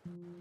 you.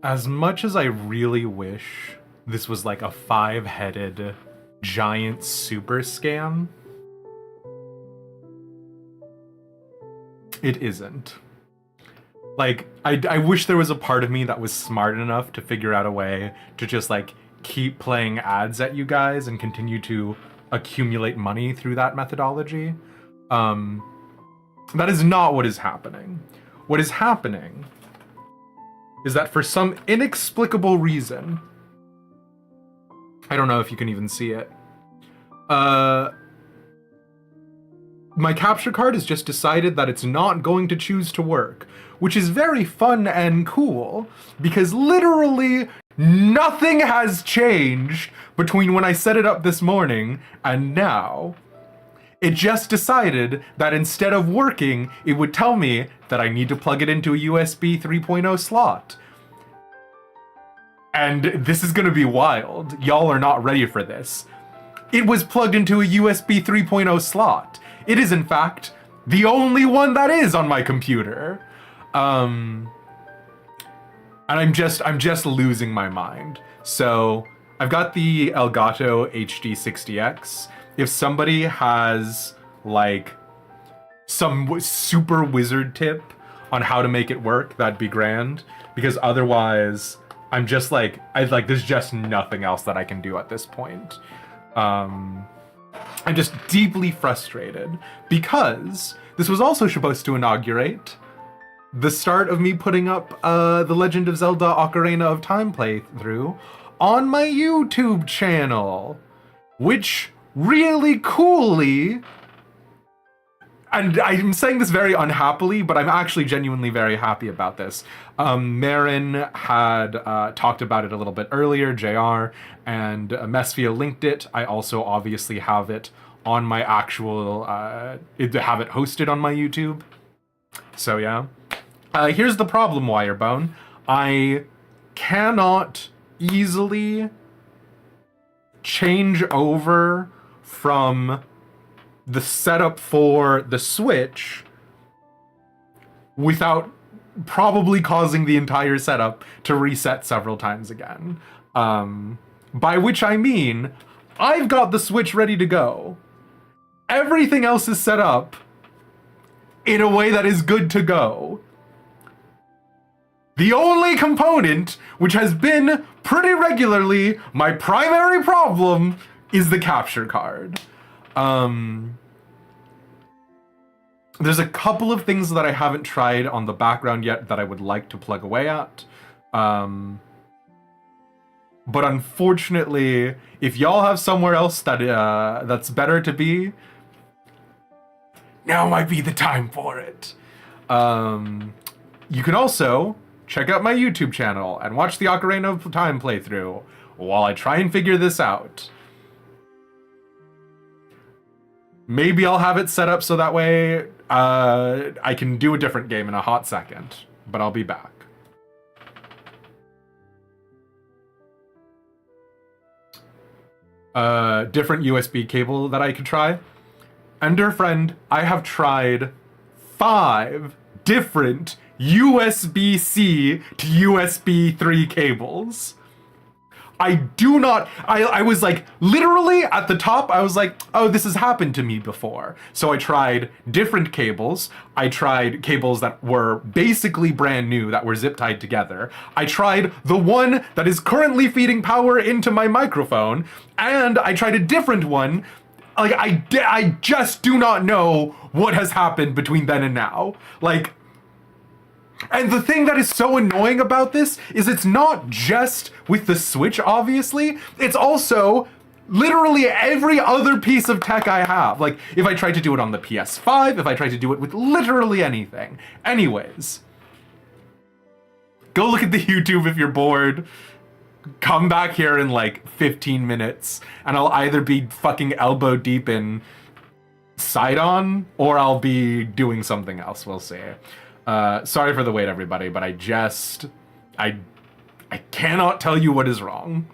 As much as I really wish this was like a 5-headed giant super scam, it isn't. Like, I wish there was a part of me that was smart enough to figure out a way to just like keep playing ads at you guys and continue to accumulate money through that methodology. That is not what is happening. What is happening is that for some inexplicable reason, I don't know if you can even see it, my capture card has just decided that it's not going to choose to work, which is very fun and cool, because literally nothing has changed between when I set it up this morning and now. It just decided that instead of working, it would tell me that I need to plug it into a USB 3.0 slot. And this is gonna be wild. Y'all are not ready for this. It was plugged into a USB 3.0 slot. It is, in fact, the only one that is on my computer. And I'm just losing my mind. So I've got the Elgato HD60X. If somebody has like some super wizard tip on how to make it work, that'd be grand. Because otherwise, I'm just like, there's just nothing else that I can do at this point. I'm just deeply frustrated because this was also supposed to inaugurate the start of me putting up the Legend of Zelda Ocarina of Time playthrough on my YouTube channel, which really coolly, and I'm saying this very unhappily, but I'm actually genuinely very happy about this. Marin had talked about it a little bit earlier, JR, and Mesfia linked it. I also obviously have it on my actual, have it hosted on my YouTube. So yeah. Here's the problem, Wirebone. I cannot easily change over from the setup for the Switch without probably causing the entire setup to reset several times again. By which I mean, I've got the Switch ready to go. Everything else is set up in a way that is good to go. The only component, which has been pretty regularly my primary problem, is the capture card. There's a couple of things that I haven't tried on the background yet that I would like to plug away at. But unfortunately, if y'all have somewhere else that that's better to be, now might be the time for it. You can also check out my YouTube channel and watch the Ocarina of Time playthrough while I try and figure this out. Maybe I'll have it set up so that way I can do a different game in a hot second, but I'll be back. Different USB cable that I could try. And dear friend, I have tried 5 different USB-C to USB 3 cables. I was like, literally at the top, I was like, oh, this has happened to me before. So I tried different cables. I tried cables that were basically brand new, that were zip tied together. I tried the one that is currently feeding power into my microphone. And I tried a different one. Like, I just do not know what has happened between then and now. Like, and the thing that is so annoying about this is it's not just with the Switch, obviously. It's also Literally every other piece of tech I have. Like, if I tried to do it on the PS5, if I tried to do it with literally anything. Anyways. Go look at the YouTube if you're bored. Come back here in like 15 minutes, and I'll either be fucking elbow deep in Sidon, or I'll be doing something else. We'll see. Sorry for the wait, everybody, but I cannot tell you what is wrong.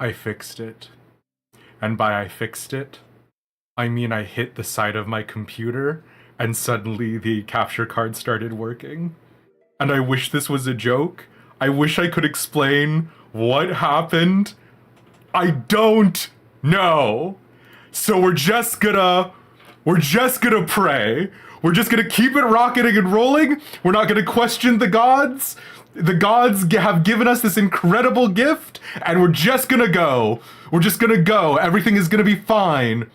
I fixed it. And by I fixed it, I mean I hit the side of my computer and suddenly the capture card started working. And I wish this was a joke. I wish I could explain what happened. I don't know. So we're just gonna pray. We're just gonna keep it rocketing and rolling. We're not gonna question the gods. The gods have given us this incredible gift, and we're just gonna go. We're just gonna go. Everything is gonna be fine.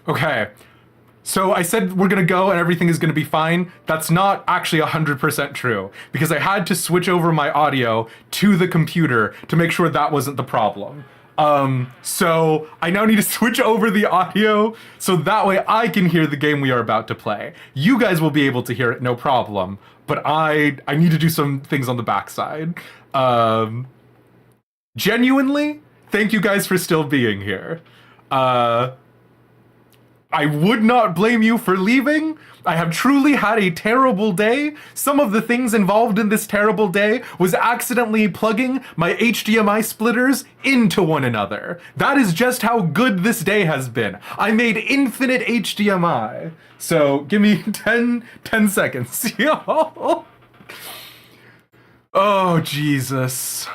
Okay. So I said we're gonna go and everything is gonna be fine. That's not actually 100% true because I had to switch over my audio to the computer to make sure that wasn't the problem. So I now need to switch over the audio so that way I can hear the game we are about to play. You guys will be able to hear it, no problem. But I need to do some things on the backside. Genuinely, thank you guys for still being here. Uh, I would not blame you for leaving. I have truly had a terrible day. Some of the things involved in this terrible day was accidentally plugging my HDMI splitters into one another. That is just how good this day has been. I made infinite HDMI. So give me 10 seconds. Oh, Jesus.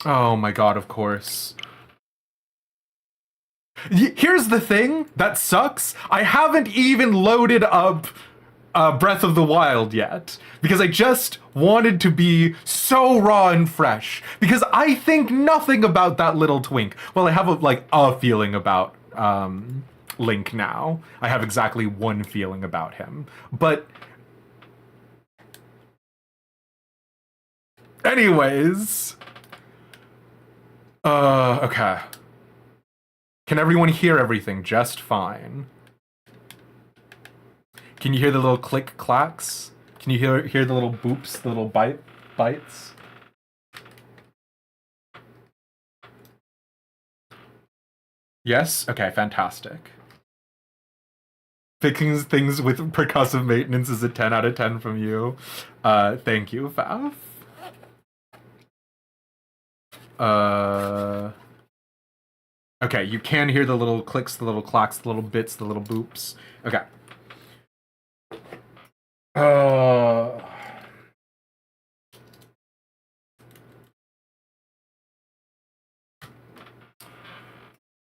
Oh my god, of course. Here's the thing that sucks. I haven't even loaded up Breath of the Wild yet because I just wanted to be so raw and fresh because I think nothing about that little twink. Well, I have a feeling about Link now. I have exactly one feeling about him. But anyways, okay. Can everyone hear everything just fine? Can you hear the little click clacks? Can you hear the little boops, the little bites? Yes? Okay, fantastic. Fixing things with percussive maintenance is a 10 out of 10 from you. Thank you, Faf. Okay, you can hear the little clicks, the little clacks, the little bits, the little boops. Okay.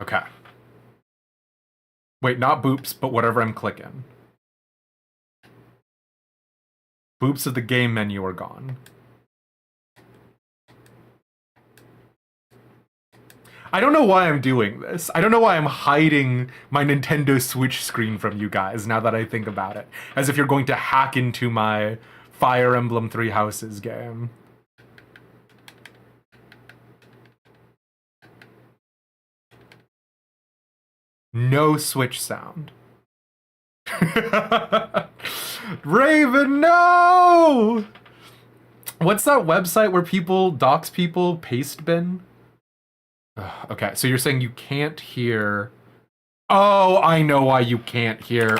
Okay. Wait, not boops, but whatever I'm clicking. Boops of the game menu are gone. I don't know why I'm doing this. I don't know why I'm hiding my Nintendo Switch screen from you guys now that I think about it. As if you're going to hack into my Fire Emblem Three Houses game. No Switch sound. Raven, no! What's that website where people dox people? Pastebin? Okay, so you're saying you can't hear. Oh, I know why you can't hear.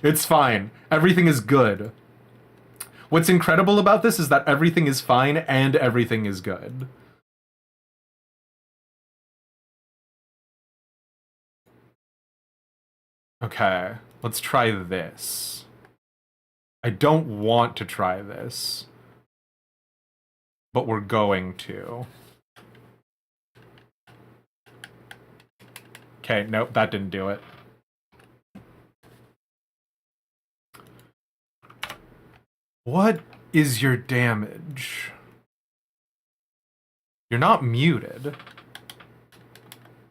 It's fine. Everything is good. What's incredible about this is that everything is fine and everything is good. Okay, let's try this. I don't want to try this, but we're going to. Okay, nope, that didn't do it. What is your damage? You're not muted.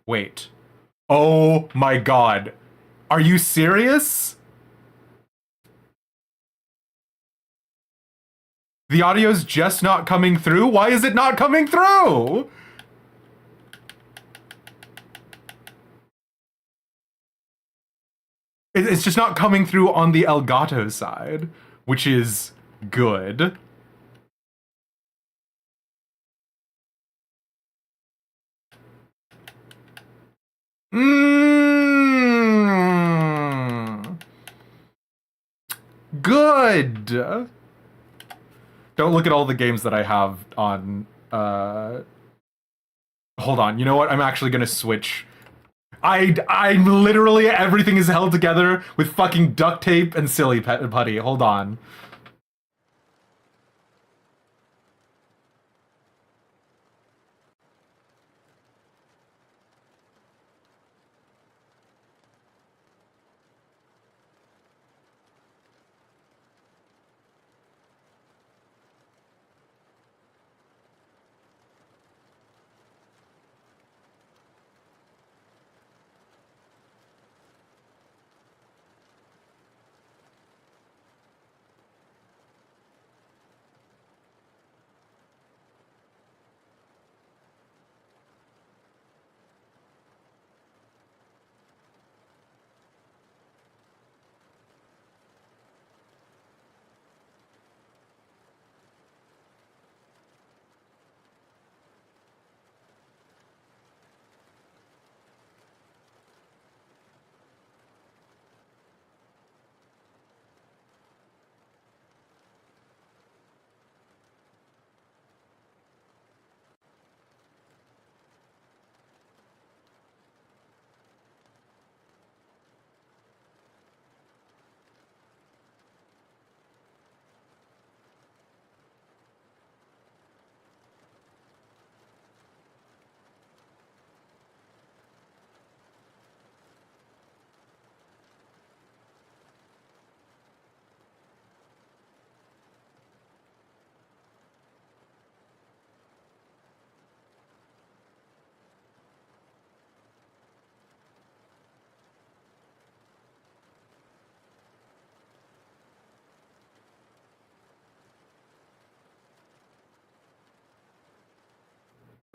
Wait. Oh my god. Are you serious? The audio's just not coming through? Why is it not coming through? It's just not coming through on the Elgato side, which is good. Good. Don't look at all the games that I have on. Hold on. You know what? I'm actually gonna switch. I'm literally everything is held together with fucking duct tape and silly putty. Hold on.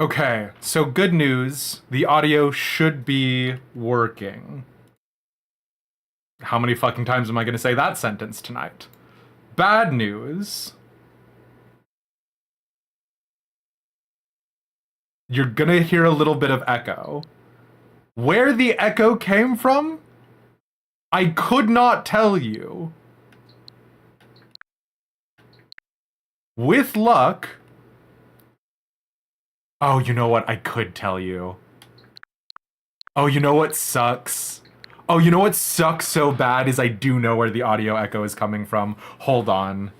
Okay, so good news. The audio should be working. How many fucking times am I going to say that sentence tonight? Bad news. You're going to hear a little bit of echo. Where the echo came from, I could not tell you. With luck... Oh, you know what? I could tell you. Oh, you know what sucks? Oh, you know what sucks so bad is I do know where the audio echo is coming from. Hold on.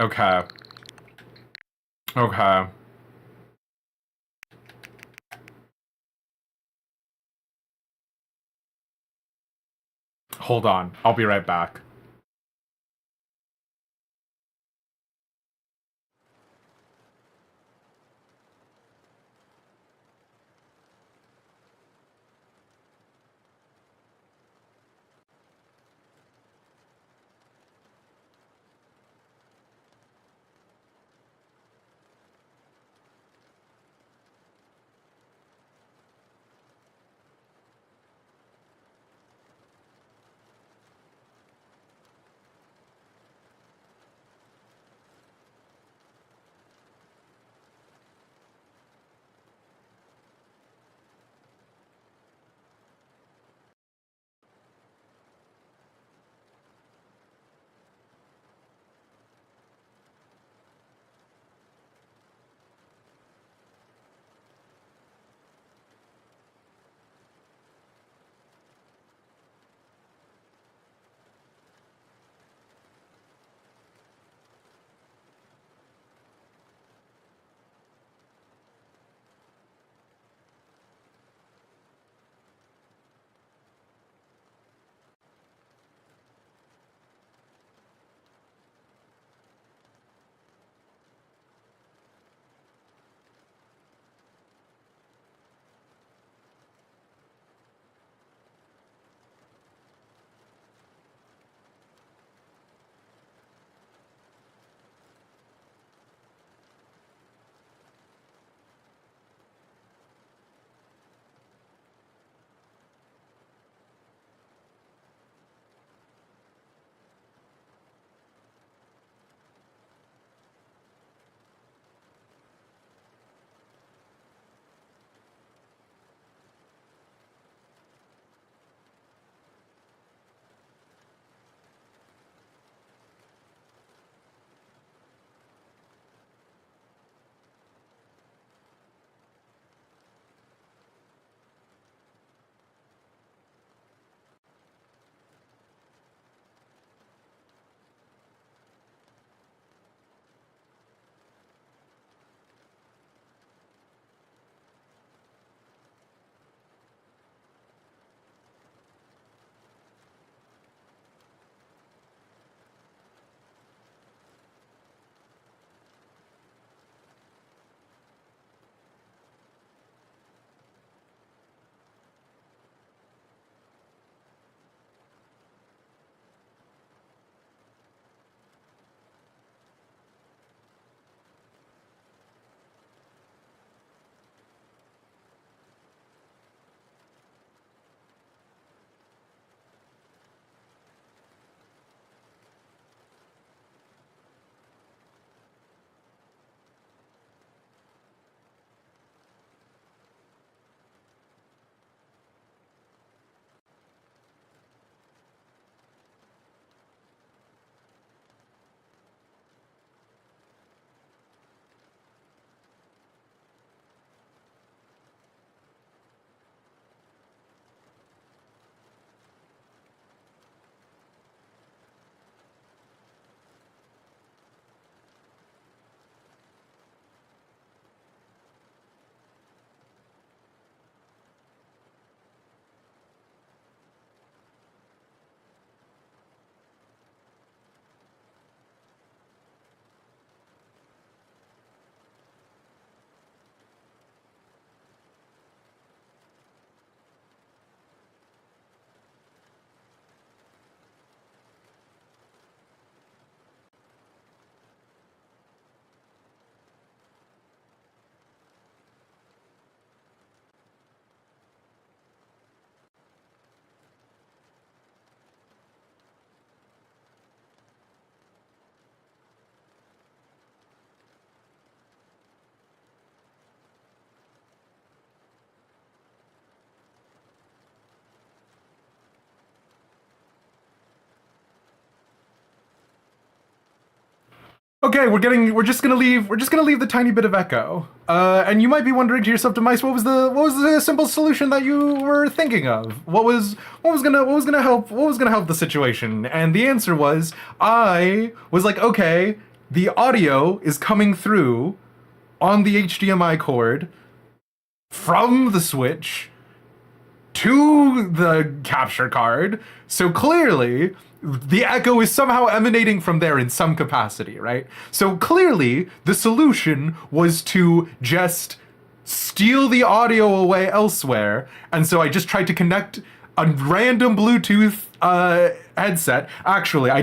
Okay. Okay. Hold on. I'll be right back. Okay, we're just gonna leave the tiny bit of echo. And you might be wondering to yourself, Demise, what was the simple solution that you were thinking of? What was gonna help the situation? And the answer was, I was like, okay, the audio is coming through on the HDMI cord from the Switch to the capture card. So clearly, the echo is somehow emanating from there in some capacity, right? So clearly, the solution was to just steal the audio away elsewhere. And so I just tried to connect a random Bluetooth headset. Actually, I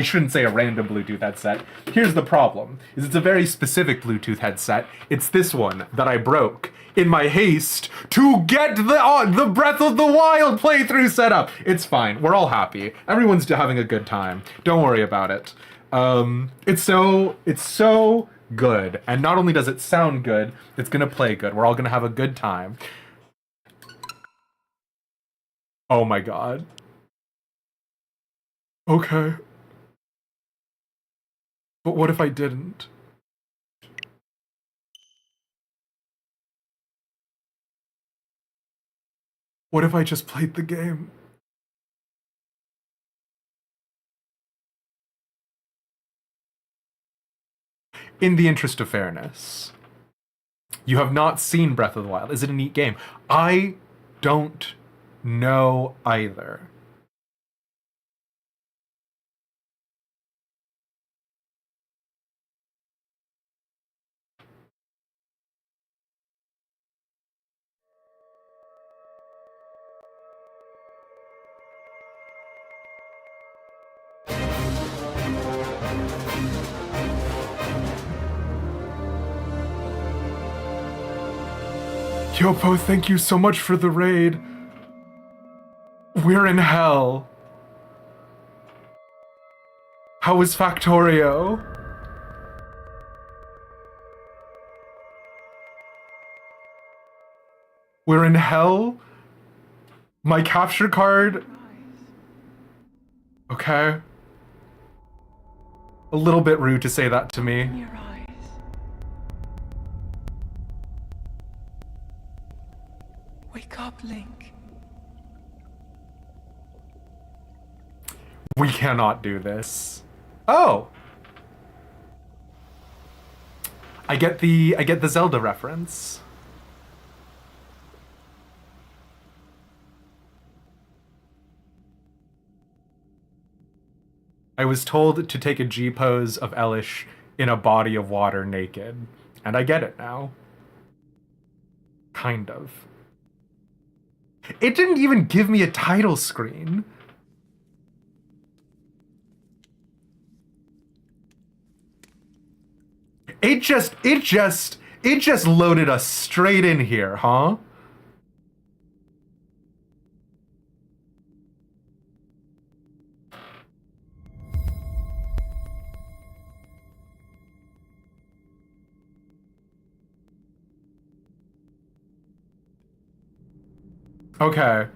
shouldn't say a random Bluetooth headset. Here's the problem: is it's a very specific Bluetooth headset. It's this one that I broke in my haste to get the Breath of the Wild playthrough set up. It's fine. We're all happy. Everyone's having a good time. Don't worry about it. It's so good. And not only does it sound good, it's gonna play good. We're all gonna have a good time. Oh my god. Okay. But what if I didn't? What if I just played the game? In the interest of fairness, you have not seen Breath of the Wild. Is it a neat game? I don't know either. Yopo, thank you so much for the raid. We're in hell. How is Factorio? We're in hell? My capture card? Okay. A little bit rude to say that to me. Your eyes. Wake up, Link. We cannot do this. Oh! I get the Zelda reference. I was told to take a G pose of Elish in a body of water naked, and I get it now. Kind of. It didn't even give me a title screen. It just loaded us straight in here, huh? Okay.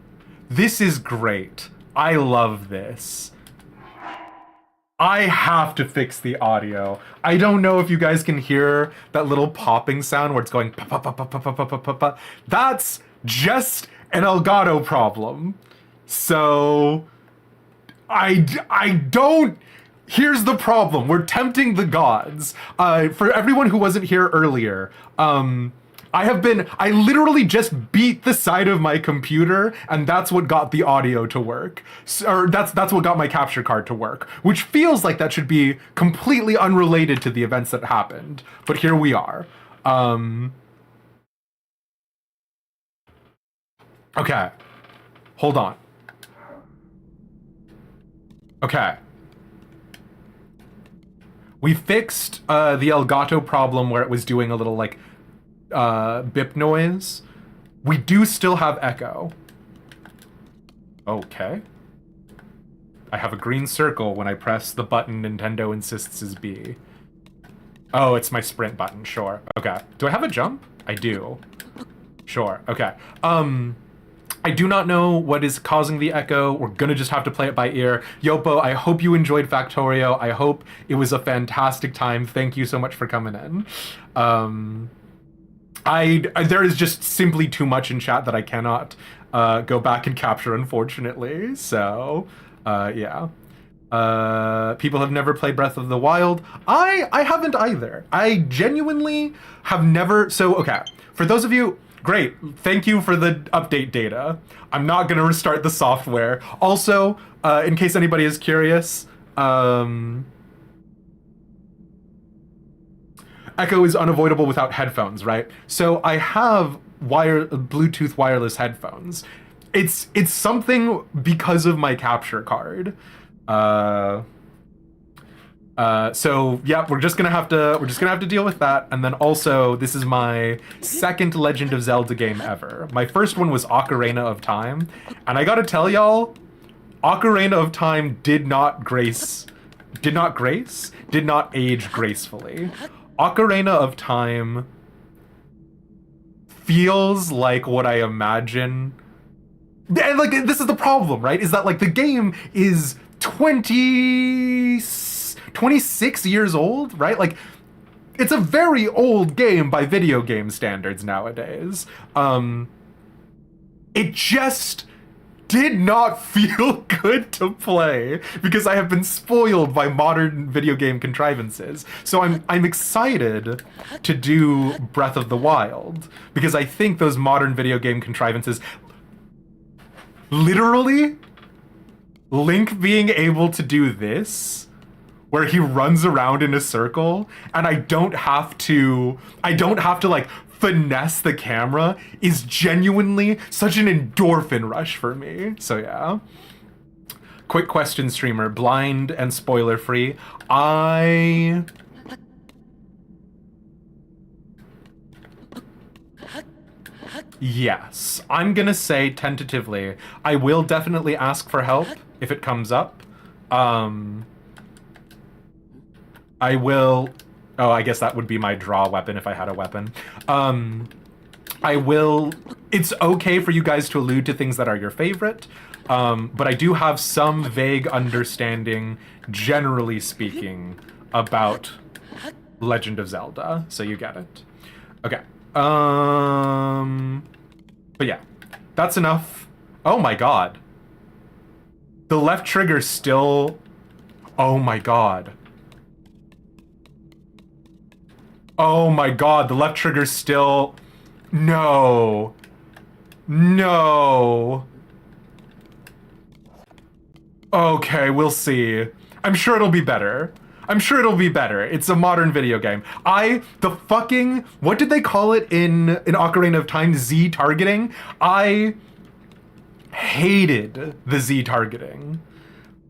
This is great. I love this. I have to fix the audio. I don't know if you guys can hear that little popping sound where it's going pa pa pa pa pa pa pa pa pa. That's just an Elgato problem. So I don't. Here's the problem. We're tempting the gods. For everyone who wasn't here earlier, I literally just beat the side of my computer, and that's what got the audio to work. Or that's what got my capture card to work, which feels like that should be completely unrelated to the events that happened. But here we are. Okay. Hold on. Okay. We fixed the Elgato problem where it was doing a little like bip noise. We do still have echo. Okay. I have a green circle when I press the button Nintendo insists is B. Oh, it's my sprint button, sure. Okay. Do I have a jump? I do. Sure, okay. I I do not know what is causing the echo. We're gonna just have to play it by ear. Yopo, I hope you enjoyed Factorio. I hope it was a fantastic time. Thank you so much for coming in. There is just simply too much in chat that I cannot go back and capture, unfortunately. So, yeah. People have never played Breath of the Wild. I haven't either. I genuinely have never. So, okay. For those of you, great. Thank you for the update data. I'm not going to restart the software. Also, in case anybody is curious, echo is unavoidable without headphones, right? So I have Bluetooth wireless headphones. It's something because of my capture card. So yeah, we're just gonna have to deal with that. And then also, this is my second Legend of Zelda game ever. My first one was Ocarina of Time, and I gotta tell y'all, Ocarina of Time did not age gracefully. Ocarina of Time feels like what I imagine. And like, this is the problem, right? Is that like the game is 26 years old, right? Like, it's a very old game by video game standards nowadays. It just did not feel good to play because I have been spoiled by modern video game contrivances. So I'm excited to do Breath of the Wild because I think those modern video game contrivances, literally, Link being able to do this, where he runs around in a circle, and I don't have to like finesse the camera, is genuinely such an endorphin rush for me. So yeah. Quick question, streamer, blind and spoiler free. Yes, I'm gonna say tentatively, I will definitely ask for help if it comes up. I will. Oh, I guess that would be my draw weapon if I had a weapon. I will. It's okay for you guys to allude to things that are your favorite, but I do have some vague understanding, generally speaking, about Legend of Zelda, so you get it. Okay. But yeah, that's enough. Oh my god. The left trigger still. Oh my god. Oh my god, the left trigger's still... No. No. Okay, we'll see. I'm sure it'll be better. It's a modern video game. What did they call it in Ocarina of Time? Z targeting? I hated the Z targeting.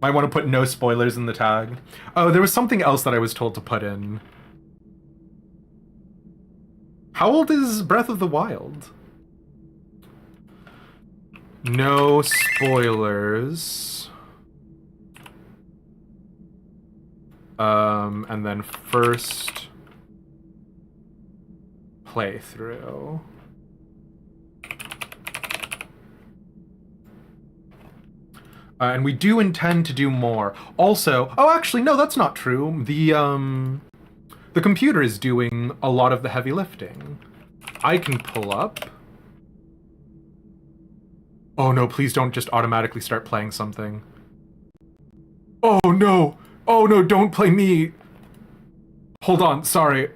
Might want to put no spoilers in the tag. Oh, there was something else that I was told to put in. How old is Breath of the Wild? No spoilers. And then first playthrough. And we do intend to do more. Also, oh, actually, no, that's not true. The computer is doing a lot of the heavy lifting. I can pull up. Oh no, please don't just automatically start playing something. Oh no! Oh no, don't play me! Hold on, sorry.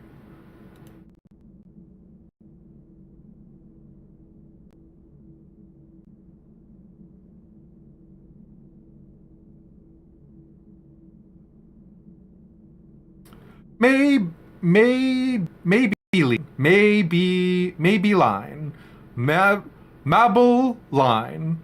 Maybe line. Mabel line.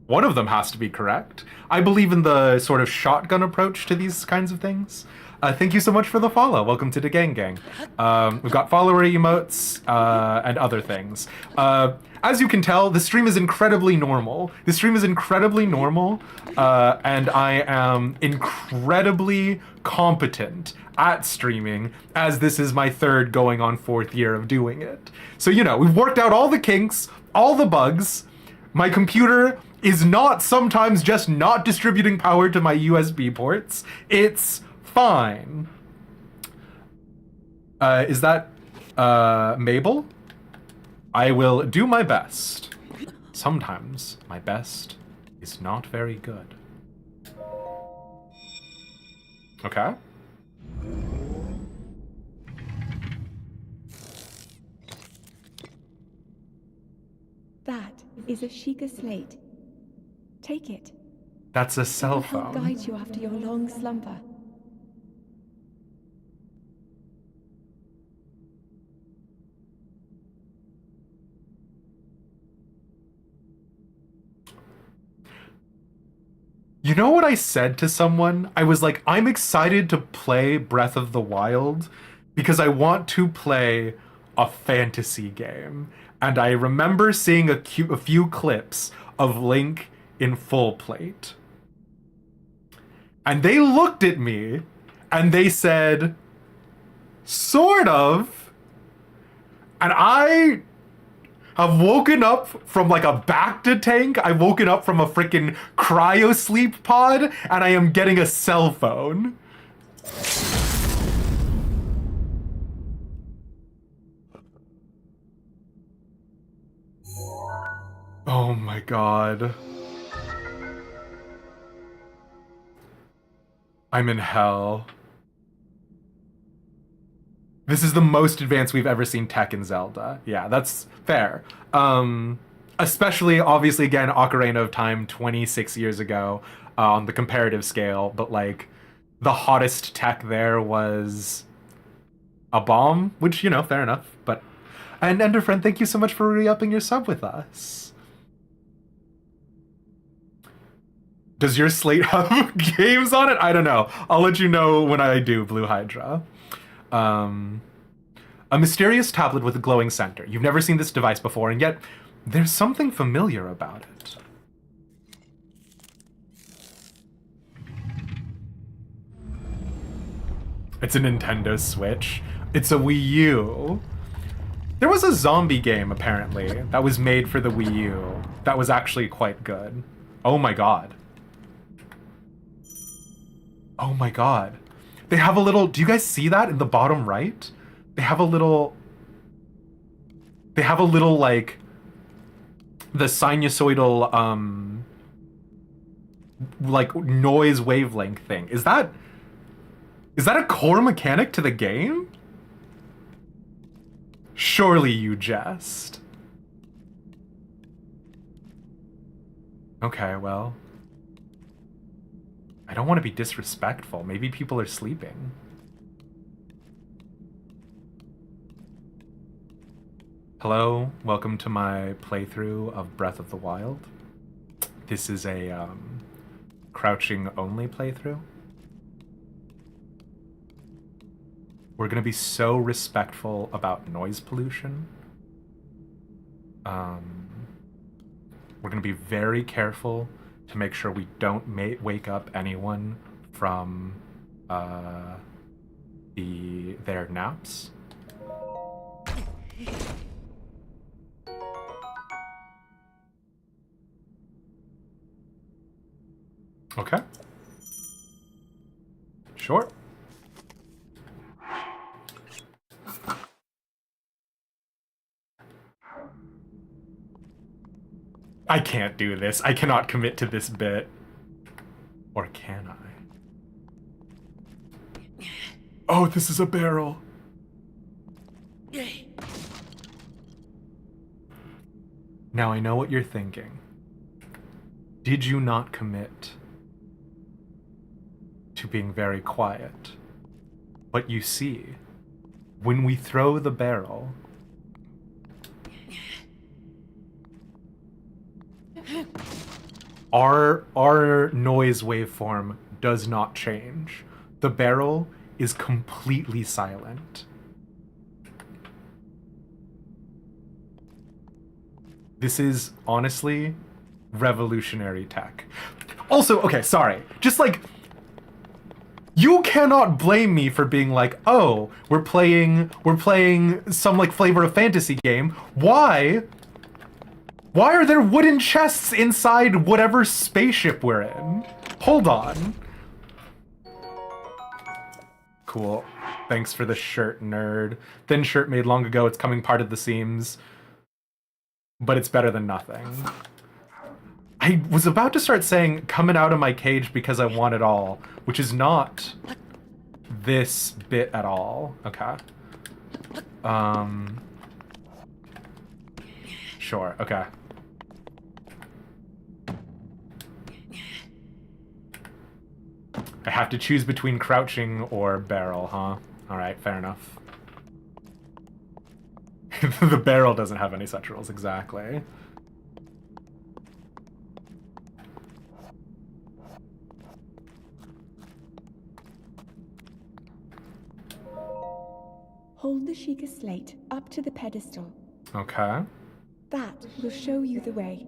One of them has to be correct. I believe in the sort of shotgun approach to these kinds of things. Thank you so much for the follow. Welcome to the gang. We've got follower emotes and other things. As you can tell, the stream is incredibly normal. And I am incredibly competent at streaming, as this is my third going on fourth year of doing it. So, you know, we've worked out all the kinks, all the bugs. My computer is not sometimes just not distributing power to my USB ports. It's fine. Is that Mabel? I will do my best. Sometimes my best is not very good. Okay. That is a Sheikah slate. Take it. That's a cell It will help phone. guide you after your long slumber. You know what I said to someone? I was like, I'm excited to play Breath of the Wild because I want to play a fantasy game. And I remember seeing a few clips of Link in full plate. And they looked at me and they said, sort of. And I have woken up from like a Bacta tank. I've woken up from a freaking cryo sleep pod, and I am getting a cell phone. Oh my god. I'm in hell. This is the most advanced we've ever seen tech in Zelda. Yeah, that's fair. Especially, obviously, again, Ocarina of Time 26 years ago on the comparative scale, but like the hottest tech there was a bomb, which, you know, fair enough. But and Enderfriend, thank you so much for re-upping your sub with us. Does your slate have games on it? I don't know. I'll let you know when I do, Blue Hydra. A mysterious tablet with a glowing center. You've never seen this device before, and yet there's something familiar about it. It's a Nintendo Switch. It's a Wii U. There was a zombie game, apparently, that was made for the Wii U that was actually quite good. Oh my god. Oh my god. They have a little... Do you guys see that in the bottom right? They have a little... like... The sinusoidal, like, noise wavelength thing. Is that a core mechanic to the game? Surely you jest. Okay, well... I don't want to be disrespectful. Maybe people are sleeping. Hello, welcome to my playthrough of Breath of the Wild. This is a crouching only playthrough. We're gonna be so respectful about noise pollution. We're gonna be very careful to make sure we don't wake up anyone from their naps. Okay. Sure. I can't do this. I cannot commit to this bit. Or can I? Oh, this is a barrel. Now I know what you're thinking. Did you not commit to being very quiet? But you see, when we throw the barrel, our noise waveform does not change. The barrel is completely silent. This is honestly revolutionary tech. Also, okay, sorry. Just like, you cannot blame me for being like, oh, we're playing some like flavor of fantasy game. Why Why are there wooden chests inside whatever spaceship we're in? Hold on. Cool. Thanks for the shirt, nerd. Thin shirt made long ago. It's coming part of the seams. But it's better than nothing. I was about to start saying coming out of my cage because I want it all, which is not this bit at all. Okay. Sure, okay. I have to choose between crouching or barrel, huh? Alright, fair enough. The barrel doesn't have any such rules, exactly. Hold the Sheikah slate up to the pedestal. Okay. That will show you the way.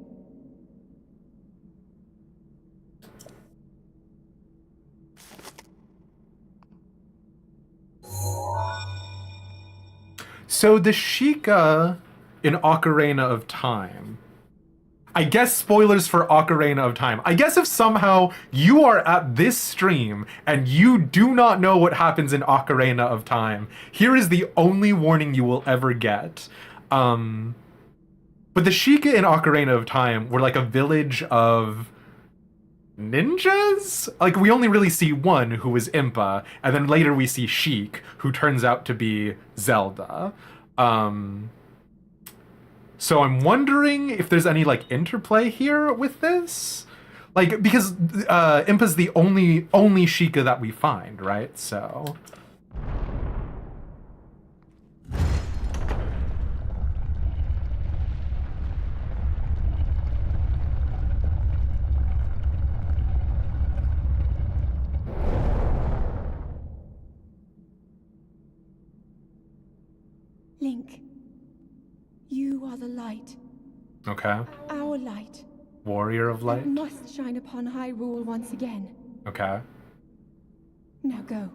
So the Sheikah in Ocarina of Time. I guess spoilers for Ocarina of Time. I guess if somehow you are at this stream and you do not know what happens in Ocarina of Time, here is the only warning you will ever get. But the Sheikah in Ocarina of Time were like a village of ninjas? Like, we only really see one, who is Impa, and then later we see Sheik, who turns out to be Zelda. So I'm wondering if there's any, like, interplay here with this? Like, because Impa's the only Sheikah that we find, right? So... Link, you are the light. Okay. Our light. Warrior of Light? It must shine upon Hyrule once again. Okay. Now go.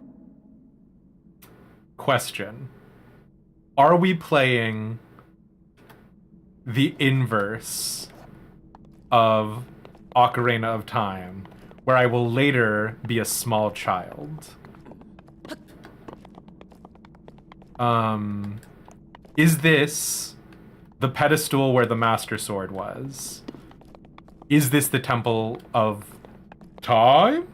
Question. Are we playing the inverse of Ocarina of Time, where I will later be a small child? Is this the pedestal where the Master Sword was? Is this the Temple of Time?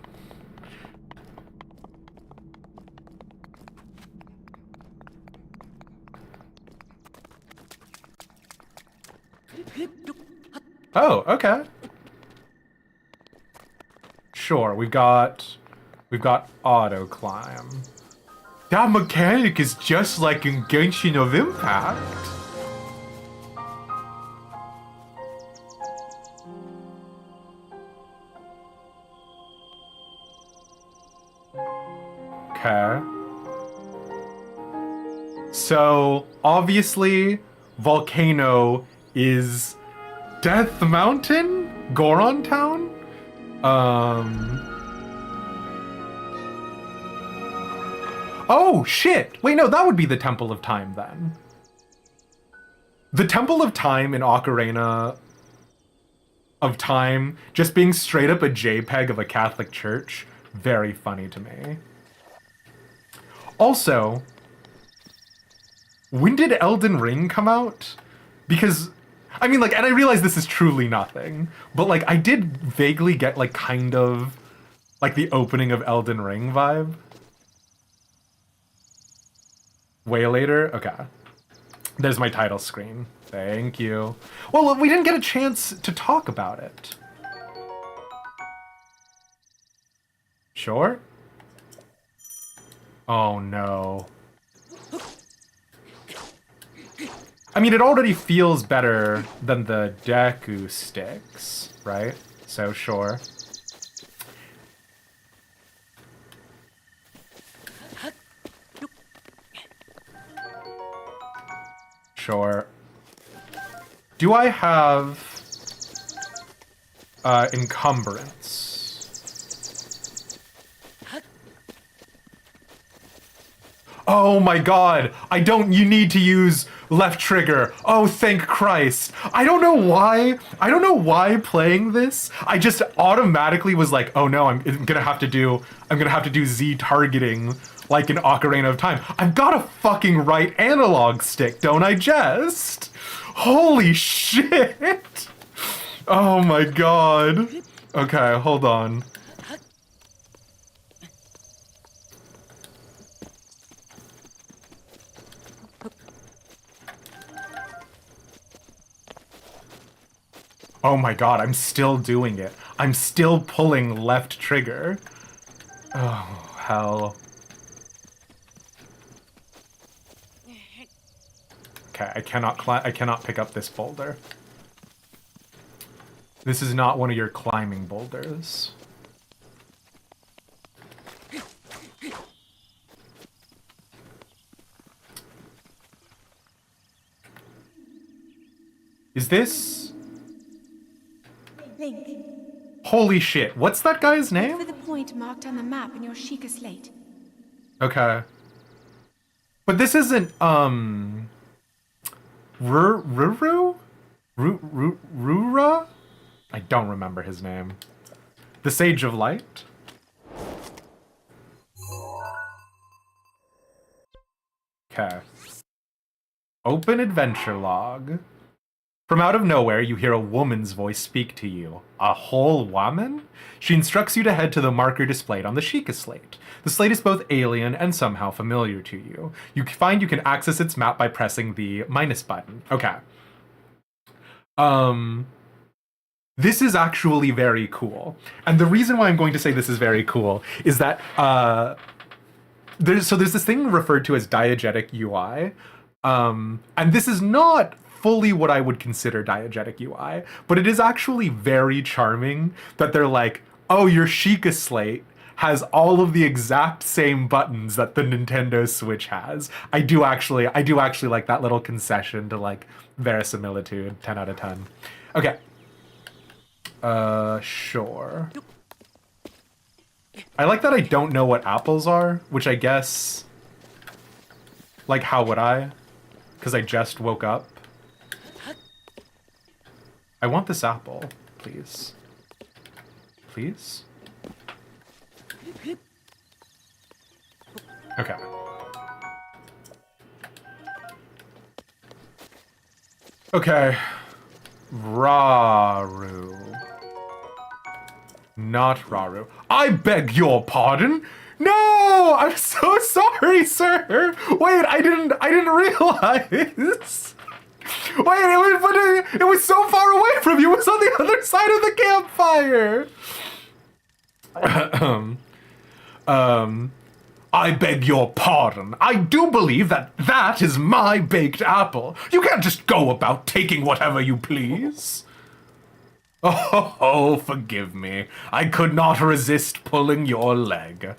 Oh, okay. Sure, we've got auto climb. That mechanic is just like in Genshin of Impact. Okay. So, obviously, Volcano is Death Mountain? Goron Town? Oh, shit! Wait, no, that would be the Temple of Time, then. The Temple of Time in Ocarina of Time just being straight up a JPEG of a Catholic church, very funny to me. Also, when did Elden Ring come out? Because, I mean, like, and I realize this is truly nothing, but, like, I did vaguely get, like, kind of, like, the opening of Elden Ring vibe. Way later? Okay. There's my title screen. Thank you. Well, we didn't get a chance to talk about it. Sure? Oh, no. I mean, it already feels better than the Deku sticks, right? So, sure. Sure. Do I have encumbrance? Oh my god. You need to use left trigger. Oh, thank Christ. I don't know why playing this, I just automatically was like, oh no, I'm gonna have to do Z targeting like in Ocarina of Time. I've got a fucking right analog stick, don't I just? Holy shit. Oh my god. Okay, hold on. Oh my god, I'm still doing it. I'm still pulling left trigger. Oh, hell. Okay, I cannot pick up this boulder. This is not one of your climbing boulders. Is this... Link, Holy shit, what's that guy's look name? for the point marked on the map in your Sheikah slate. Okay. But this isn't, Ruru? Rura? I don't remember his name. The Sage of Light? Okay. Open adventure log. From out of nowhere, you hear a woman's voice speak to you. A whole woman? She instructs you to head to the marker displayed on the Sheikah slate. The slate is both alien and somehow familiar to you. You find you can access its map by pressing the minus button. Okay. This is actually very cool. And the reason why I'm going to say this is very cool is that, there's this thing referred to as diegetic UI. And this is not fully what I would consider diegetic UI, but it is actually very charming that they're like, oh, your Sheikah slate has all of the exact same buttons that the Nintendo Switch has. I do actually like that little concession to like verisimilitude. 10 out of 10. Okay. Sure. I like that I don't know what apples are, which I guess, like, how would I? Because I just woke up. I want this apple, please. Please? Okay. Okay. Raru. Not Raru. I beg your pardon? No! I'm so sorry, sir! Wait, I didn't realize! Wait, it was so far away from you. It was on the other side of the campfire. I beg your pardon. I do believe that is my baked apple. You can't just go about taking whatever you please. Oh, forgive me. I could not resist pulling your leg.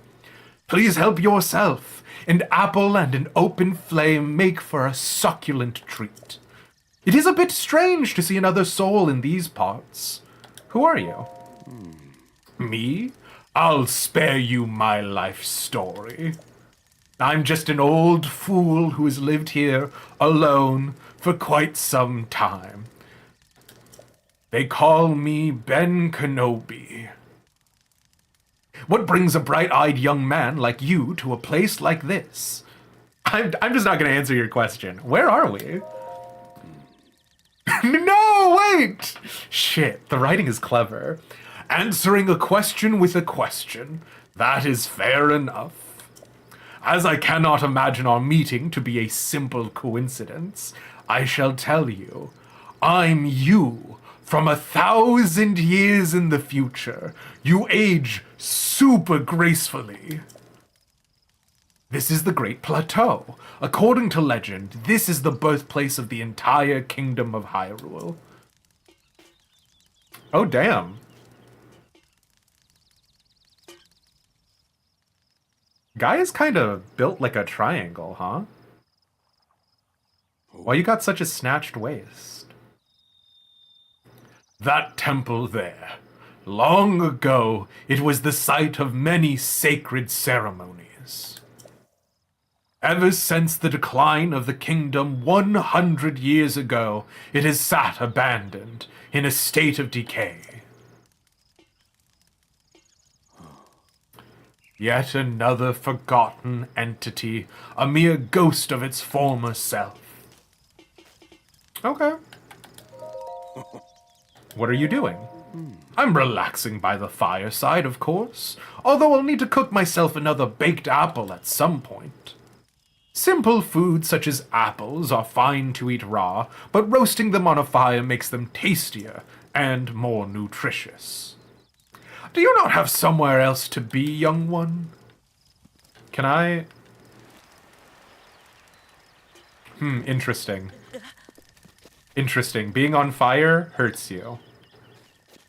Please help yourself. An apple and an open flame make for a succulent treat. It is a bit strange to see another soul in these parts. Who are you? Me? I'll spare you my life story. I'm just an old fool who has lived here alone for quite some time. They call me Ben Kenobi. What brings a bright-eyed young man like you to a place like this? I'm just not going to answer your question. Where are we? No, wait! Shit, the writing is clever. Answering a question with a question. That is fair enough. As I cannot imagine our meeting to be a simple coincidence, I shall tell you, I'm you from 1,000 years in the future. You age super gracefully. This is the Great Plateau. According to legend, this is the birthplace of the entire kingdom of Hyrule. Oh, damn. Guy is kind of built like a triangle, huh? Why you got such a snatched waist? That temple there. Long ago, it was the site of many sacred ceremonies. Ever since the decline of the kingdom 100 years ago, it has sat abandoned, in a state of decay. Yet another forgotten entity, a mere ghost of its former self. Okay. What are you doing? I'm relaxing by the fireside, of course, although I'll need to cook myself another baked apple at some point. Simple foods such as apples are fine to eat raw, but roasting them on a fire makes them tastier and more nutritious. Do you not have somewhere else to be, young one? Can I... interesting. Interesting. Being on fire hurts you.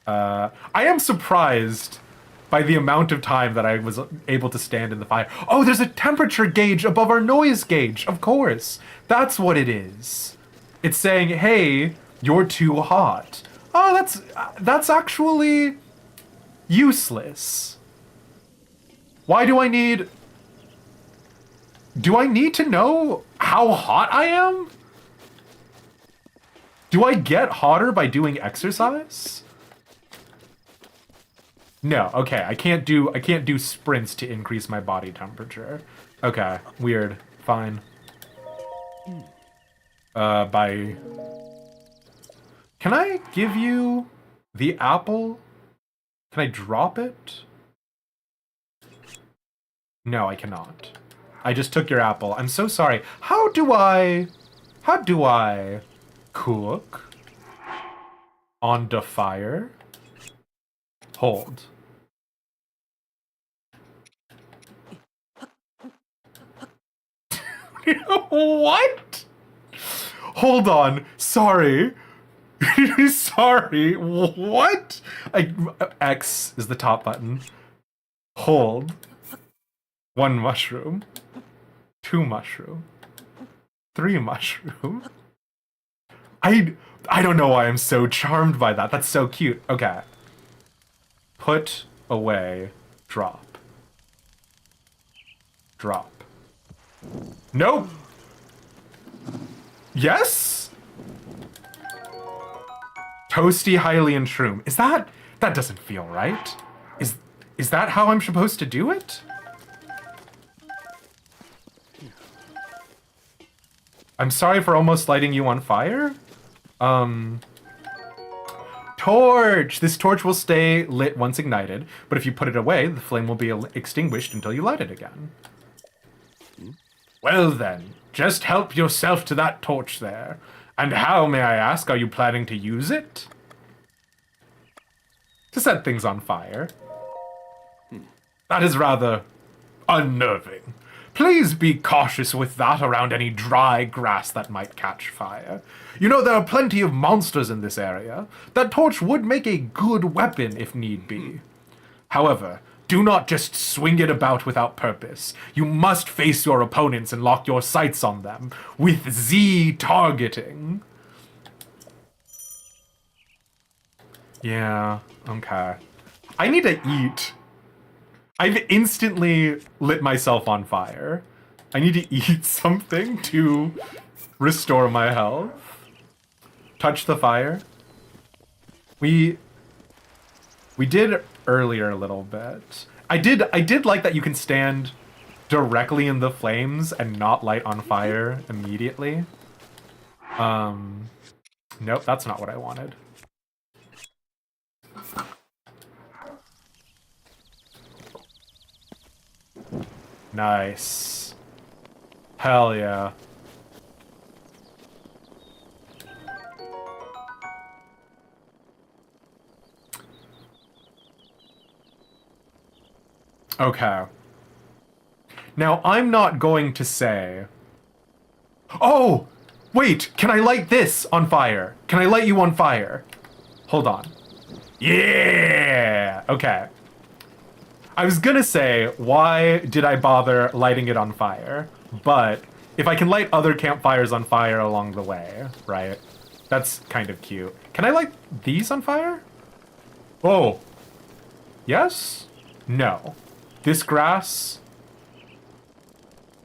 I am surprised by the amount of time that I was able to stand in the fire. Oh, there's a temperature gauge above our noise gauge, of course. That's what it is. It's saying, hey, you're too hot. Oh, that's actually useless. Why do I need... Do I need to know how hot I am? Do I get hotter by doing exercise? No, okay, I can't do sprints to increase my body temperature. Okay, weird. Fine. By... Can I give you the apple? Can I drop it? No, I cannot. I just took your apple. I'm so sorry. How do I cook on the fire? Hold. What? Hold on. Sorry. Sorry. What? X is the top button. Hold. 1 mushroom. 2 mushroom. 3 mushroom. I don't know why I'm so charmed by that. That's so cute. Okay. Put away. Drop. Drop. Nope. Yes? Toasty Hylian shroom. Is that doesn't feel right. Is that how I'm supposed to do it? I'm sorry for almost lighting you on fire. Torch! This torch will stay lit once ignited, but if you put it away, the flame will be extinguished until you light it again. Well then, just help yourself to that torch there. And how, may I ask, are you planning to use it? To set things on fire. That is rather unnerving. Please be cautious with that around any dry grass that might catch fire. You know, there are plenty of monsters in this area. That torch would make a good weapon if need be. However, do not just swing it about without purpose. You must face your opponents and lock your sights on them with Z targeting. Yeah, okay. I need to eat. I've instantly lit myself on fire. I need to eat something to restore my health. Touch the fire. We did earlier a little bit. I did like that you can stand directly in the flames and not light on fire immediately. Nope, that's not what I wanted. Nice. Hell yeah. Okay. Now, I'm not going to say... Oh! Wait! Can I light this on fire? Can I light you on fire? Hold on. Yeah! Okay. I was gonna say, why did I bother lighting it on fire? But if I can light other campfires on fire along the way, right? That's kind of cute. Can I light these on fire? Oh. Yes? No. This grass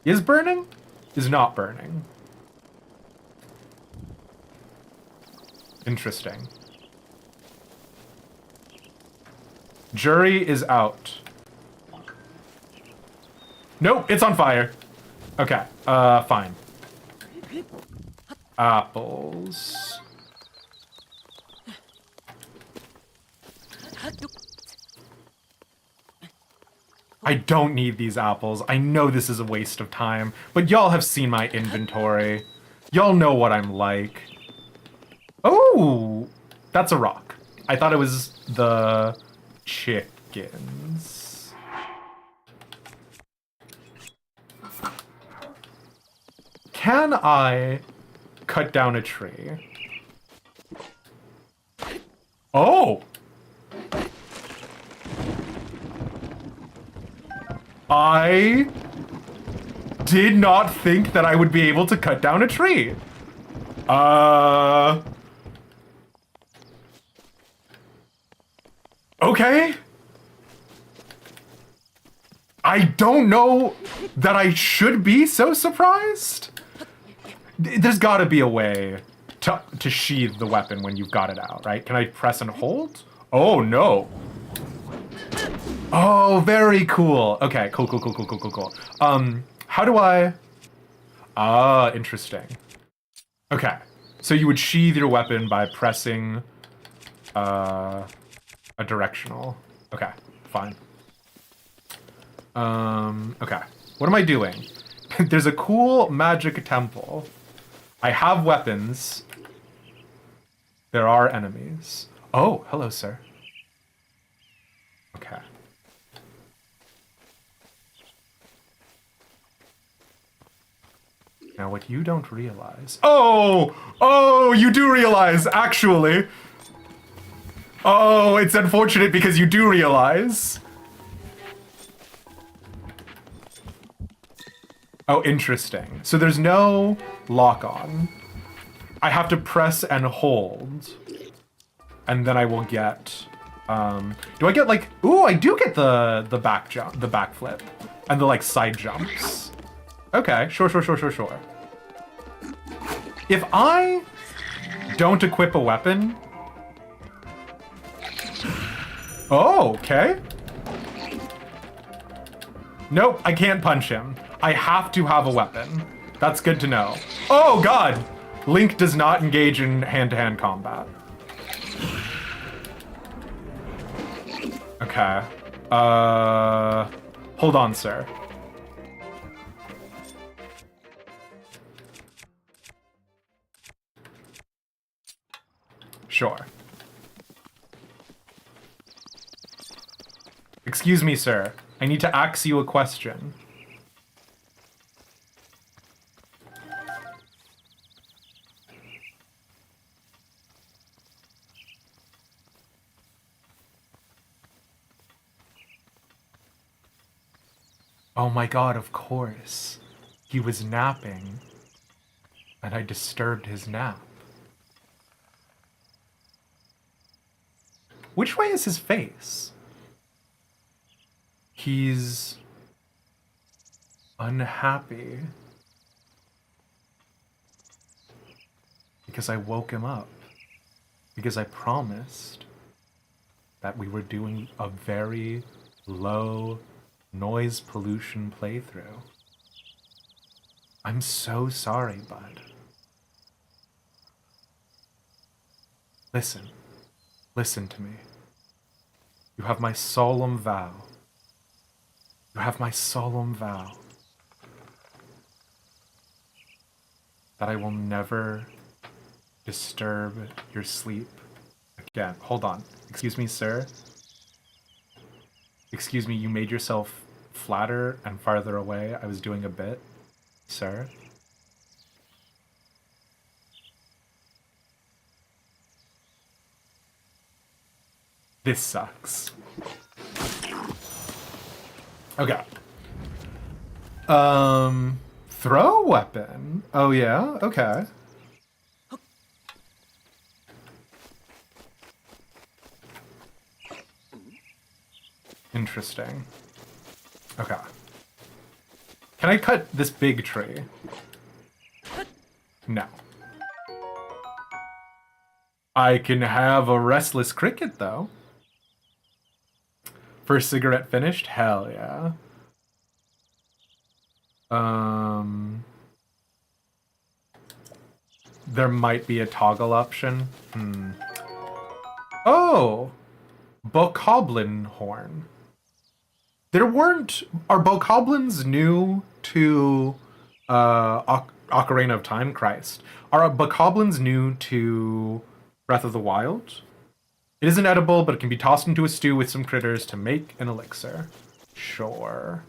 is burning? is not burning. Interesting. Jury is out. Nope, it's on fire. Okay, fine. Apples. I don't need these apples. I know this is a waste of time, but y'all have seen my inventory. Y'all know what I'm like. Oh, that's a rock. I thought it was the chickens. Can I cut down a tree? Oh! I did not think that I would be able to cut down a tree. Okay. I don't know that I should be so surprised. There's gotta be a way to sheathe the weapon when you've got it out, right? Can I press and hold? Oh, no. Oh, very cool. Okay, cool. How do I... Ah, interesting. Okay, so you would sheathe your weapon by pressing a directional. Okay, fine. Okay. What am I doing? There's a cool magic temple. I have weapons. There are enemies. Oh, hello, sir. Okay. Now, what you don't realize... Oh! Oh, you do realize, actually. Oh, it's unfortunate because you do realize. Oh, interesting. So there's no lock-on. I have to press and hold. And then I will get... do I get, like... Ooh, I do get the back jump, the back flip. And the, like, side jumps. Okay, sure. If I don't equip a weapon... Oh, okay. Nope, I can't punch him. I have to have a weapon. That's good to know. Oh, God! Link does not engage in hand-to-hand combat. Okay. Hold on, sir. Sure. Excuse me, sir. I need to ask you a question. Oh my god, of course. He was napping, and I disturbed his nap. Which way is his face? He's unhappy because I woke him up, because I promised that we were doing a very low noise pollution playthrough. I'm so sorry, bud. Listen to me. You have my solemn vow. You have my solemn vow that I will never disturb your sleep again. Hold on. Excuse me, sir. Excuse me, you made yourself flatter and farther away. I was doing a bit, sir. This sucks. Okay. Throw weapon. Oh yeah, okay. Interesting. Okay. Can I cut this big tree? No. I can have a restless cricket, though. First cigarette finished? Hell yeah. There might be a toggle option. Oh! Bokoblin horn. There weren't... Are bokoblins new to Ocarina of Time? Christ. Are bokoblins new to Breath of the Wild? It isn't edible, but it can be tossed into a stew with some critters to make an elixir. Sure.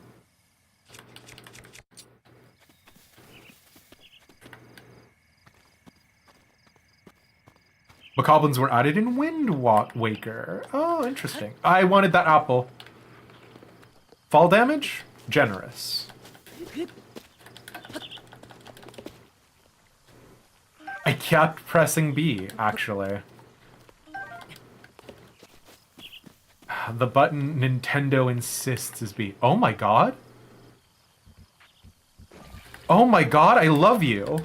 Bokoblins were added in Wind Waker. Oh, interesting. I wanted that apple. Fall damage? Generous. I kept pressing B, actually. The button Nintendo insists is B. Oh my god? Oh my god, I love you.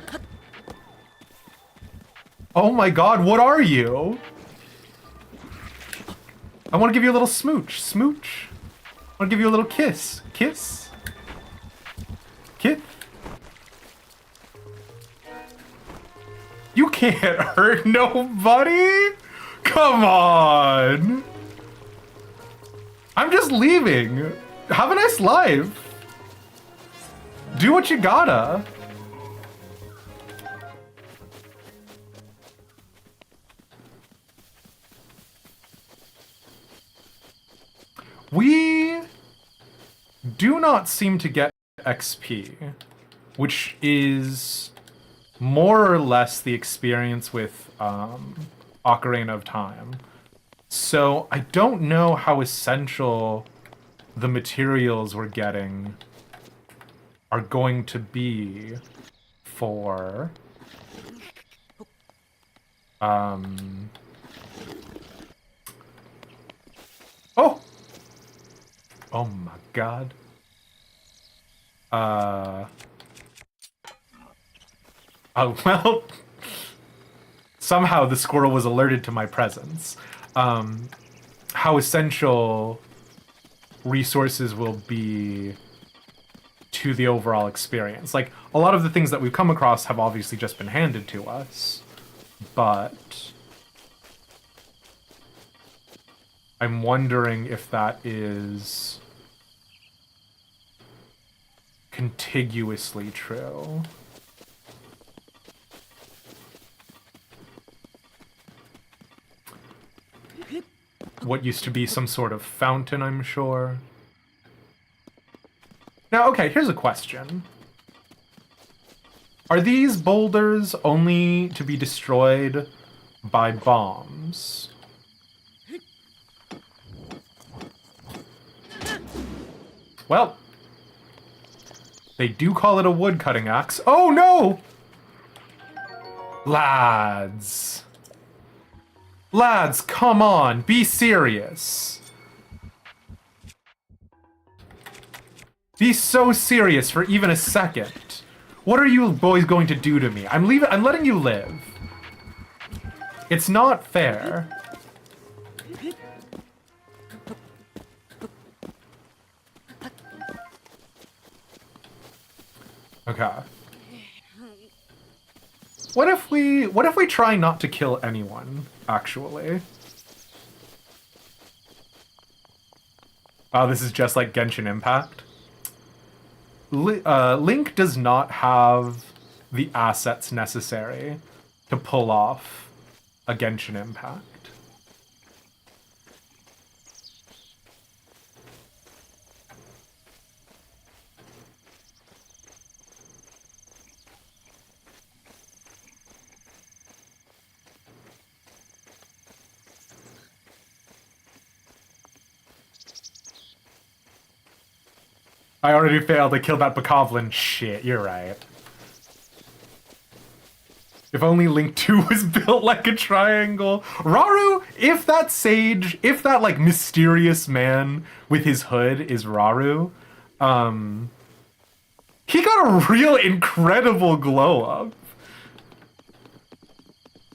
Oh my god, what are you? I want to give you a little smooch. Smooch. I want to give you a little kiss. Kiss. Kiss. You can't hurt nobody. Come on. I'm just leaving. Have a nice life. Do what you gotta. We do not seem to get XP, which is more or less the experience with Ocarina of Time. So I don't know how essential the materials we're getting are going to be for Oh! Oh my god. Oh, well. Somehow the squirrel was alerted to my presence. How essential resources will be to the overall experience. Like, a lot of the things that we've come across have obviously just been handed to us, but I'm wondering if that is contiguously true. What used to be some sort of fountain, I'm sure. Now, okay, here's a question. Are these boulders only to be destroyed by bombs? Well, they do call it a wood-cutting axe. Oh, no! Lads. Lads, come on, be serious. Be so serious for even a second. What are you boys going to do to me? I'm letting you live. It's not fair. Okay. What if we try not to kill anyone, actually? Oh, this is just like Genshin Impact. Link does not have the assets necessary to pull off a Genshin Impact. I already failed. I killed that Bokoblin. Shit, you're right. If only Link 2 was built like a triangle. Raru, if that sage, if that, like, mysterious man with his hood is Raru, He got a real incredible glow up.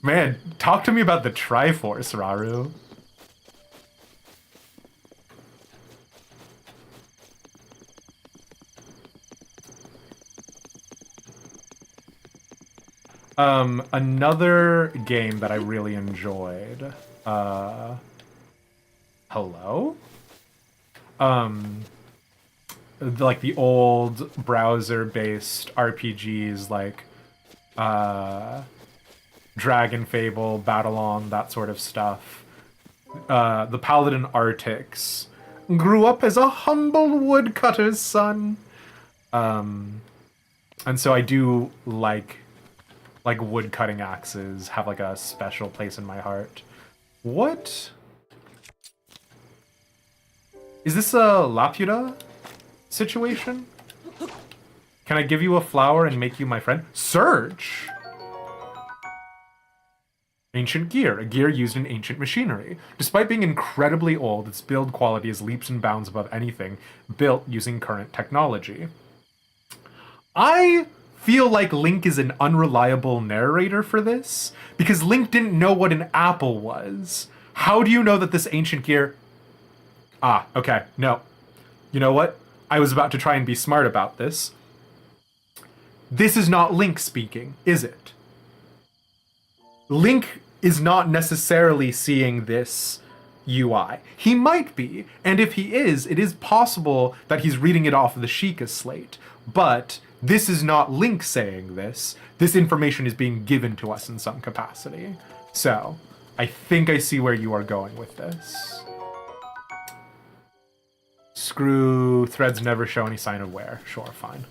Man, talk to me about the Triforce, Raru. Another game that I really enjoyed. Hello? Like the old browser-based RPGs like, Dragon Fable, Battlon, that sort of stuff. The Paladin Artix grew up as a humble woodcutter's son. And so I do like woodcutting axes have like a special place in my heart. What? Is this a Laputa situation? Can I give you a flower and make you my friend? Search! Ancient gear, a gear used in ancient machinery. Despite being incredibly old, its build quality is leaps and bounds above anything built using current technology. I feel like Link is an unreliable narrator for this, because Link didn't know what an apple was. How do you know that this ancient gear... Ah, okay, no. You know what? I was about to try and be smart about this. This is not Link speaking, is it? Link is not necessarily seeing this UI. He might be, and if he is, it is possible that he's reading it off of the Sheikah slate. But this is not Link saying this. This information is being given to us in some capacity. So, I think I see where you are going with this. Screw threads never show any sign of wear. Sure, fine.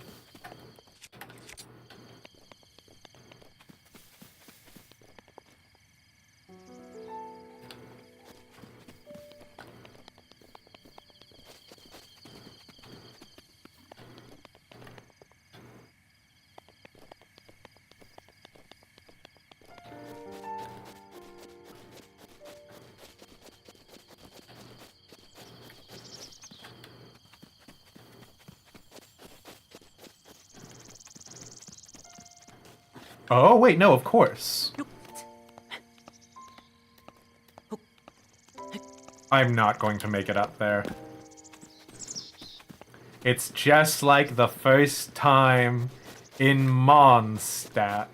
Oh, wait, no, of course. I'm not going to make it up there. It's just like the first time in Mondstadt.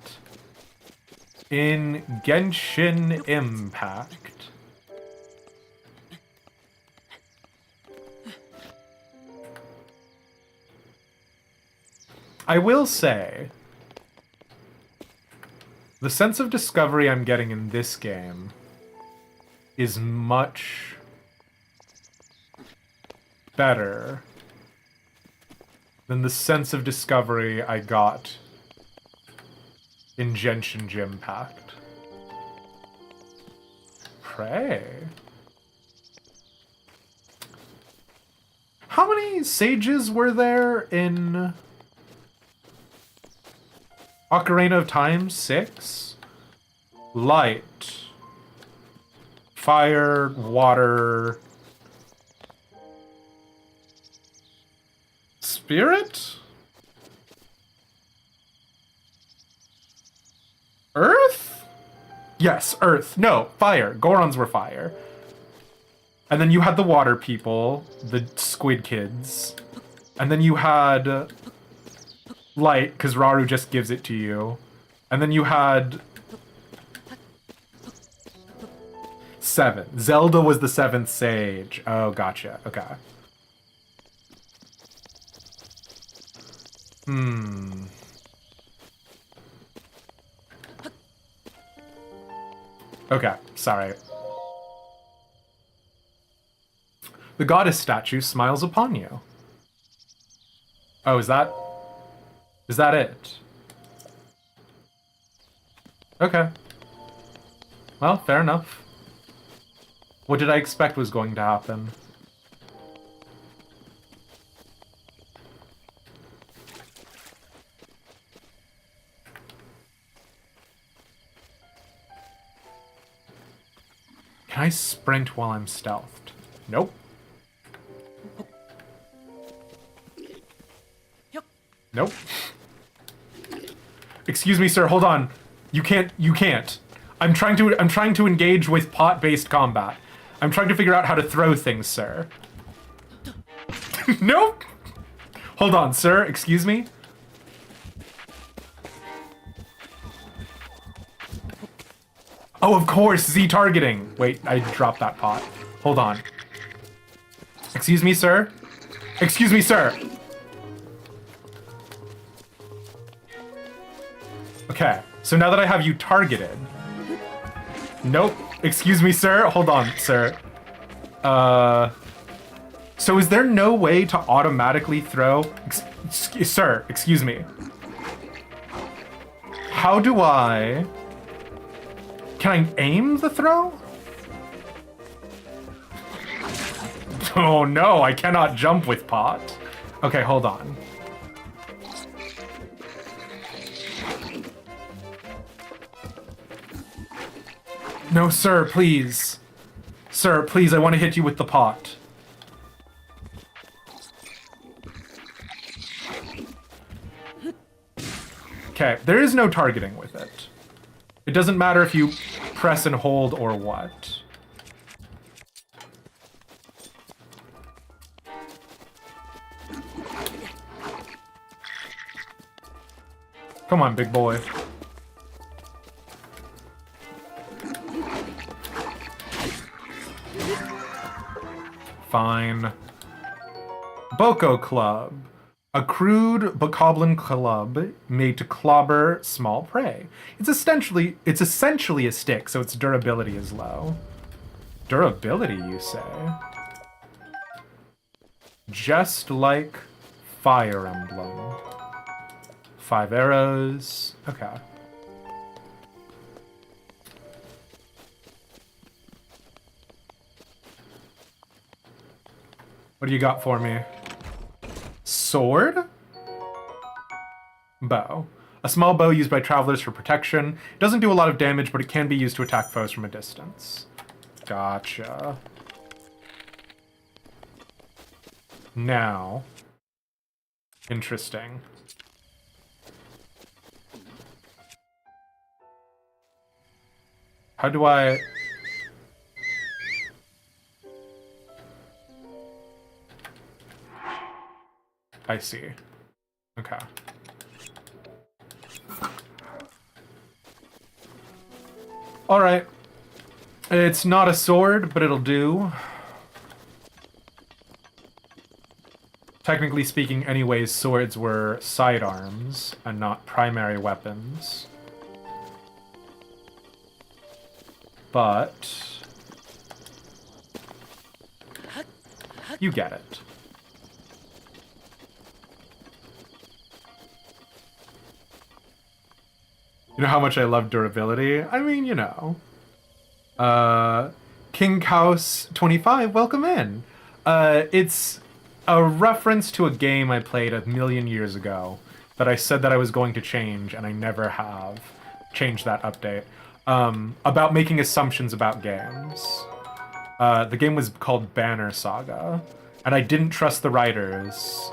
In Genshin Impact. I will say, the sense of discovery I'm getting in this game is much better than the sense of discovery I got in Genshin Impact. Pray. How many sages were there in Ocarina of Time? 6? Light. Fire, water. Spirit? Earth? Yes, Earth. No, fire. Gorons were fire. And then you had the water people, the squid kids. And then you had light, because Raru just gives it to you. And then you had 7. Zelda was the 7th sage. Oh, gotcha. Okay. Okay, sorry. The goddess statue smiles upon you. Oh, is that it? Okay. Well, fair enough. What did I expect was going to happen? Can I sprint while I'm stealthed? Nope. Nope. Excuse me, sir, hold on. You can't. I'm trying to engage with pot-based combat. I'm trying to figure out how to throw things, sir. Nope. Hold on, sir, excuse me. Oh, of course, Z targeting. Wait, I dropped that pot. Hold on. Excuse me, sir? Excuse me, sir! Okay, so now that I have you targeted... Nope. Excuse me, sir? Hold on, sir. So is there no way to automatically throw... Sir, excuse me. How do I... Can I aim the throw? Oh no, I cannot jump with pot. Okay, hold on. No, sir, please. Sir, please, I want to hit you with the pot. Okay, there is no targeting with it. It doesn't matter if you press and hold or what. Come on, big boy. Fine. Boko Club. A crude bokoblin club made to clobber small prey. It's essentially a stick, so its durability is low. Durability, you say? Just like Fire Emblem. 5 arrows. Okay. What do you got for me? Sword? Bow. A small bow used by travelers for protection. It doesn't do a lot of damage, but it can be used to attack foes from a distance. Gotcha. Now. Interesting. How do I... I see. Okay. Alright. It's not a sword, but it'll do. Technically speaking, anyways, swords were sidearms and not primary weapons. But... you get it. You know how much I love durability? I mean, you know. King Kaos 25, welcome in. It's a reference to a game I played a million years ago that I said that I was going to change, and I never have changed that update. About making assumptions about games. The game was called Banner Saga, and I didn't trust the writers,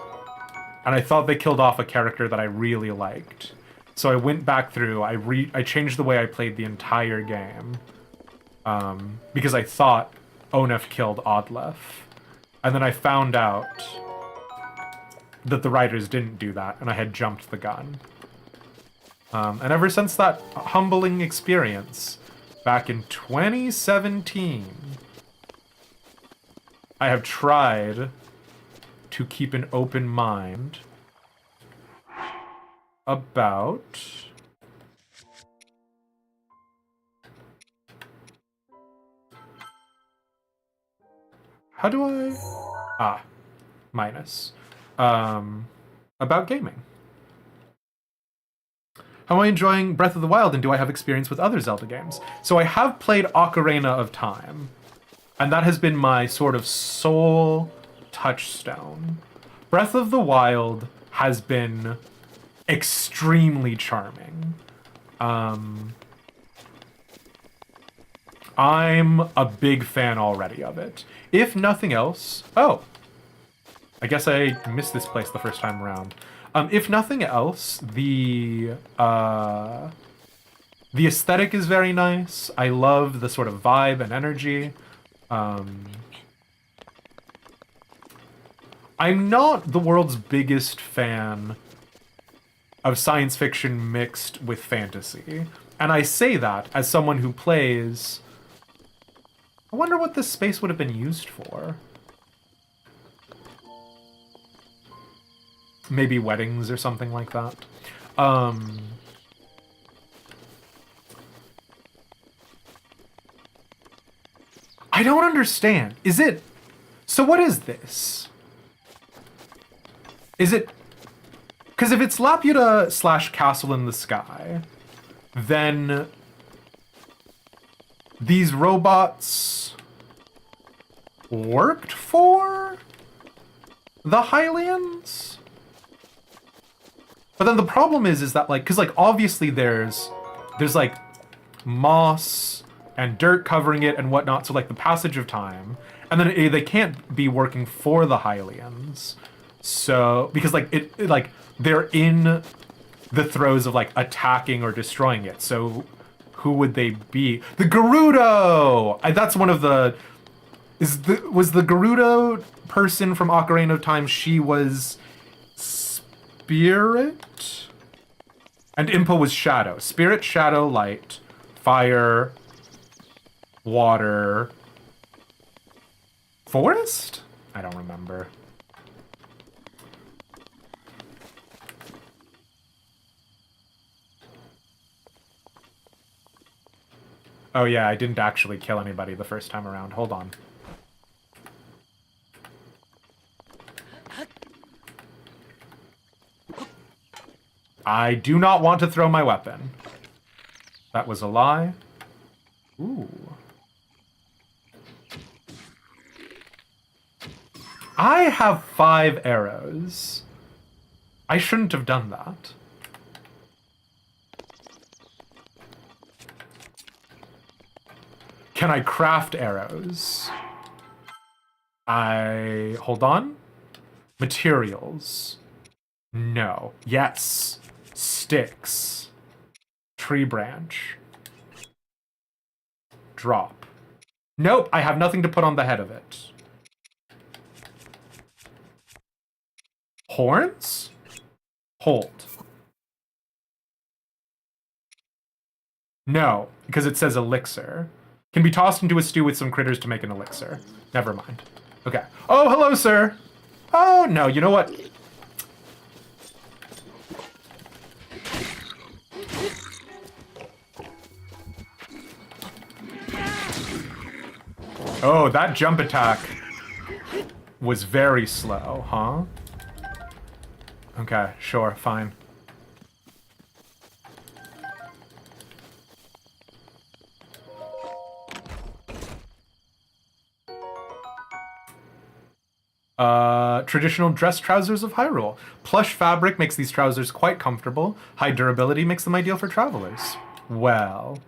and I thought they killed off a character that I really liked. So I went back through, I changed the way I played the entire game, because I thought Onef killed Odlef. And then I found out that the writers didn't do that, and I had jumped the gun. And ever since that humbling experience, back in 2017, I have tried to keep an open mind about how do I minus about gaming. How am I enjoying Breath of the Wild, and do I have experience with other Zelda games? So I have played Ocarina of Time, and that has been my sort of sole touchstone. Breath of the Wild has been extremely charming. I'm a big fan already of it. If nothing else... Oh! I guess I missed this place the first time around. If nothing else, the aesthetic is very nice. I love the sort of vibe and energy. I'm not the world's biggest fan of science fiction mixed with fantasy. And I say that as someone who plays... I wonder what this space would have been used for. Maybe weddings or something like that. I don't understand. Is it... So what is this? Is it... Because if it's Laputa / Castle in the Sky, then these robots worked for the Hylians? But then the problem is that, like, because, like, obviously there's like, moss and dirt covering it and whatnot, so, like, the passage of time. And then they can't be working for the Hylians. So, because, like, they're in the throes of, like, attacking or destroying it. So, who would they be? The Gerudo! That's one of the... Was the Gerudo person from Ocarina of Time, she was... Spirit? And Impa was Shadow. Spirit, Shadow, Light, Fire, Water, Forest? I don't remember. Oh yeah, I didn't actually kill anybody the first time around. Hold on. I do not want to throw my weapon. That was a lie. Ooh. I have 5 arrows. I shouldn't have done that. Can I craft arrows? Hold on. Materials. No. Yes. Sticks. Tree branch. Drop. Nope, I have nothing to put on the head of it. Horns? Hold. No, because it says elixir. Can be tossed into a stew with some critters to make an elixir. Never mind. Okay. Oh, hello, sir. Oh, no, you know what? Oh, that jump attack was very slow, huh? Okay, sure, fine. Traditional dress trousers of Hyrule. Plush fabric makes these trousers quite comfortable. High durability makes them ideal for travelers. Well...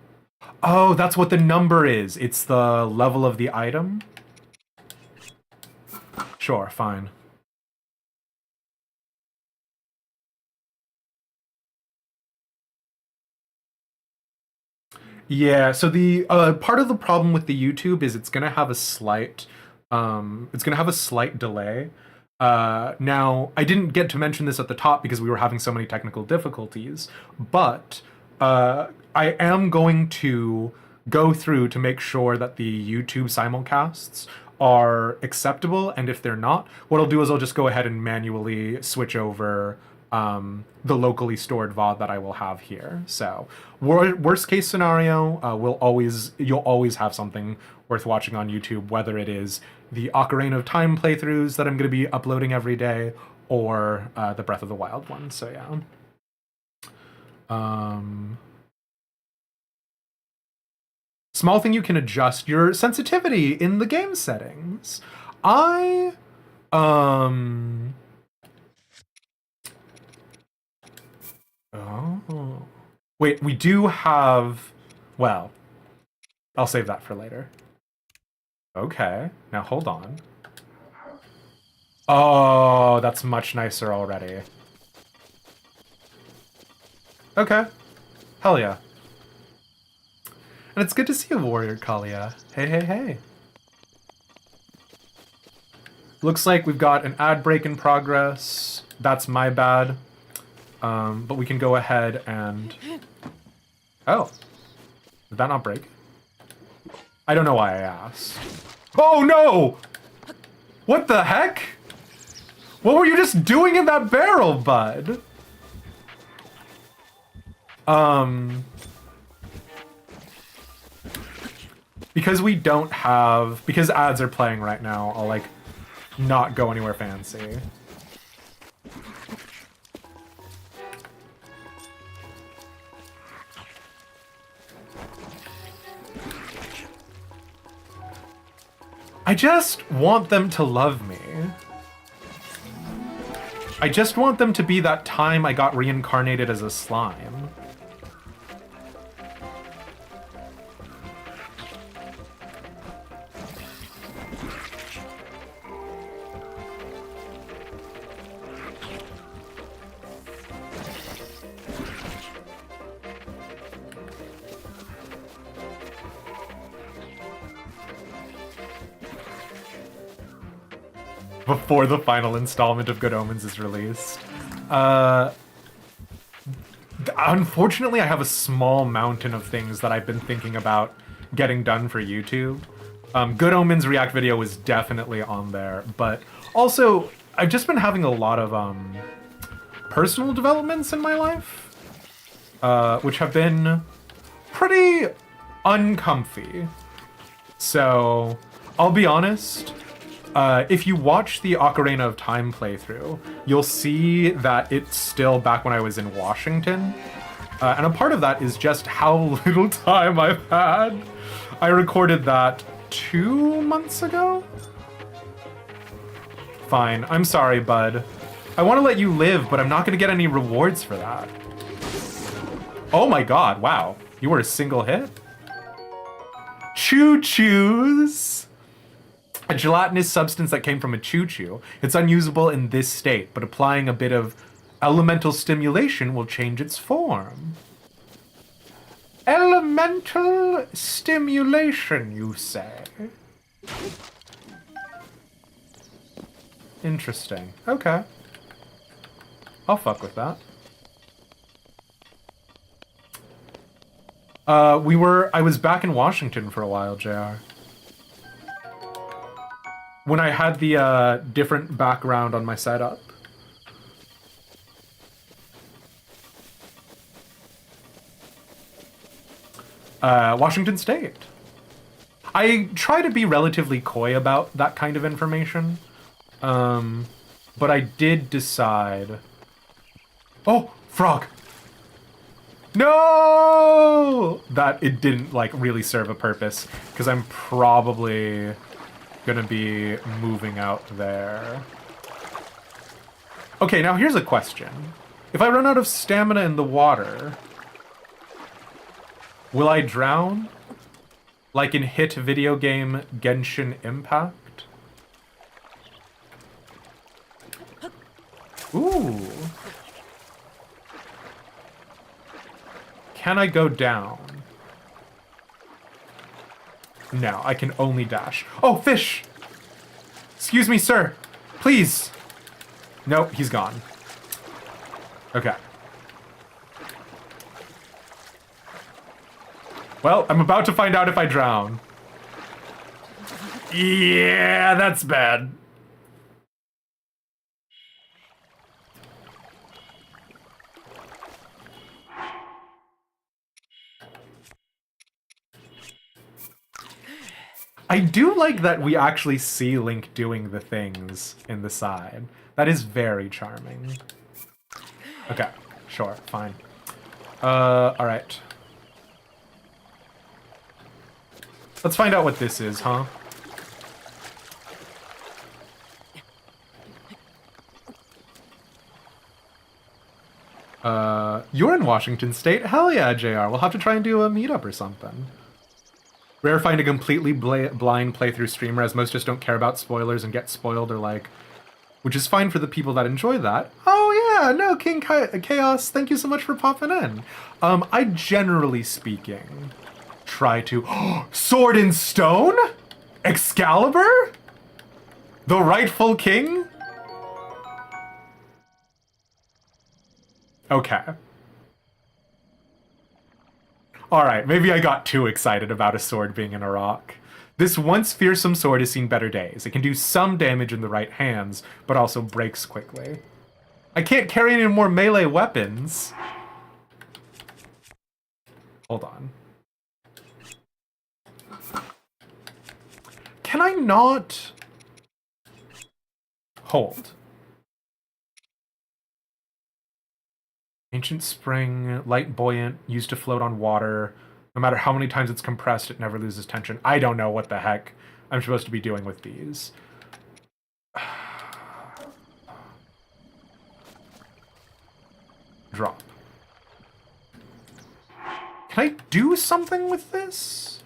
Oh, that's what the number is. It's the level of the item? Sure, fine. Yeah, so the part of the problem with the YouTube is it's gonna have a slight delay. Now, I didn't get to mention this at the top because we were having so many technical difficulties, but I am going to go through to make sure that the YouTube simulcasts are acceptable, and if they're not, what I'll do is I'll just go ahead and manually switch over the locally stored VOD that I will have here. So, worst case scenario, you'll always have something worth watching on YouTube, whether it is the Ocarina of Time playthroughs that I'm going to be uploading every day, or the Breath of the Wild one. So yeah. Small thing you can adjust your sensitivity in the game settings. Oh. Wait, we do have... Well, I'll save that for later. Okay, now hold on. Oh, that's much nicer already. Okay. Hell yeah. And it's good to see you, Warrior Kalia. Hey, hey, hey. Looks like we've got an ad break in progress. That's my bad. But we can go ahead and... Oh. Did that not break? I don't know why I asked. Oh no! What the heck? What were you just doing in that barrel, bud? Because we don't have... Because ads are playing right now, I'll, like, not go anywhere fancy. I just want them to love me. I just want them to be that time I got reincarnated as a slime. Before the final installment of Good Omens is released. Unfortunately, I have a small mountain of things that I've been thinking about getting done for YouTube. Good Omens React video was definitely on there, but also, I've just been having a lot of personal developments in my life, which have been pretty uncomfy. So, I'll be honest, if you watch the Ocarina of Time playthrough, you'll see that it's still back when I was in Washington. And a part of that is just how little time I've had. I recorded that 2 months ago? Fine, I'm sorry, bud. I want to let you live, but I'm not going to get any rewards for that. Oh my god, wow. You were a single hit? Choo-choos! A gelatinous substance that came from a choo-choo. It's unusable in this state, but applying a bit of elemental stimulation will change its form. Elemental stimulation, you say? Interesting. Okay. I'll fuck with that. I was back in Washington for a while, JR. When I had the different background on my setup. Washington State. I try to be relatively coy about that kind of information. But I did decide... Oh, frog! No! That it didn't, like, really serve a purpose, because I'm probably gonna be moving out there. Okay, now here's a question. If I run out of stamina in the water, will I drown? Like in hit video game Genshin Impact? Ooh. Can I go down? No, I can only dash. Oh, fish! Excuse me, sir. Please. Nope, he's gone. Okay. Well, I'm about to find out if I drown. Yeah, that's bad. I do like that we actually see Link doing the things in the side. That is very charming. Okay, sure, fine. Alright. Let's find out what this is, huh? You're in Washington State? Hell yeah, JR. We'll have to try and do a meetup or something. Rare find a completely blind playthrough streamer, as most just don't care about spoilers and get spoiled or like... Which is fine for the people that enjoy that. Oh Yeah, no, Chaos, thank you so much for popping in. I generally speaking try to... Sword in Stone? Excalibur? The rightful king? Okay. Alright, maybe I got too excited about a sword being in a rock. This once fearsome sword has seen better days. It can do some damage in the right hands, but also breaks quickly. I can't carry any more melee weapons. Hold on. Can I not... Hold. Ancient spring, light buoyant, used to float on water. No matter how many times it's compressed, it never loses tension. I don't know what the heck I'm supposed to be doing with these. Drop. Can I do something with this?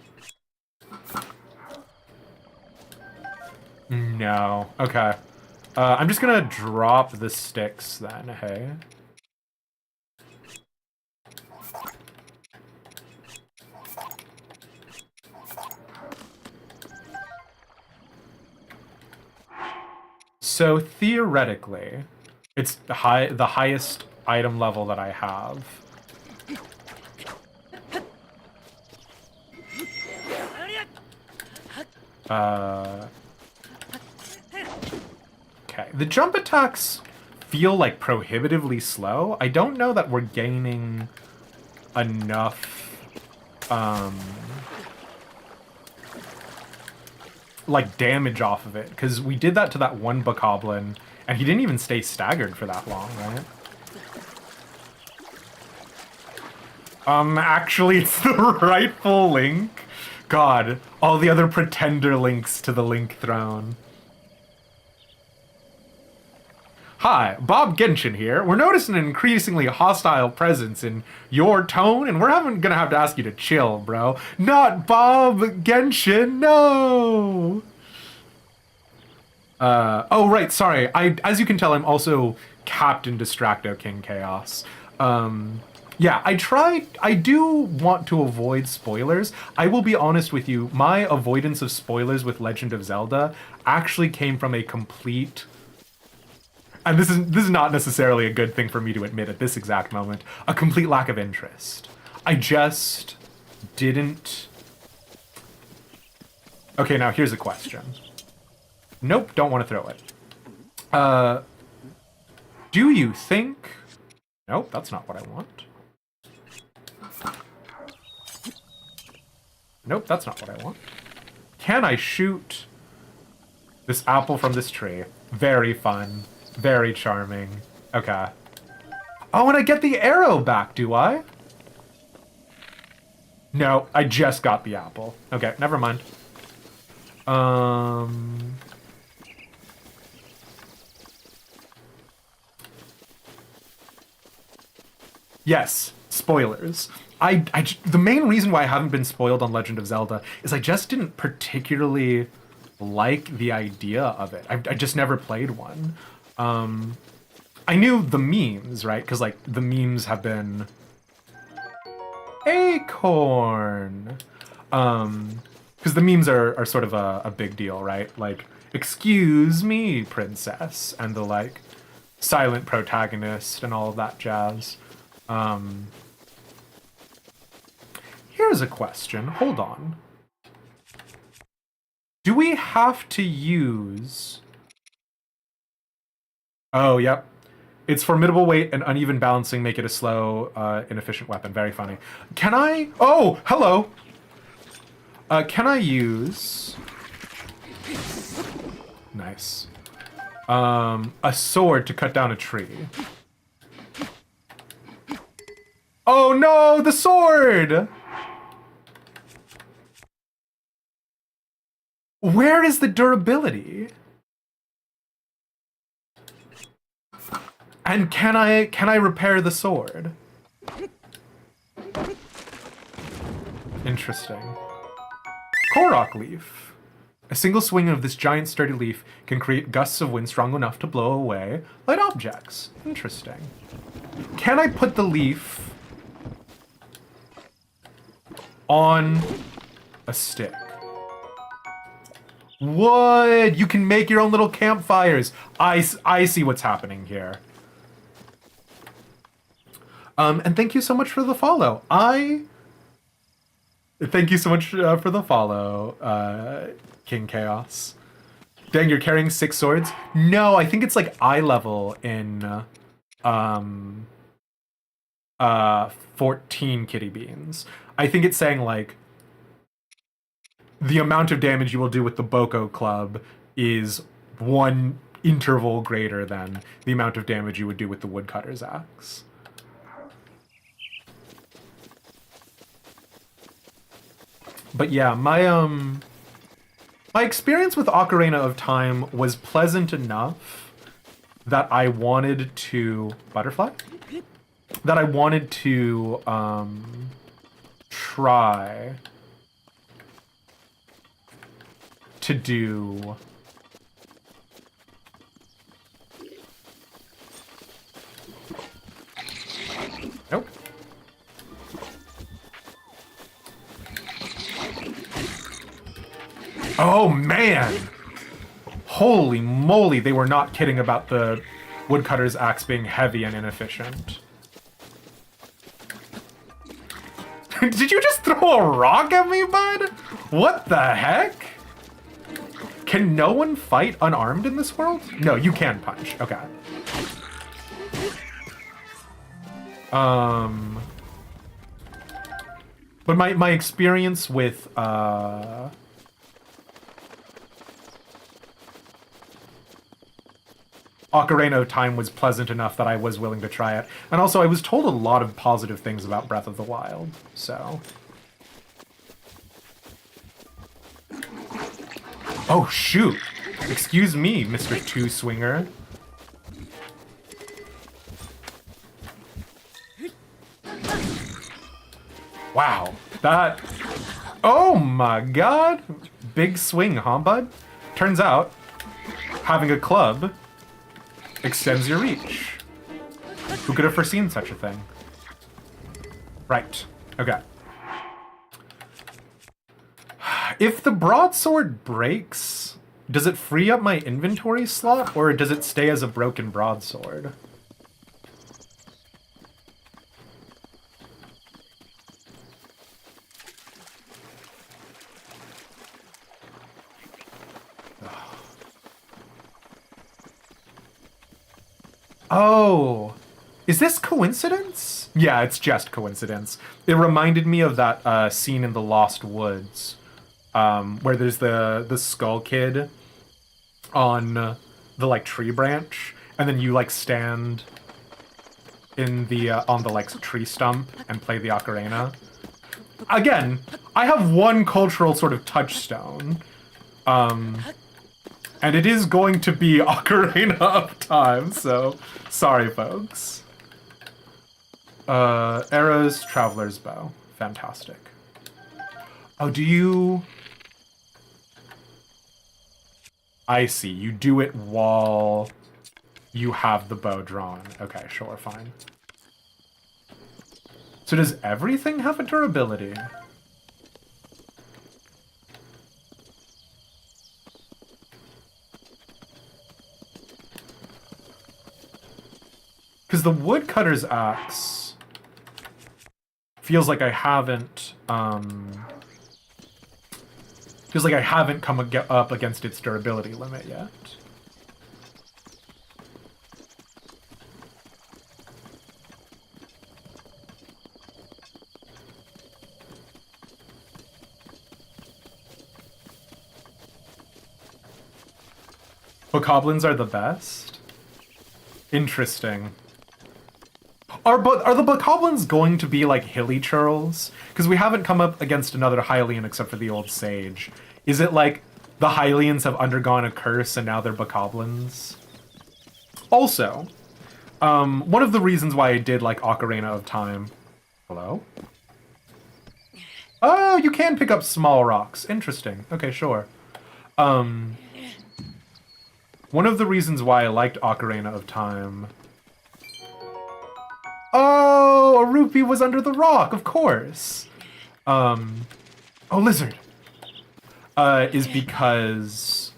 No. Okay. I'm just gonna drop the sticks then, hey? So theoretically, it's the highest item level that I have. Okay, the jump attacks feel like prohibitively slow. I don't know that we're gaining enough, like, damage off of it, because we did that to that one bokoblin, and he didn't even stay staggered for that long, right? Actually, it's the rightful Link. God, all the other pretender links to the Link throne. Hi, Bob Genshin here. We're noticing an increasingly hostile presence in your tone, and we're gonna have to ask you to chill, bro. Not Bob Genshin, no! Oh, right, sorry. As you can tell, I'm also Captain Distracto King Chaos. Yeah, I do want to avoid spoilers. I will be honest with you, my avoidance of spoilers with Legend of Zelda actually came from a complete... And this is not necessarily a good thing for me to admit at this exact moment, a complete lack of interest. I just didn't... Okay, now here's a question. Nope, don't want to throw it. Do you think... Nope, that's not what I want. Nope, that's not what I want. Can I shoot this apple from this tree? Very fun. Very charming. Okay. Oh, and I get the arrow back, do I? No, I just got the apple. Okay, never mind. Yes, spoilers. The main reason why I haven't been spoiled on Legend of Zelda is I just didn't particularly like the idea of it. I just never played one. I knew the memes, right? Because, like, the memes have been... Acorn! Because the memes are sort of a big deal, right? Like, excuse me, princess, and the, like, silent protagonist and all of that jazz. Here's a question. Hold on. Do we have to use... Oh, yep. Its formidable weight and uneven balancing make it a slow, inefficient weapon. Very funny. Can I... Oh, hello! Can I use... Nice. A sword to cut down a tree. Oh no, the sword! Where is the durability? And can I repair the sword? Interesting. Korok leaf. A single swing of this giant sturdy leaf can create gusts of wind strong enough to blow away light objects. Interesting. Can I put the leaf on a stick? Wood! You can make your own little campfires. I see what's happening here. And thank you so much for the follow. Thank you so much for the follow, King Chaos. Dang, you're carrying 6 swords? No, I think it's like eye level in 14 kitty beans. I think it's saying like the amount of damage you will do with the Boko Club is 1 interval greater than the amount of damage you would do with the Woodcutter's Axe. But yeah, my experience with Ocarina of Time was pleasant enough that I wanted to butterfly. That I wanted to try to do nope. Oh man! Holy moly, they were not kidding about the Woodcutter's Axe being heavy and inefficient. Did you just throw a rock at me, bud? What the heck? Can no one fight unarmed in this world? No, you can punch. Okay. But my experience with Ocarina of Time was pleasant enough that I was willing to try it. And also, I was told a lot of positive things about Breath of the Wild, so... Oh, shoot! Excuse me, Mr. Two-Swinger. Wow, that... Oh my god! Big swing, huh, bud? Turns out, having a club extends your reach. Who could have foreseen such a thing? Right. Okay. If the broadsword breaks, does it free up my inventory slot, or does it stay as a broken broadsword? Oh, is this coincidence? Yeah, it's just coincidence. It reminded me of that scene in The Lost Woods, where there's the skull kid on the like tree branch, and then you like stand in the on the like tree stump and play the ocarina. Again, I have one cultural sort of touchstone. And it is going to be Ocarina of Time, so sorry, folks. Arrows, Traveler's Bow. Fantastic. Oh, do you... I see. You do it while you have the bow drawn. Okay, sure, fine. So does everything have a durability? Because the Woodcutter's Axe feels like I haven't, come up against its durability limit yet. Bokoblins are the best? Interesting. Are the Bokoblins going to be like hilly churls? Because we haven't come up against another Hylian except for the old sage. Is it like the Hylians have undergone a curse and now they're Bokoblins? Also, one of the reasons why I did like Ocarina of Time... Hello? Oh, you can pick up small rocks. Interesting. Okay, sure. One of the reasons why I liked Ocarina of Time... Oh, a rupee was under the rock, of course! Oh, lizard! Is because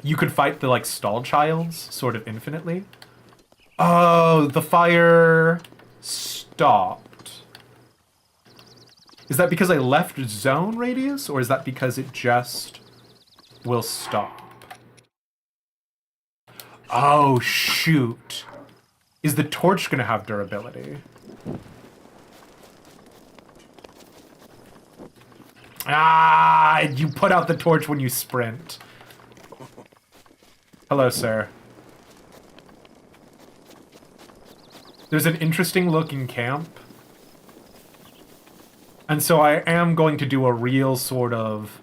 you could fight the, like, stall childs sort of infinitely. Oh, the fire stopped. Is that because I left zone radius, or is that because it just will stop? Oh, shoot. Is the torch gonna have durability? Ah, you put out the torch when you sprint. Hello, sir. There's an interesting looking camp. And so I am going to do a real sort of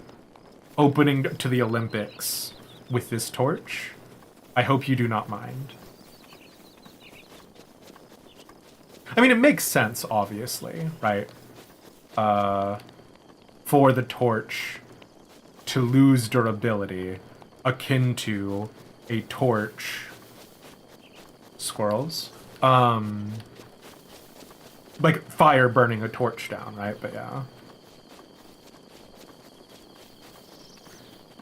opening to the Olympics with this torch. I hope you do not mind. I mean, it makes sense, obviously, right? For the torch to lose durability, akin to a torch. Squirrels. Like fire burning a torch down, right? But yeah.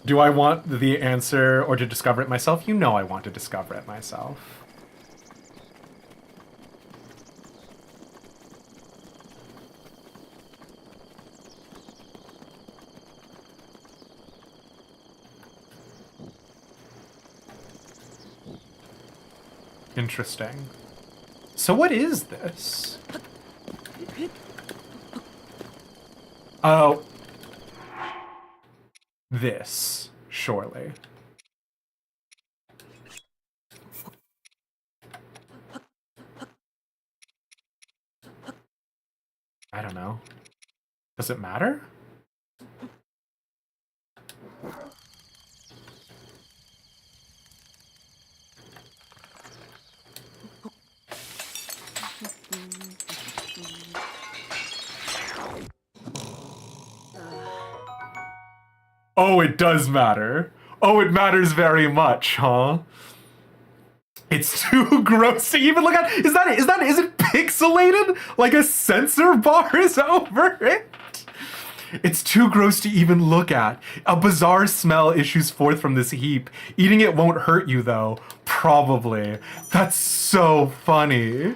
Do I want the answer or to discover it myself? You know I want to discover it myself. Interesting. So what is this? Oh. This, surely. I don't know. Does it matter? Oh, it does matter. Oh, it matters very much, huh? It's too gross to even look at. Is it pixelated? Like a sensor bar is over it? It's too gross to even look at. A bizarre smell issues forth from this heap. Eating it won't hurt you, though. Probably. That's so funny.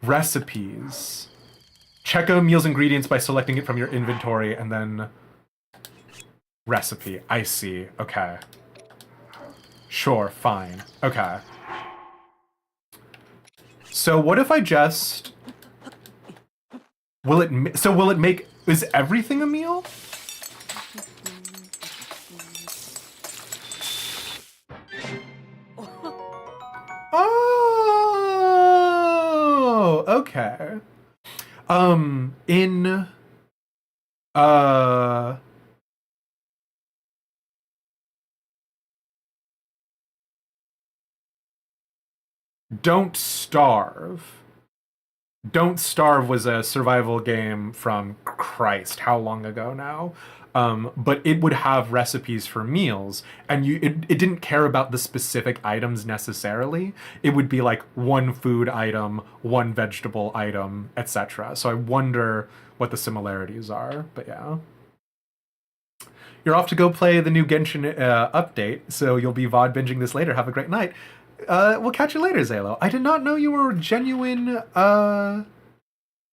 Recipes. Check a meal's ingredients by selecting it from your inventory and then... Recipe. I see. Okay. Sure, fine. Okay. So what if I just... Will it make... Is everything a meal? Oh, okay. In... Don't Starve. Don't Starve was a survival game from Christ, how long ago now? But it would have recipes for meals, and it didn't care about the specific items necessarily. It would be like one food item, one vegetable item, etc. So I wonder what the similarities are, but yeah. You're off to go play the new Genshin update, so you'll be VOD binging this later. Have a great night. We'll catch you later, Zalo. I did not know you were a genuine,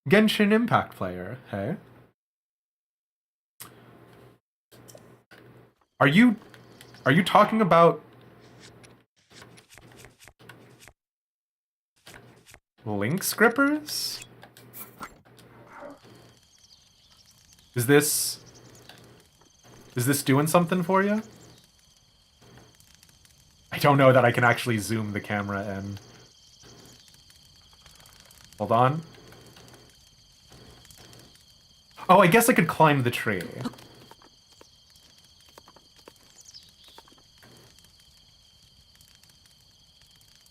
Genshin Impact player, hey? Are you talking about... Link Scrippers? Is this doing something for you? I don't know that I can actually zoom the camera in. Hold on. Oh, I guess I could climb the tree.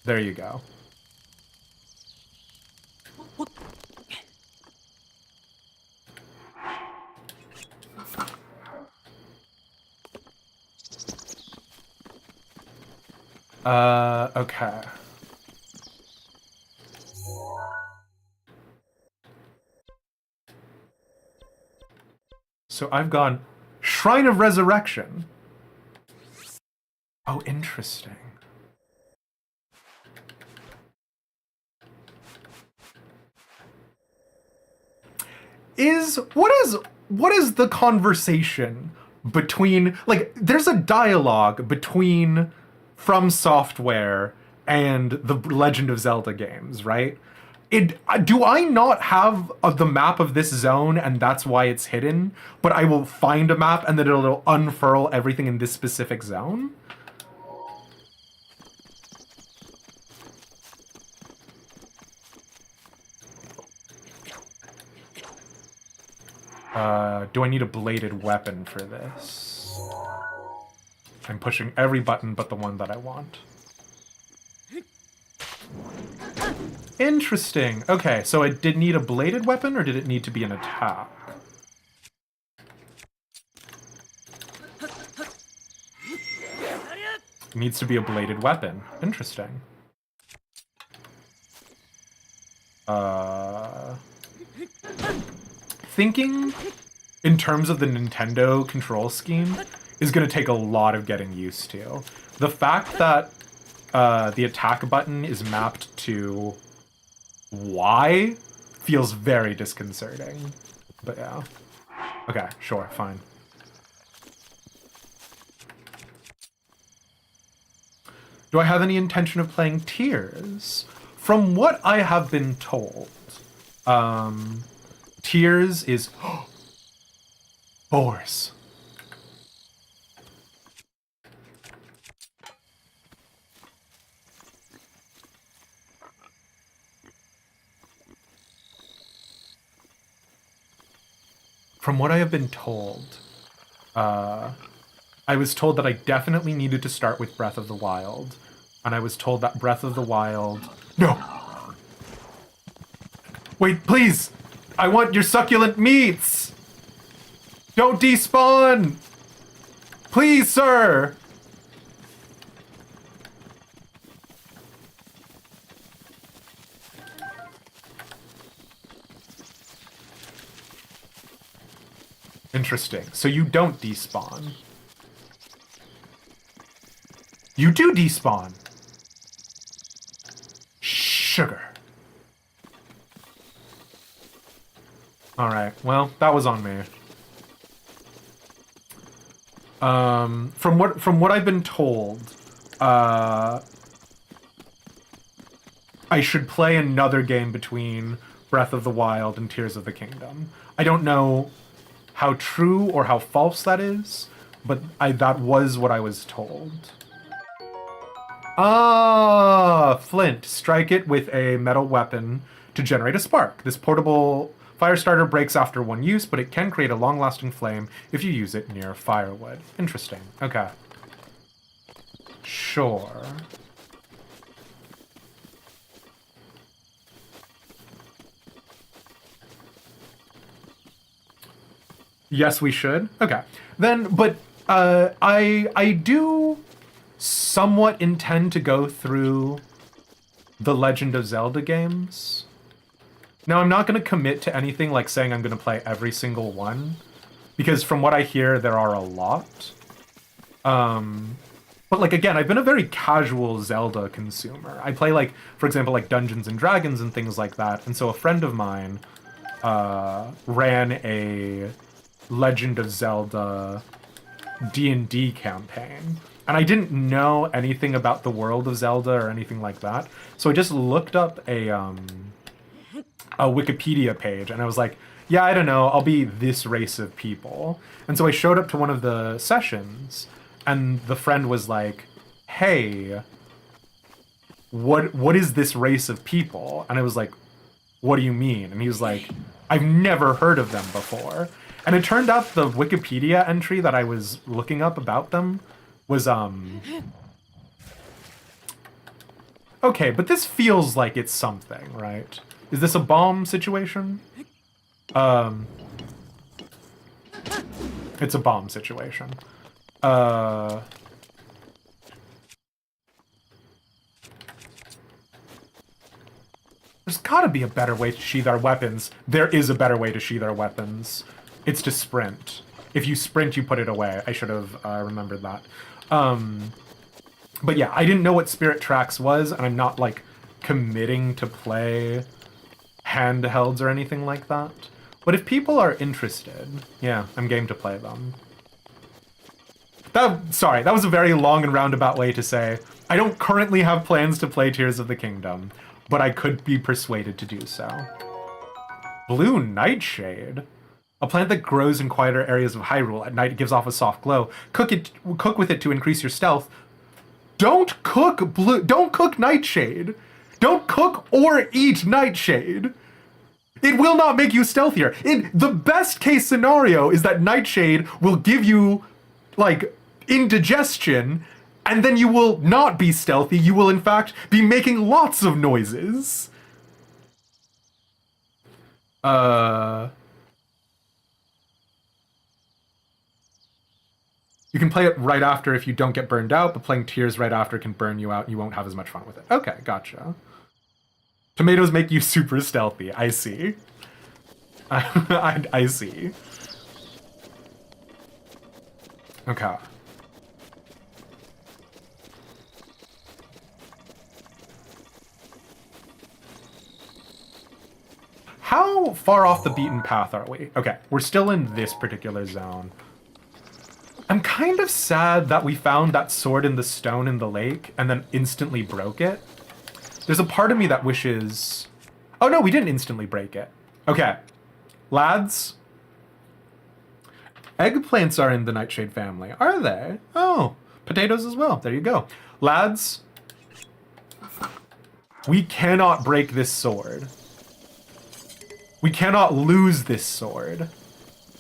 There you go. Okay. So I've gone Shrine of Resurrection. Oh, interesting. What is the conversation between, like, there's a dialogue between From Software and the Legend of Zelda games, right? Do I not have the map of this zone and that's why it's hidden, but I will find a map and then it'll unfurl everything in this specific zone? Do I need a bladed weapon for this? I'm pushing every button but the one that I want. Interesting. Okay, so it did need a bladed weapon, or did it need to be an attack? It needs to be a bladed weapon. Interesting. Thinking in terms of the Nintendo control scheme is going to take a lot of getting used to. The fact that the attack button is mapped to Y feels very disconcerting. But yeah. Okay, sure, fine. Do I have any intention of playing Tears? From what I have been told, Tears is... Boars. From what I have been told, I was told that I definitely needed to start with Breath of the Wild, and I was told that Breath of the Wild... No! Wait, please! I want your succulent meats! Don't despawn! Please, sir! Interesting. So you don't despawn. You do despawn. Sugar. Alright, well, that was on me. From what I've been told, I should play another game between Breath of the Wild and Tears of the Kingdom. I don't know how true or how false that is, but that was what I was told. Ah, flint. Strike it with a metal weapon to generate a spark. This portable fire starter breaks after one use, but it can create a long-lasting flame if you use it near firewood. Interesting. Okay. Sure. Yes, we should. Okay. Then, but I do somewhat intend to go through the Legend of Zelda games. Now, I'm not going to commit to anything like saying I'm going to play every single one, because from what I hear, there are a lot. But like, again, I've been a very casual Zelda consumer. I play, like, for example, like Dungeons and Dragons and things like that. And so a friend of mine ran a Legend of Zelda D&D campaign. And I didn't know anything about the world of Zelda or anything like that. So I just looked up a Wikipedia page, and I was like, yeah, I don't know, I'll be this race of people. And so I showed up to one of the sessions, and the friend was like, hey, what is this race of people? And I was like, what do you mean? And he was like, I've never heard of them before. And it turned out the Wikipedia entry that I was looking up about them was, okay, but this feels like it's something, right? Is this a bomb situation? It's a bomb situation. There's gotta be a better way to sheath our weapons. There is a better way to sheath our weapons. It's to sprint. If you sprint, you put it away. I should have remembered that. But yeah, I didn't know what Spirit Tracks was, and I'm not, like, committing to play handhelds or anything like that. But if people are interested, yeah, I'm game to play them. Sorry, that was a very long and roundabout way to say, I don't currently have plans to play Tears of the Kingdom, but I could be persuaded to do so. Blue Nightshade? A plant that grows in quieter areas of Hyrule. At night it gives off a soft glow. Cook with it to increase your stealth. Don't cook Nightshade. Don't cook or eat Nightshade. It will not make you stealthier. The best case scenario is that Nightshade will give you, like, indigestion, and then you will not be stealthy. You will, in fact, be making lots of noises. You can play it right after if you don't get burned out, but playing Tears right after can burn you out and you won't have as much fun with it. Okay, gotcha. Tomatoes make you super stealthy. I see. I see. Okay. How far off the beaten path are we? Okay, we're still in this particular zone. I'm kind of sad that we found that sword in the stone in the lake and then instantly broke it. There's a part of me that wishes... Oh no, we didn't instantly break it. Okay. Lads. Eggplants are in the Nightshade family, are they? Oh, potatoes as well. There you go. Lads. We cannot break this sword. We cannot lose this sword.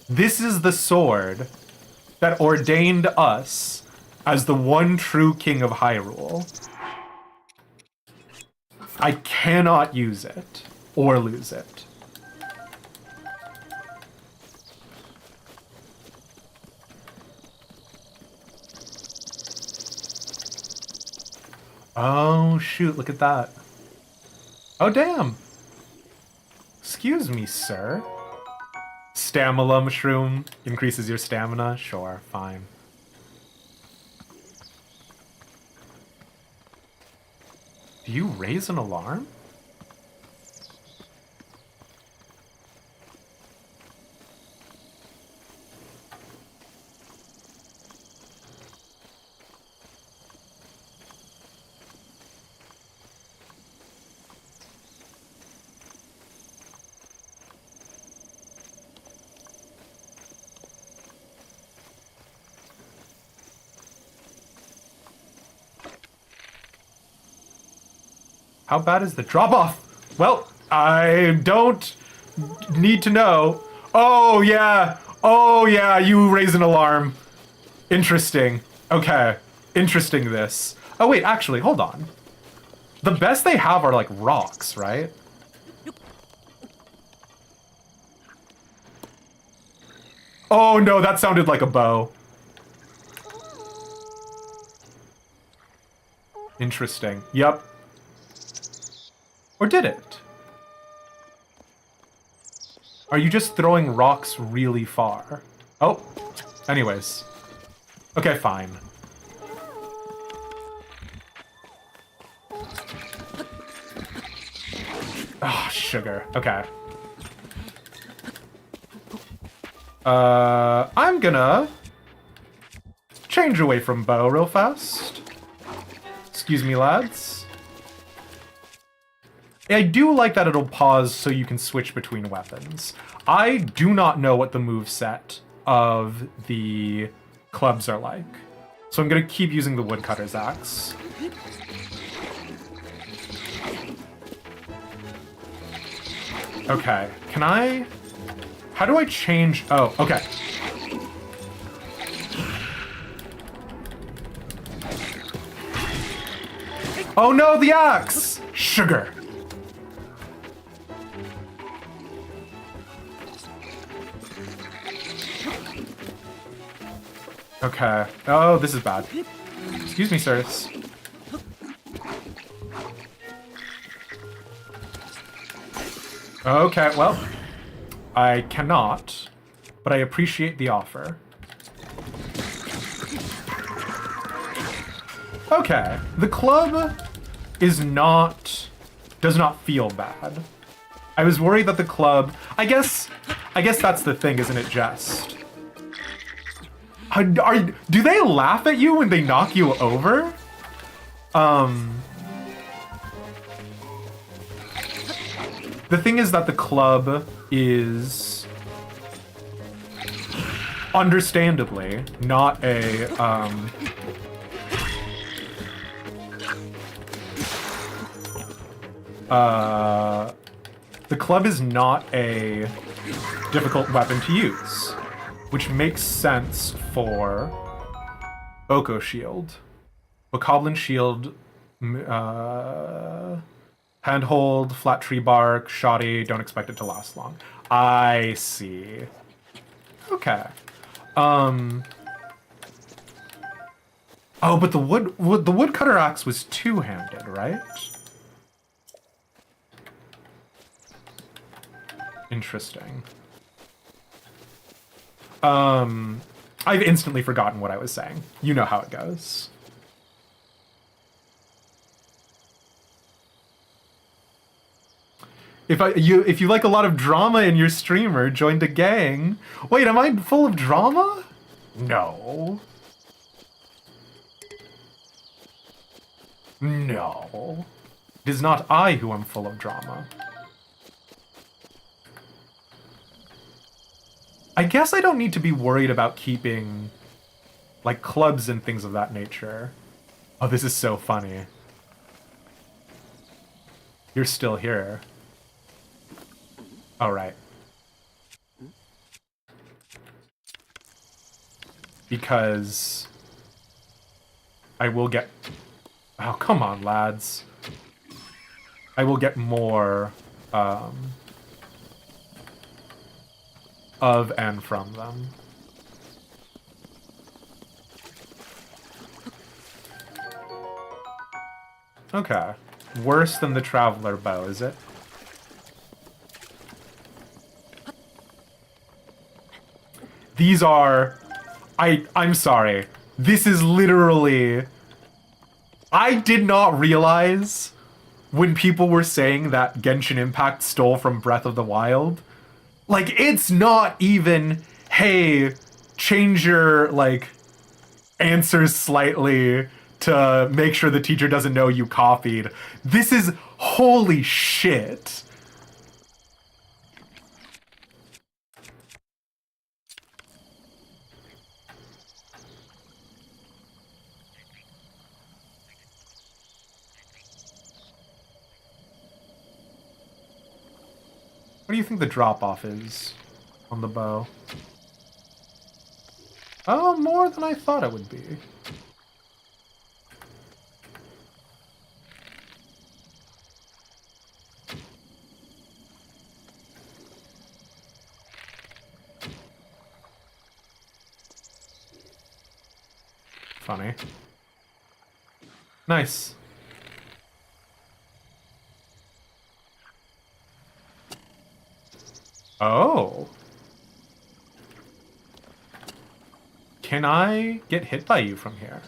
This is the sword that ordained us as the one true king of Hyrule. I cannot use it or lose it. Oh, shoot, look at that. Oh, damn. Excuse me, sir. Stamina mushroom increases your stamina? Sure, fine. Do you raise an alarm? How bad is the drop-off? Well, I don't need to know. Oh, yeah. Oh, yeah, you raise an alarm. Interesting. Okay. Interesting, this. Oh, wait, actually, hold on. The best they have are, like, rocks, right? Oh, no, that sounded like a bow. Interesting. Yep. Or did it? Are you just throwing rocks really far? Oh, anyways. Okay, fine. Ah, oh, sugar. Okay. I'm gonna change away from bow real fast. Excuse me, lads. I do like that it'll pause so you can switch between weapons. I do not know what the moveset of the clubs are like. So I'm gonna keep using the woodcutter's axe. Okay, can I... How do I change... Oh, okay. Oh no, the axe! Sugar. Okay. Oh, this is bad. Excuse me, sirs. Okay, well, I cannot, but I appreciate the offer. Okay, the club does not feel bad. I was worried that the club, I guess that's the thing, isn't it, Jest? Do they laugh at you when they knock you over? The thing is that the club is understandably not a, the club is not a difficult weapon to use, which makes sense for Boko Shield. Bokoblin Shield, handhold, flat tree bark, shoddy, don't expect it to last long. I see. Okay. Oh, but the woodcutter axe was two-handed, right? Interesting. I've instantly forgotten what I was saying. You know how it goes. If you like a lot of drama in your streamer, joined a gang. Wait, am I full of drama? No. No. It is not I who am full of drama. I guess I don't need to be worried about keeping, like, clubs and things of that nature. Oh, this is so funny. You're still here. All right. Because I will get... Oh, come on, lads. I will get more, of and from them. Okay. Worse than the Traveler Bow, is it? These are... I'm sorry. This is literally... I did not realize when people were saying that Genshin Impact stole from Breath of the Wild. Like, it's not even, hey, change your, like, answers slightly to make sure the teacher doesn't know you copied. This is holy shit. What do you think the drop-off is on the bow? Oh, more than I thought it would be. Funny. Nice. Oh. Can I get hit by you from here?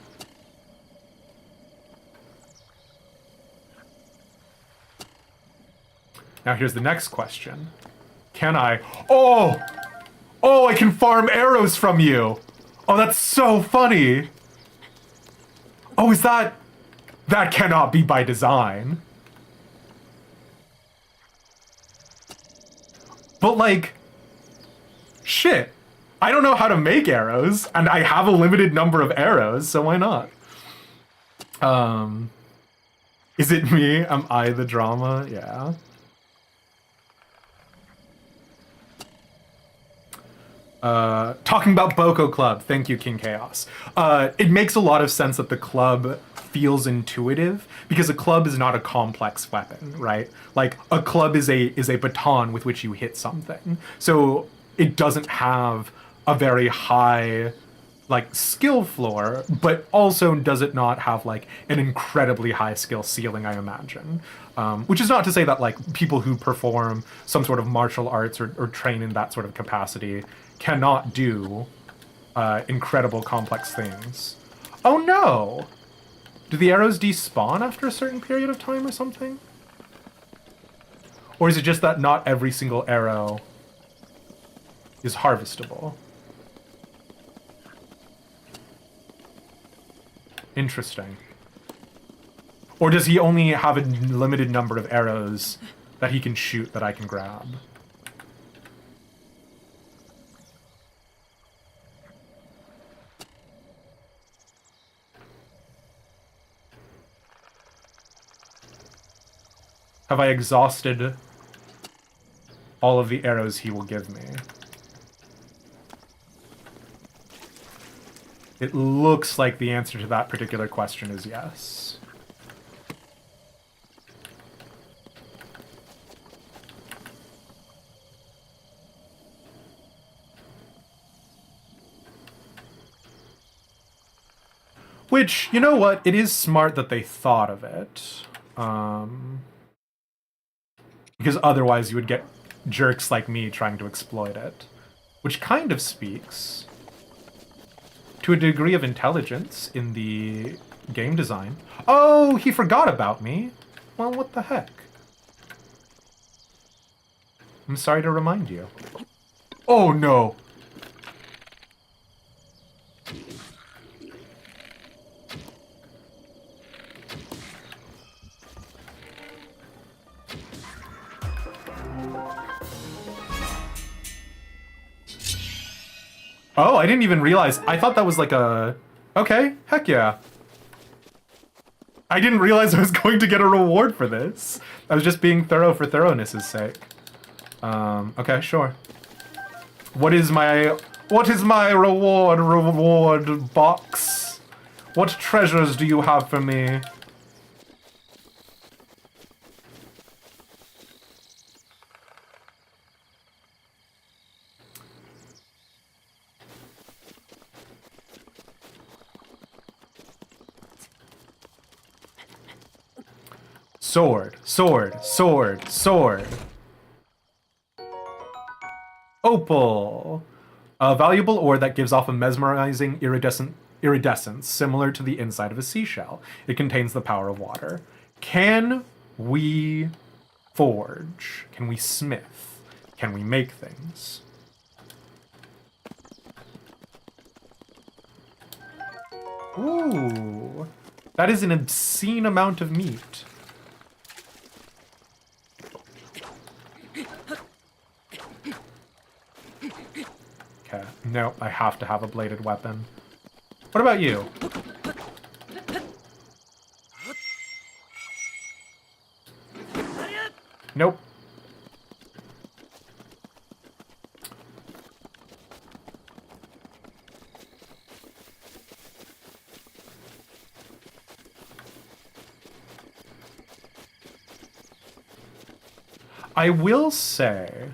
Now here's the next question. Can I... Oh! Oh, I can farm arrows from you! Oh, that's so funny! Oh, is that... That cannot be by design. But, like... Shit. I don't know how to make arrows, and I have a limited number of arrows, so why not? Is it me? Am I the drama? Yeah. Talking about Boko Club. Thank you, King Chaos. It makes a lot of sense that the club feels intuitive, because a club is not a complex weapon, right? Like, a club is a baton with which you hit something. So it doesn't have a very high like skill floor, but also does it not have like an incredibly high skill ceiling, I imagine. Which is not to say that like people who perform some sort of martial arts or train in that sort of capacity cannot do incredible complex things. Oh no! Do the arrows despawn after a certain period of time or something? Or is it just that not every single arrow is harvestable? Interesting. Or does he only have a limited number of arrows that he can shoot that I can grab? Have I exhausted all of the arrows he will give me? It looks like the answer to that particular question is yes. Which, you know what? It is smart that they thought of it. Because otherwise you would get jerks like me trying to exploit it. Which kind of speaks to a degree of intelligence in the game design. Oh, he forgot about me. Well, what the heck? I'm sorry to remind you. Oh, no. Oh, I didn't even realize. I thought that was like a... Okay, heck yeah. I didn't realize I was going to get a reward for this. I was just being thorough for thoroughness' sake. Okay, sure. What is my reward box? What treasures do you have for me? Sword, sword, sword, sword. Opal. A valuable ore that gives off a mesmerizing iridescence similar to the inside of a seashell. It contains the power of water. Can we forge? Can we smith? Can we make things? Ooh. That is an obscene amount of meat. Okay, no, I have to have a bladed weapon. What about you? Nope. I will say,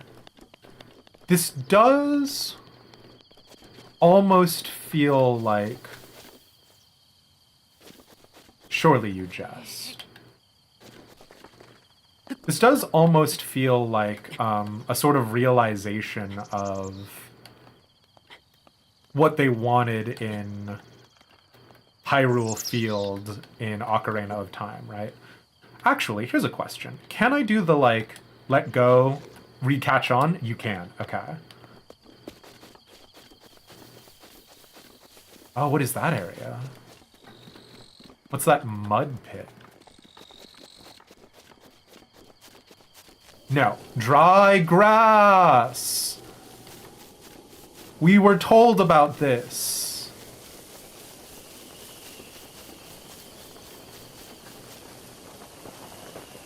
this does almost feel like... Surely you jest. This does almost feel like a sort of realization of what they wanted in Hyrule Field in Ocarina of Time, right? Actually, here's a question. Can I do the, like, let go, re-catch on? You can. Okay. Oh, what is that area? What's that mud pit? No. Dry grass! We were told about this.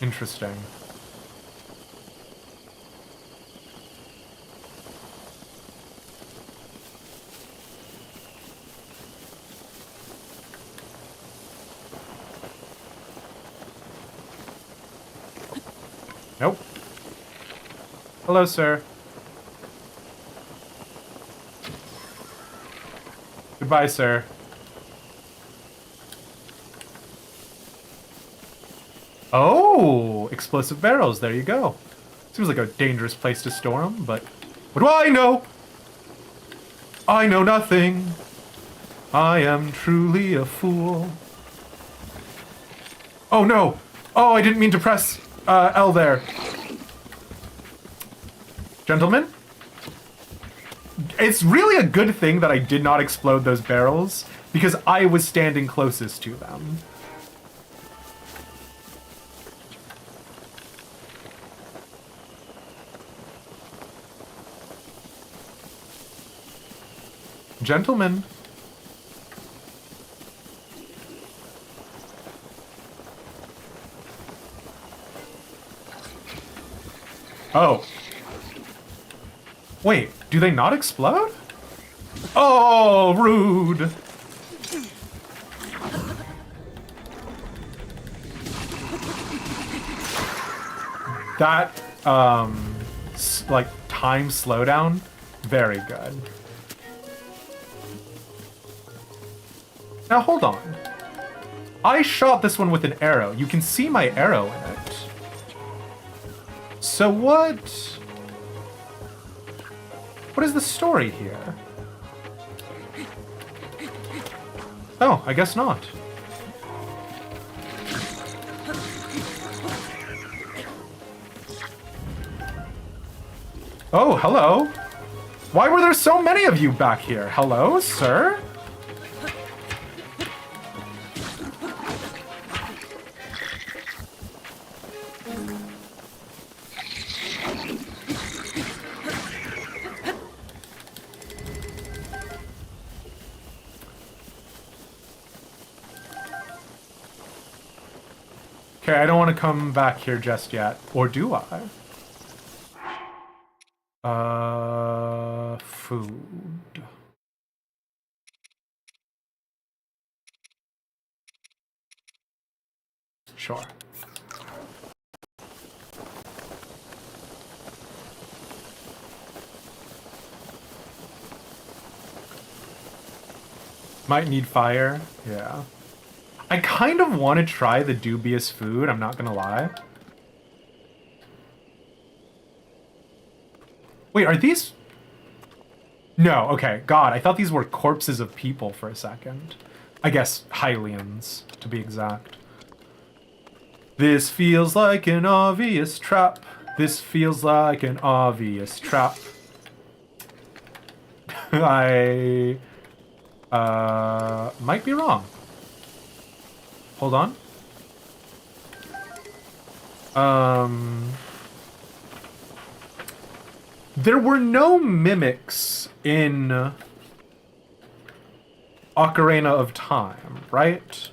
Interesting. Nope. Hello, sir. Goodbye, sir. Oh, explosive barrels. There you go. Seems like a dangerous place to store them, but what do I know? I know nothing. I am truly a fool. Oh no! Oh, I didn't mean to press L there. Gentlemen? It's really a good thing that I did not explode those barrels, because I was standing closest to them. Gentlemen. Oh. Wait, do they not explode? Oh, rude. That, like, time slowdown, very good. Now, hold on. I shot this one with an arrow. You can see my arrow in it. So what is the story here? Oh, I guess not. Oh, hello. Why were there so many of you back here? Hello, sir? Okay, I don't want to come back here just yet. Or do I? Food. Sure. Might need fire. Yeah. I kind of want to try the dubious food, I'm not gonna lie. Wait, are these... No, okay, God, I thought these were corpses of people for a second. I guess Hylians, to be exact. This feels like an obvious trap. This feels like an obvious trap. I... might be wrong. Hold on. There were no mimics in Ocarina of Time, right?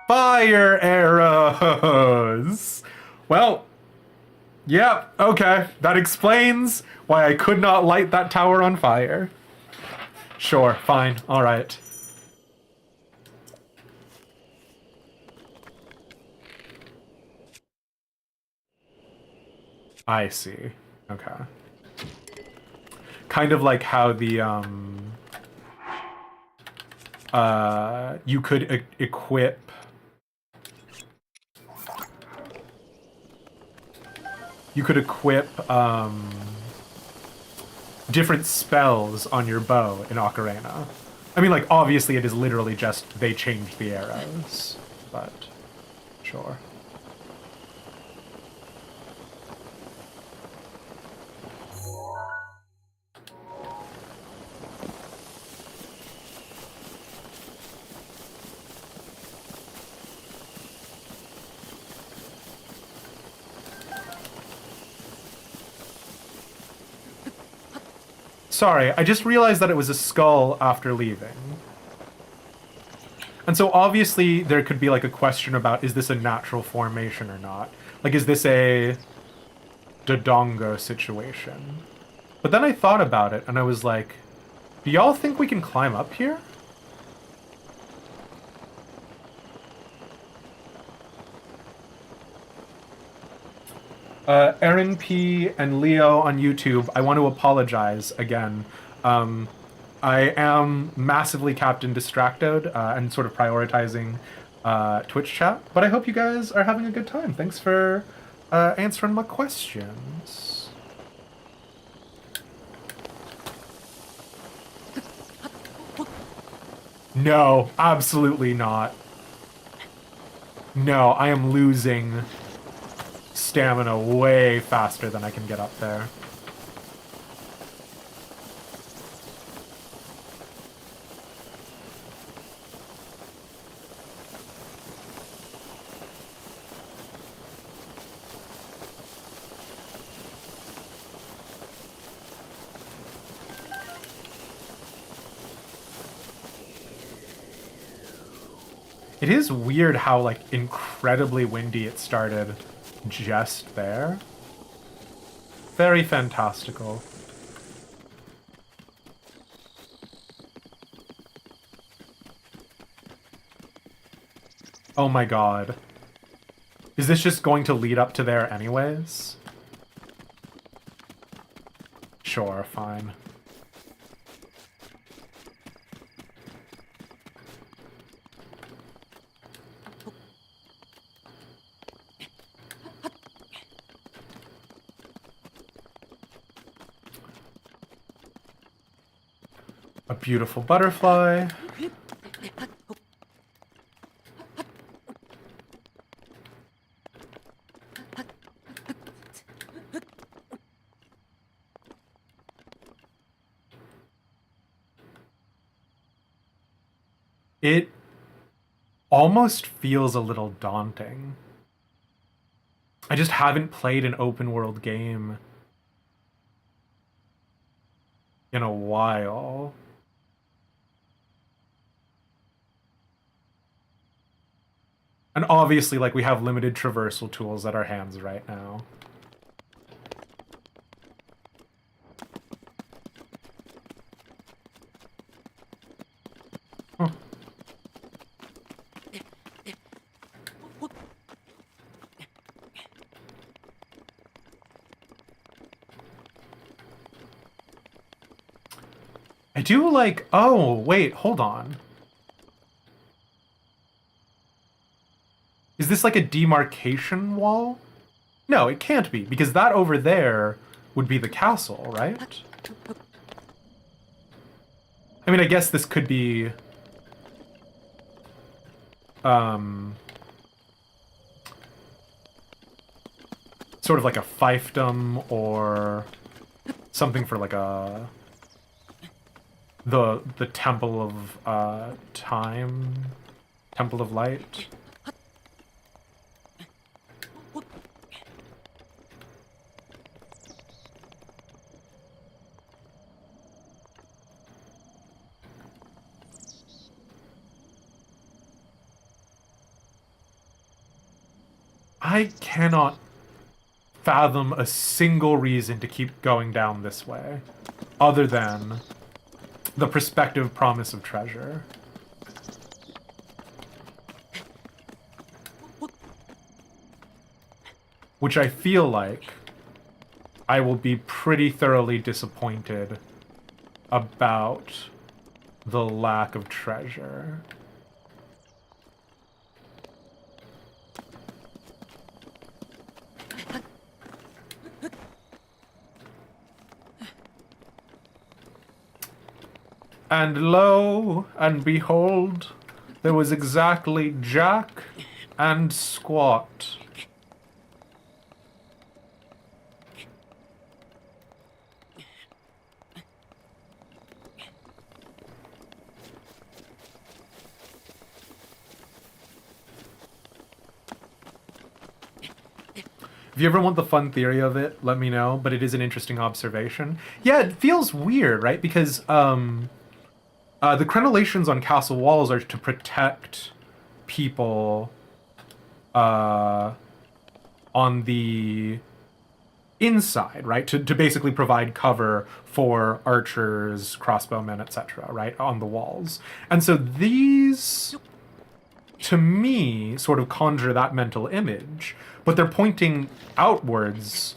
Fire arrows! Well, yeah, okay. That explains why I could not light that tower on fire. Sure, fine, alright. I see. Okay. Kind of like how the, you could equip... You could equip, different spells on your bow in Ocarina. I mean, like, obviously it is literally just they changed the arrows, but sure. Sorry, I just realized that it was a skull after leaving. And so obviously there could be like a question about, is this a natural formation or not? Like, is this a Dodongo situation? But then I thought about it and I was like, do y'all think we can climb up here? Aaron P. and Leo on YouTube, I want to apologize again. I am massively Captain Distracted and sort of prioritizing Twitch chat, but I hope you guys are having a good time. Thanks for answering my questions. No, absolutely not. No, I am losing stamina way faster than I can get up there. It is weird how, like, incredibly windy it started just there. Very fantastical. Oh my god. Is this just going to lead up to there anyways? Sure, fine. A beautiful butterfly. It almost feels a little daunting. I just haven't played an open world game in a while. And obviously, like, we have limited traversal tools at our hands right now. Huh. I do like... Oh, wait, hold on. Is this like a demarcation wall? No, it can't be, because that over there would be the castle, right? I mean, I guess this could be... sort of like a fiefdom or something for like a... The Temple of Time? Temple of Light? I cannot fathom a single reason to keep going down this way, other than the prospective promise of treasure. Which I feel like I will be pretty thoroughly disappointed about the lack of treasure. And lo and behold, there was exactly Jack and Squat. If you ever want the fun theory of it, let me know, but it is an interesting observation. Yeah, it feels weird, right? Because the crenellations on castle walls are to protect people on the inside, right? To basically provide cover for archers, crossbowmen, etc., right? On the walls. And so these, to me, sort of conjure that mental image. but they're pointing outwards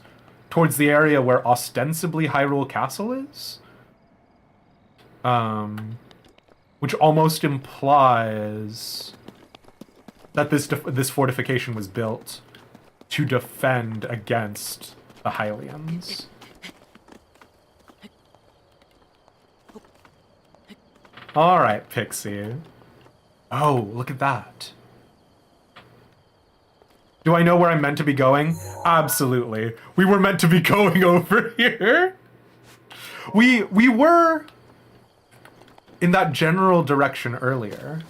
towards the area where ostensibly Hyrule Castle is. Which almost implies that this fortification was built to defend against the Hylians. All right, Pixie. Oh, look at that. Do I know where I'm meant to be going? Absolutely. We were meant to be going over here. We were in that general direction earlier.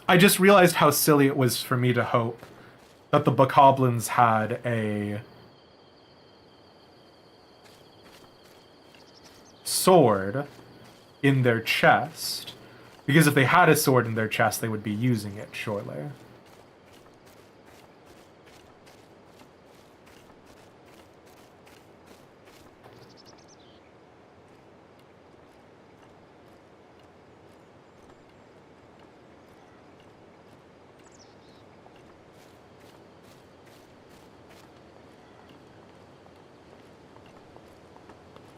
I just realized how silly it was for me to hope that the bokoblins had a sword in their chest. Because if they had a sword in their chest, they would be using it, surely.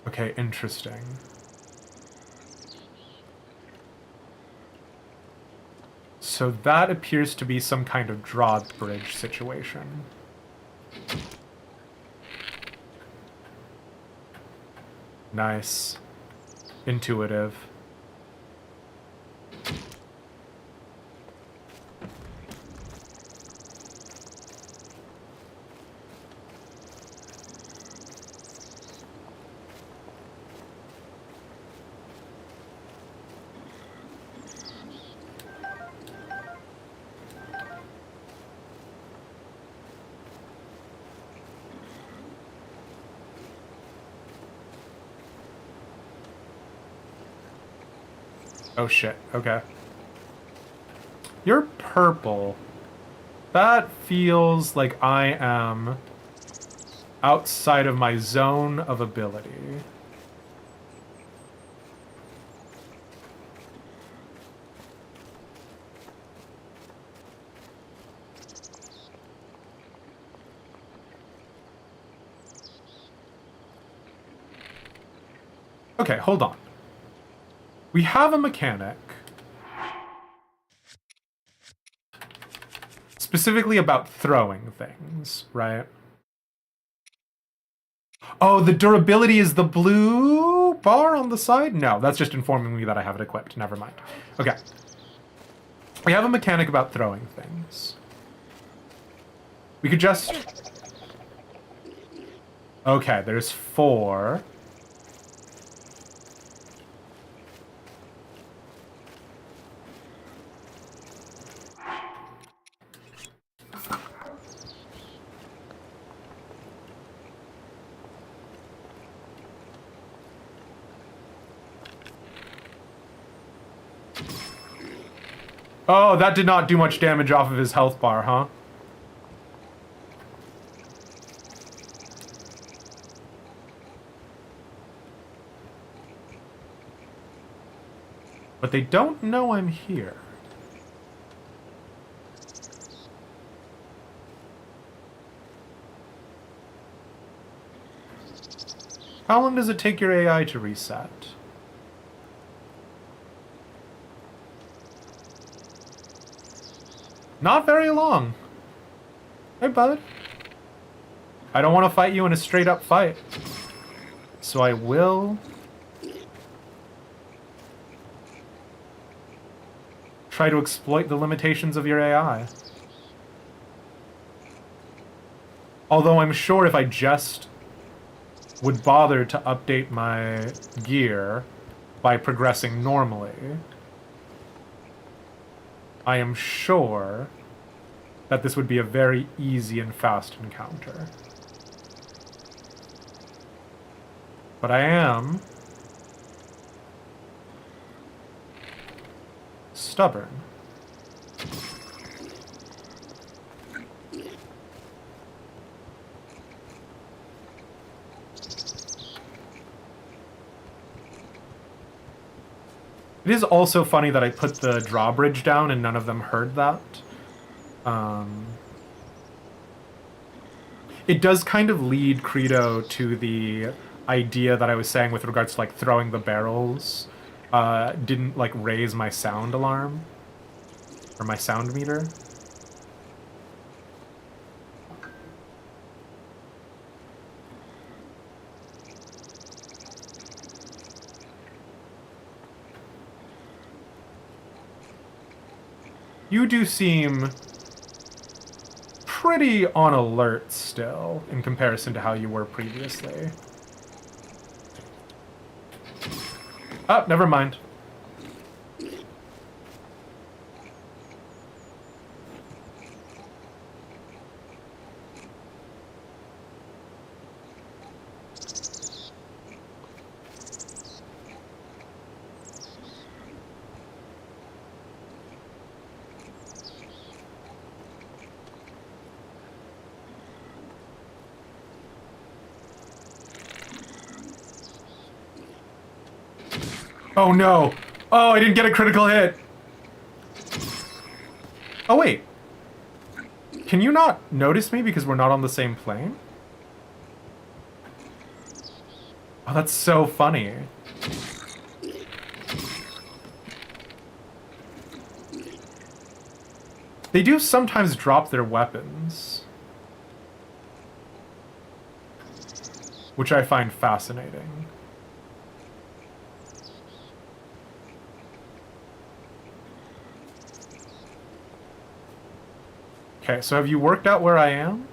Okay, interesting. So that appears to be some kind of drawbridge situation. Nice. Intuitive. Oh shit, okay. You're purple. That feels like I am outside of my zone of ability. Okay, hold on. We have a mechanic specifically about throwing things, right? Oh, the durability is the blue bar on the side? No, that's just informing me that I have it equipped. Never mind. Okay. We have a mechanic about throwing things. We could just... Okay, there's 4. Oh, that did not do much damage off of his health bar, huh? But they don't know I'm here. How long does it take your AI to reset? Not very long. Hey, bud. I don't want to fight you in a straight-up fight. So I will... try to exploit the limitations of your AI. Although I'm sure if I just would bother to update my gear by progressing normally, I am sure that this would be a very easy and fast encounter. But I am stubborn. It is also funny that I put the drawbridge down and none of them heard that. It does kind of lead Credo to the idea that I was saying with regards to, like, throwing the barrels. Didn't, like, raise my sound alarm. Or my sound meter. You do seem pretty on alert still in comparison to how you were previously. Oh, never mind. Oh no! Oh, I didn't get a critical hit! Oh wait. Can you not notice me because we're not on the same plane? Oh, that's so funny. They do sometimes drop their weapons, which I find fascinating. Okay, so have you worked out where I am?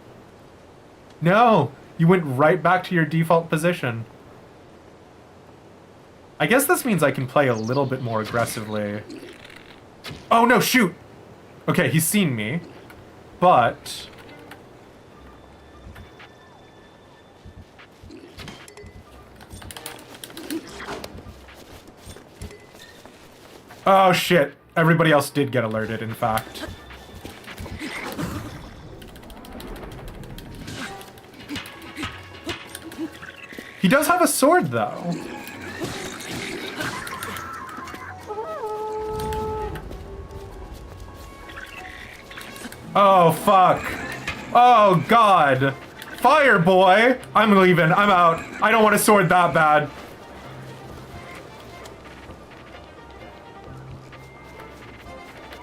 No! You went right back to your default position. I guess this means I can play a little bit more aggressively. Oh no, shoot! Okay, he's seen me. But... oh shit. Everybody else did get alerted, in fact. He does have a sword, though. Oh, fuck. Oh, God. Fire, boy! I'm leaving. I'm out. I don't want a sword that bad.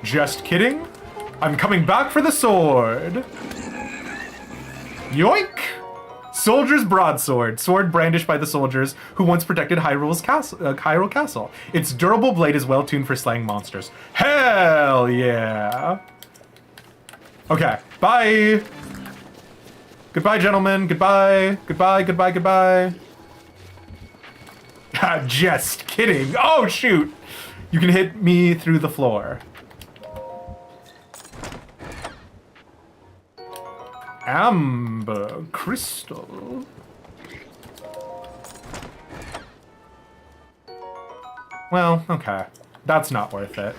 Just kidding. I'm coming back for the sword. Yoink! Soldier's broadsword, sword brandished by the soldiers who once protected Hyrule Castle. Its durable blade is well tuned for slaying monsters. Hell yeah! Okay, bye! Goodbye, gentlemen. Goodbye. Goodbye, goodbye, goodbye. Just kidding. Oh, shoot! You can hit me through the floor. Amber crystal. Well, okay. That's not worth it.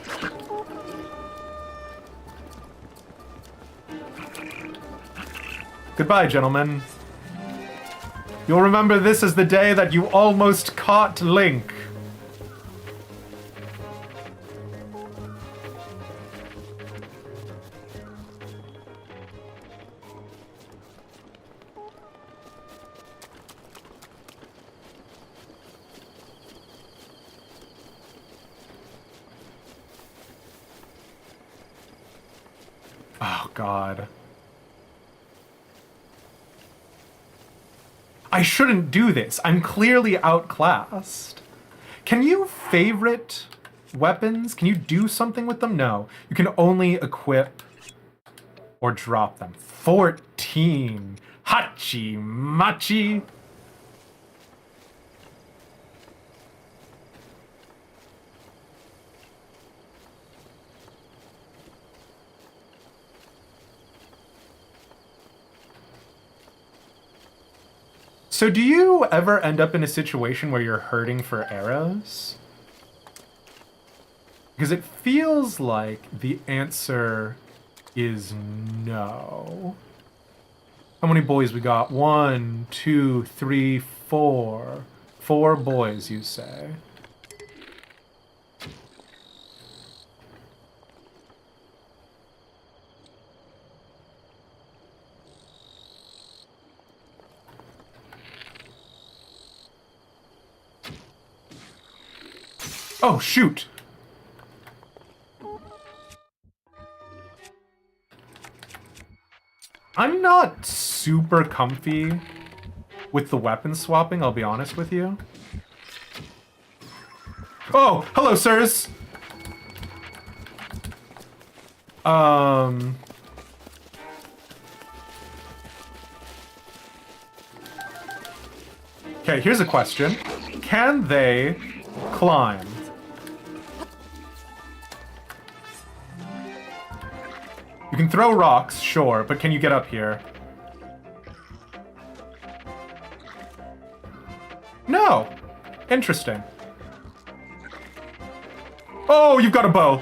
Goodbye, gentlemen. You'll remember this as the day that you almost caught Link. Oh, God. I shouldn't do this. I'm clearly outclassed. Can you favorite weapons? Can you do something with them? No. You can only equip or drop them. 14. Hachi Machi. So do you ever end up in a situation where you're hurting for arrows? Because it feels like the answer is no. How many boys we got? 1, 2, 3, 4. 4 boys, you say? Oh, shoot! I'm not super comfy with the weapon swapping, I'll be honest with you. Oh, hello, sirs! Okay, here's a question. Can they climb? You can throw rocks, sure, but can you get up here? No. Interesting. Oh, you've got a bow.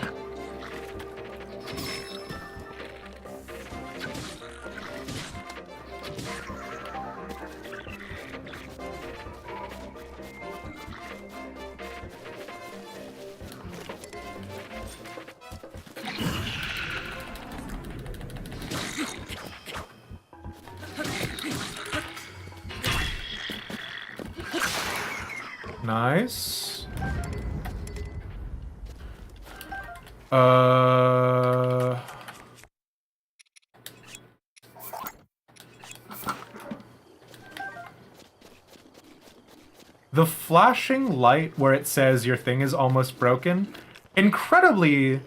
Nice. The flashing light where it says your thing is almost broken, incredibly...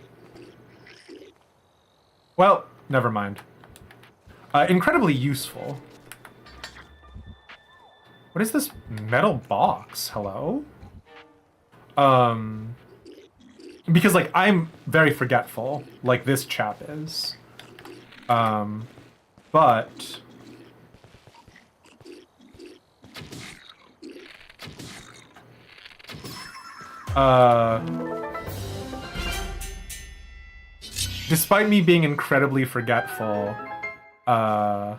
Well, never mind. Incredibly useful. What is this metal box? Hello? Because, like, I'm very forgetful, like this chap is. But... despite me being incredibly forgetful, I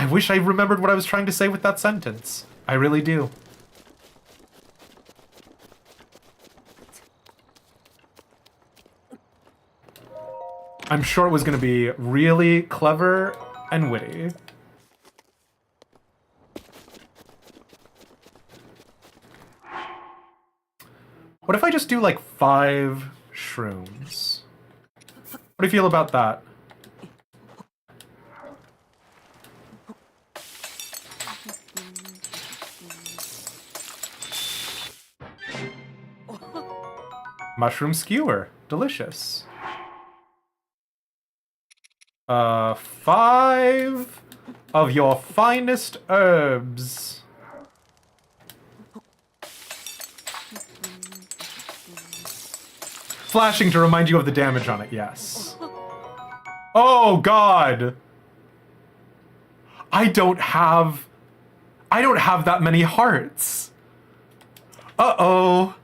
wish I remembered what I was trying to say with that sentence. I really do. I'm sure it was going to be really clever and witty. What if I just do like 5 shrooms? What do you feel about that? Mushroom skewer. Delicious. 5 of your finest herbs. Flashing to remind you of the damage on it, yes. Oh, God! I don't have that many hearts. Uh-oh.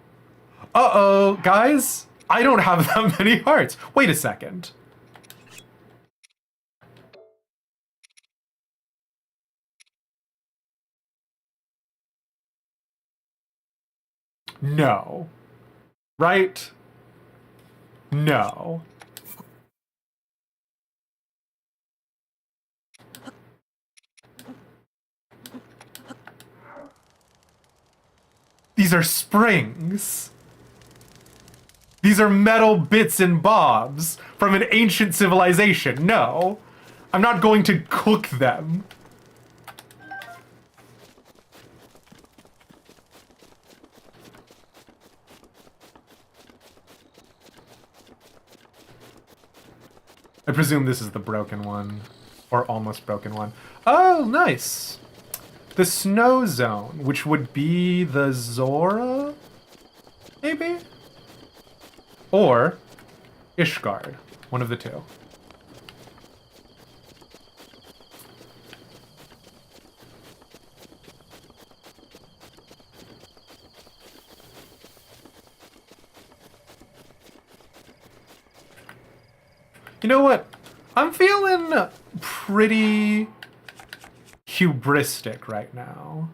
Uh-oh, guys. I don't have that many hearts. Wait a second. No. Right? No. These are springs. These are metal bits and bobs from an ancient civilization. No. I'm not going to cook them. I presume this is the broken one. Or almost broken one. Oh, nice. The snow zone, which would be the Zora? Maybe? Or Ishgard. One of the two. You know what? I'm feeling pretty hubristic right now.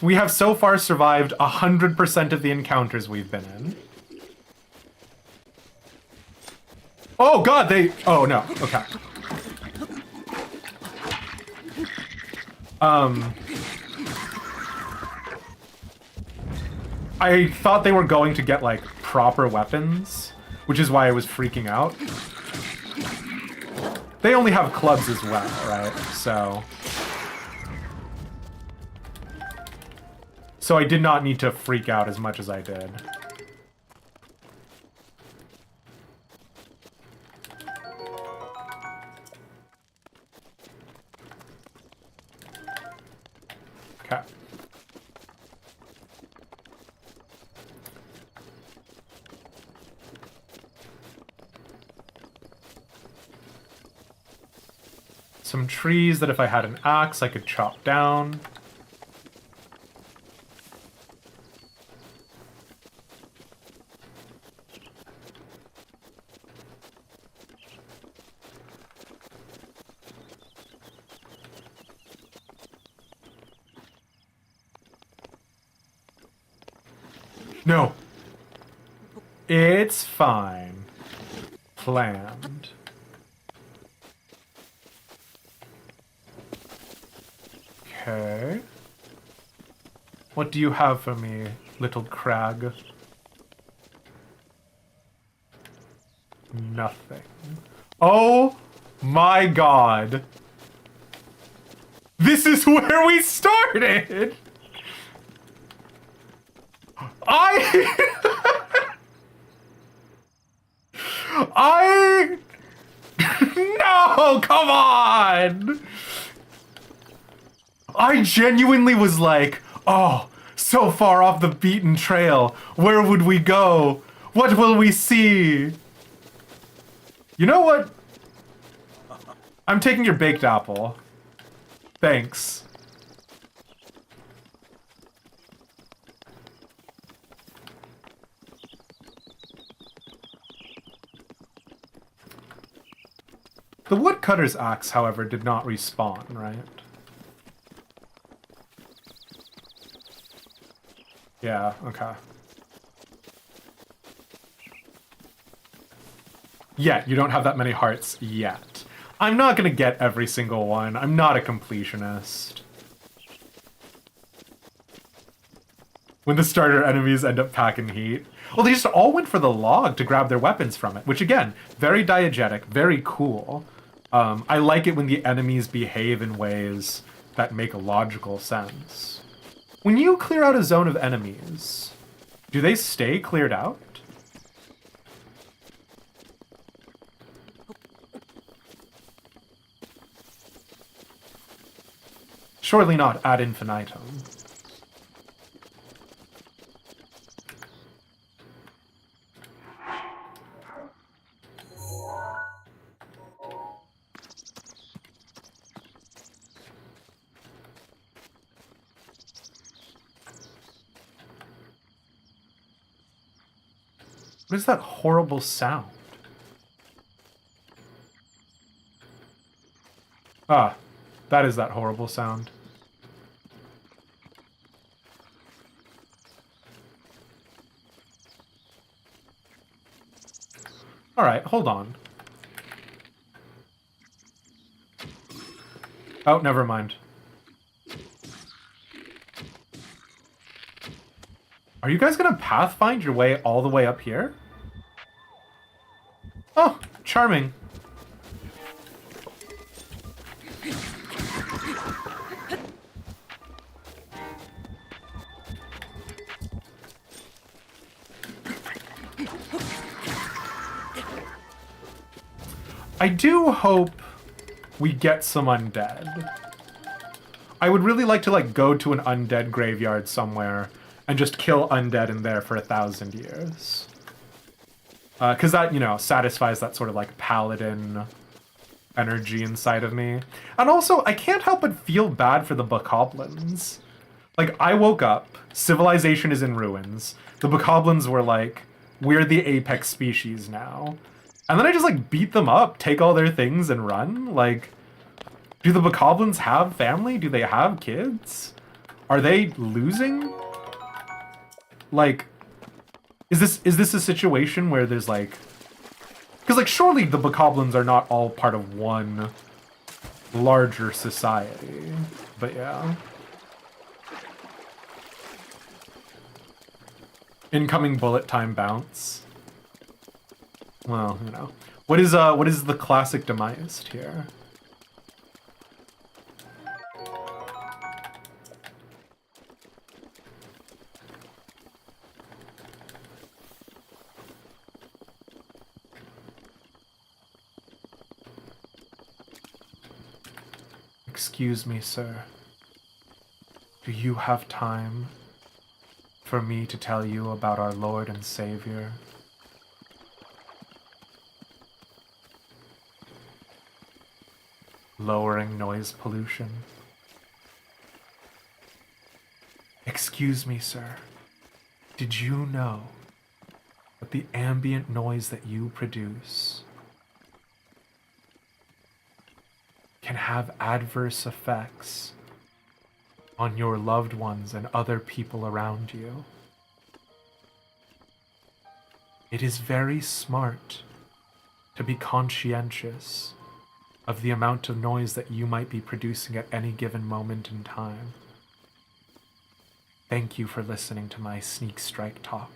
We have so far survived 100% of the encounters we've been in. Oh god, they... Oh no, okay. I thought they were going to get, like, proper weapons, which is why I was freaking out. They only have clubs as well, right? So I did not need to freak out as much as I did. Okay. Some trees that if I had an axe I could chop down. No. It's fine. Planned. Okay. What do you have for me, little crag? Nothing. Oh my god. This is where we started! No, come on! I genuinely was like, oh, so far off the beaten trail. Where would we go? What will we see? You know what? I'm taking your baked apple. Thanks. The woodcutter's axe, however, did not respawn, right? Yeah, okay. Yeah, you don't have that many hearts yet. I'm not gonna get every single one. I'm not a completionist. When the starter enemies end up packing heat. Well, they just all went for the log to grab their weapons from it, which again, very diegetic, very cool. I like it when the enemies behave in ways that make logical sense. When you clear out a zone of enemies, do they stay cleared out? Surely not ad infinitum. What is that horrible sound? Ah, that is that horrible sound. Alright, hold on. Oh, never mind. Are you guys gonna pathfind your way all the way up here? Oh, charming. I do hope we get some undead. I would really like to, like, go to an undead graveyard somewhere and just kill undead in there for 1,000 years. Because that, you know, satisfies that sort of, like, paladin energy inside of me. And also, I can't help but feel bad for the bokoblins. Like, I woke up, civilization is in ruins, the bokoblins were like, we're the apex species now. And then I just, like, beat them up, take all their things, and run? Like, do the bokoblins have family? Do they have kids? Are they losing? Like, is this a situation where there's, like, Because, like, surely the bokoblins are not all part of one larger society. But yeah. Incoming bullet time bounce. Well, you know. What is the classic demised here? Excuse me, sir. Do you have time for me to tell you about our Lord and Savior? Lowering noise pollution. Excuse me, sir. Did you know that the ambient noise that you produce can have adverse effects on your loved ones and other people around you? It is very smart to be conscientious of the amount of noise that you might be producing at any given moment in time. Thank you for listening to my sneak strike talk.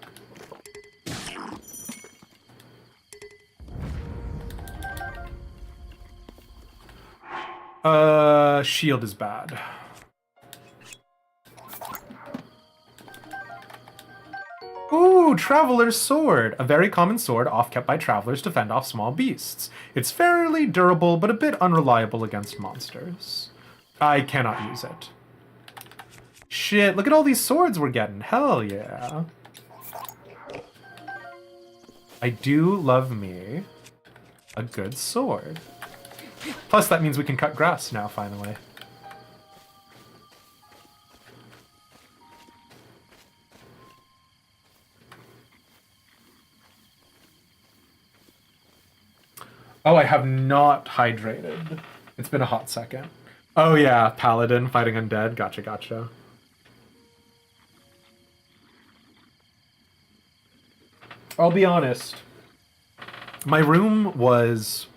Shield is bad. Ooh, Traveler's Sword. A very common sword oft kept by travelers to fend off small beasts. It's fairly durable, but a bit unreliable against monsters. I cannot use it. Shit, look at all these swords we're getting. Hell yeah. I do love me a good sword. Plus, that means we can cut grass now, finally. Oh, I have not hydrated. It's been a hot second. Oh yeah, Paladin fighting undead. Gotcha, gotcha. I'll be honest. My room was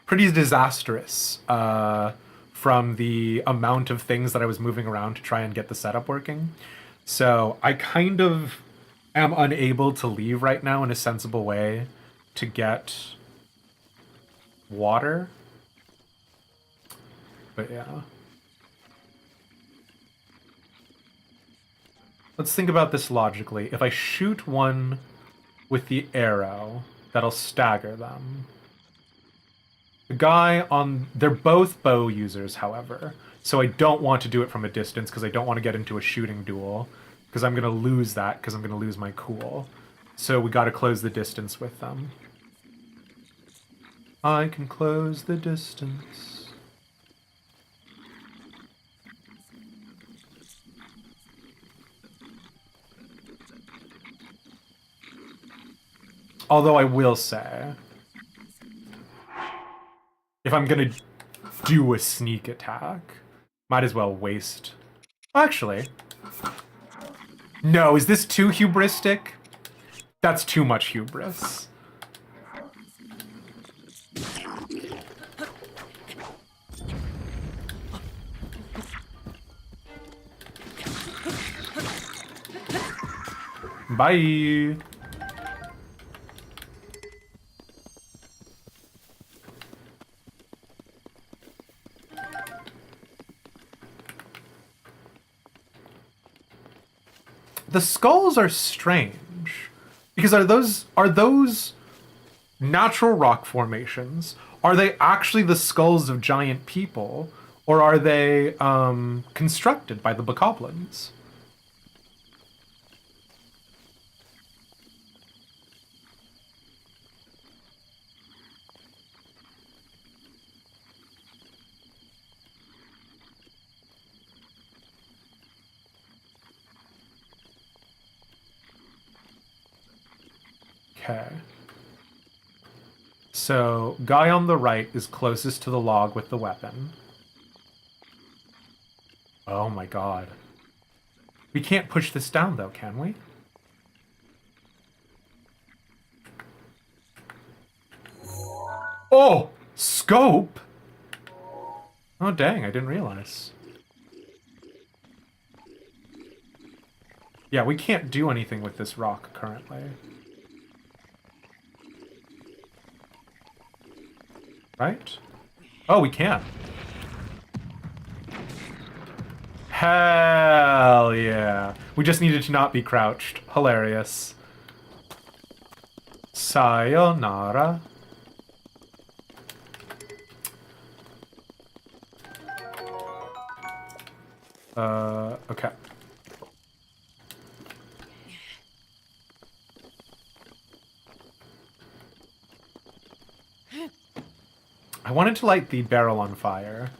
pretty disastrous from the amount of things that I was moving around to try and get the setup working. So I kind of am unable to leave right now in a sensible way to get water. But yeah. Let's think about this logically. If I shoot one with the arrow, that'll stagger them. The guy on... They're both bow users, however. So I don't want to do it from a distance because I don't want to get into a shooting duel. Because I'm going to lose that because I'm going to lose my cool. So we got to close the distance with them. I can close the distance. Although I will say, if I'm gonna do a sneak attack, might as well waste... Actually, no, is this too hubristic? That's too much hubris. Bye. The skulls are strange because are those natural rock formations? Are they actually the skulls of giant people, or are they constructed by the bokoblins? Okay. So, guy on the right is closest to the log with the weapon. Oh my god. We can't push this down though, can we? Oh, scope? Oh, dang, I didn't realize. Yeah, we can't do anything with this rock currently. Right? Oh, we can. Hell yeah. We just needed to not be crouched. Hilarious. Sayonara. Okay. I wanted to light the barrel on fire.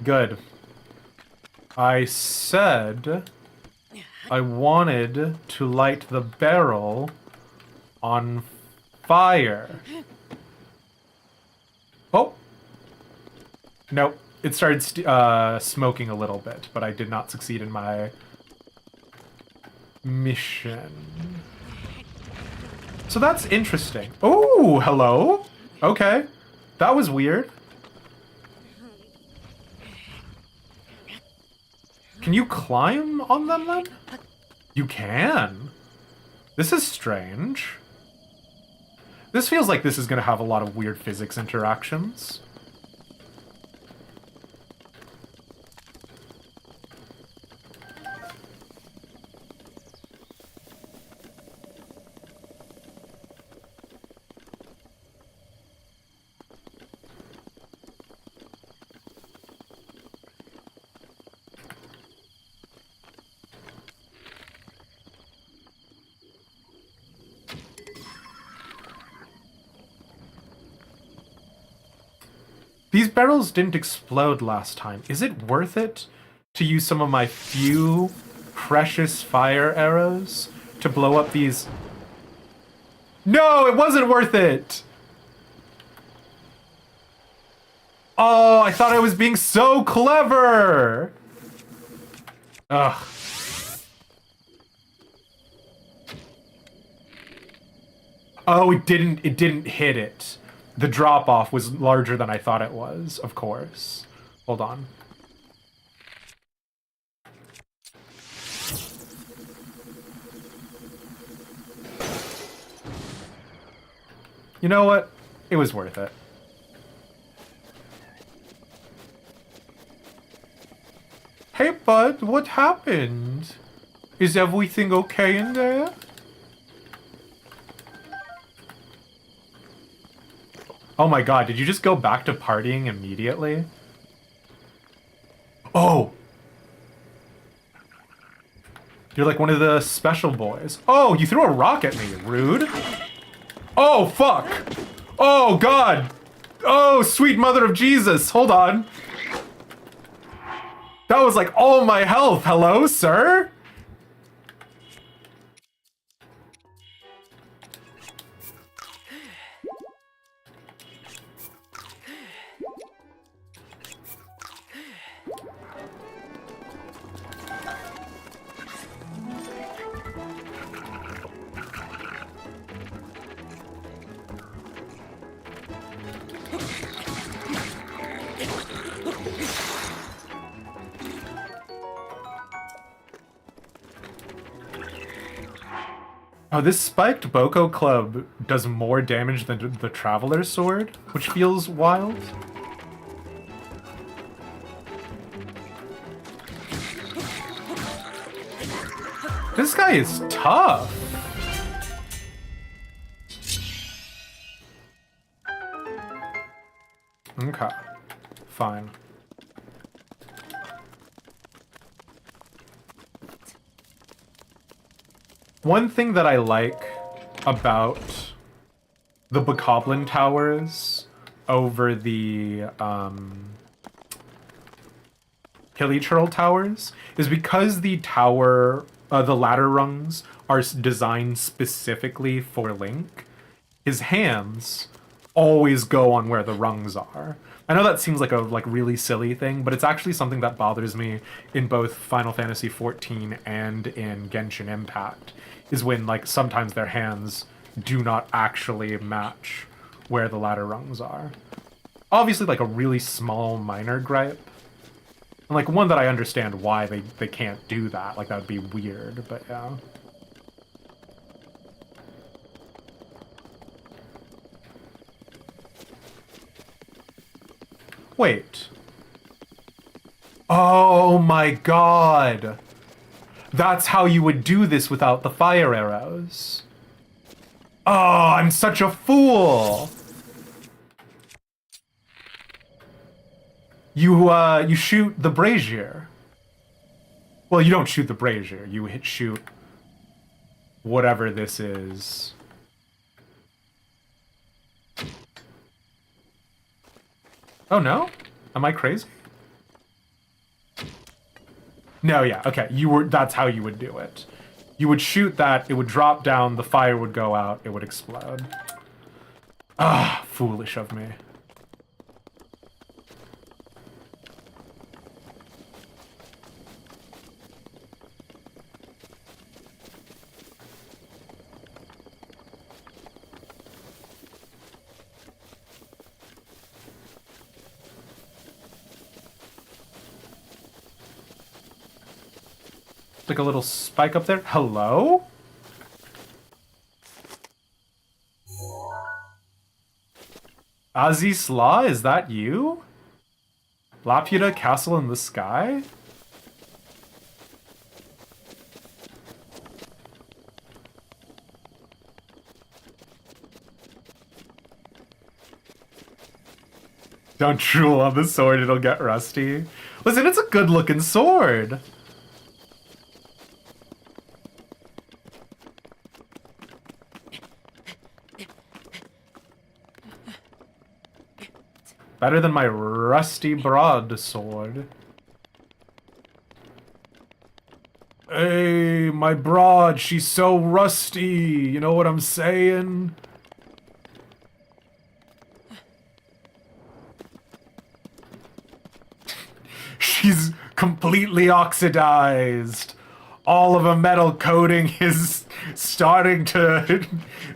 Good. I said I wanted to light the barrel on fire. Oh! Nope. It started smoking a little bit, but I did not succeed in my mission. So that's interesting. Oh, hello? Okay. That was weird. Can you climb on them then? You can. This is strange. This feels like this is going to have a lot of weird physics interactions. These barrels didn't explode last time. Is it worth it to use some of my few precious fire arrows to blow up these? No, it wasn't worth it! Oh, I thought I was being so clever! Ugh. Oh, it didn't hit it. The drop-off was larger than I thought it was, of course. Hold on. You know what? It was worth it. Hey, bud, what happened? Is everything okay in there? Oh my god, did you just go back to partying immediately? Oh! You're like one of the special boys. Oh, you threw a rock at me, rude. Oh, fuck! Oh, god! Oh, sweet mother of Jesus, hold on. That was like all my health, hello, sir? Oh, this spiked Boko Club does more damage than the Traveler's Sword, which feels wild. This guy is tough. Okay, fine. One thing that I like about the Bokoblin Towers over the Hilly Churl Towers is because the tower, the ladder rungs are designed specifically for Link, his hands always go on where the rungs are. I know that seems like a really silly thing, but it's actually something that bothers me in both Final Fantasy XIV and in Genshin Impact, is when like sometimes their hands do not actually match where the ladder rungs are. Obviously like a really small minor gripe. And like one that I understand why they can't do that. Like that would be weird, but yeah. Wait. Oh my god. That's how you would do this without the fire arrows. Oh, I'm such a fool. You shoot the brazier. Well, you don't shoot the brazier. You shoot whatever this is. Oh no? Am I crazy? No, yeah, okay. That's how you would do it. You would shoot that, it would drop down, the fire would go out, it would explode. Ah, foolish of me. Like a little spike up there. Hello? Aziz Law, is that you? Laputa Castle in the Sky? Don't drool on the sword, it'll get rusty. Listen, it's a good looking sword. Better than my rusty broadsword. Hey, my broad, she's so rusty. You know what I'm saying? She's completely oxidized. All of a metal coating is starting to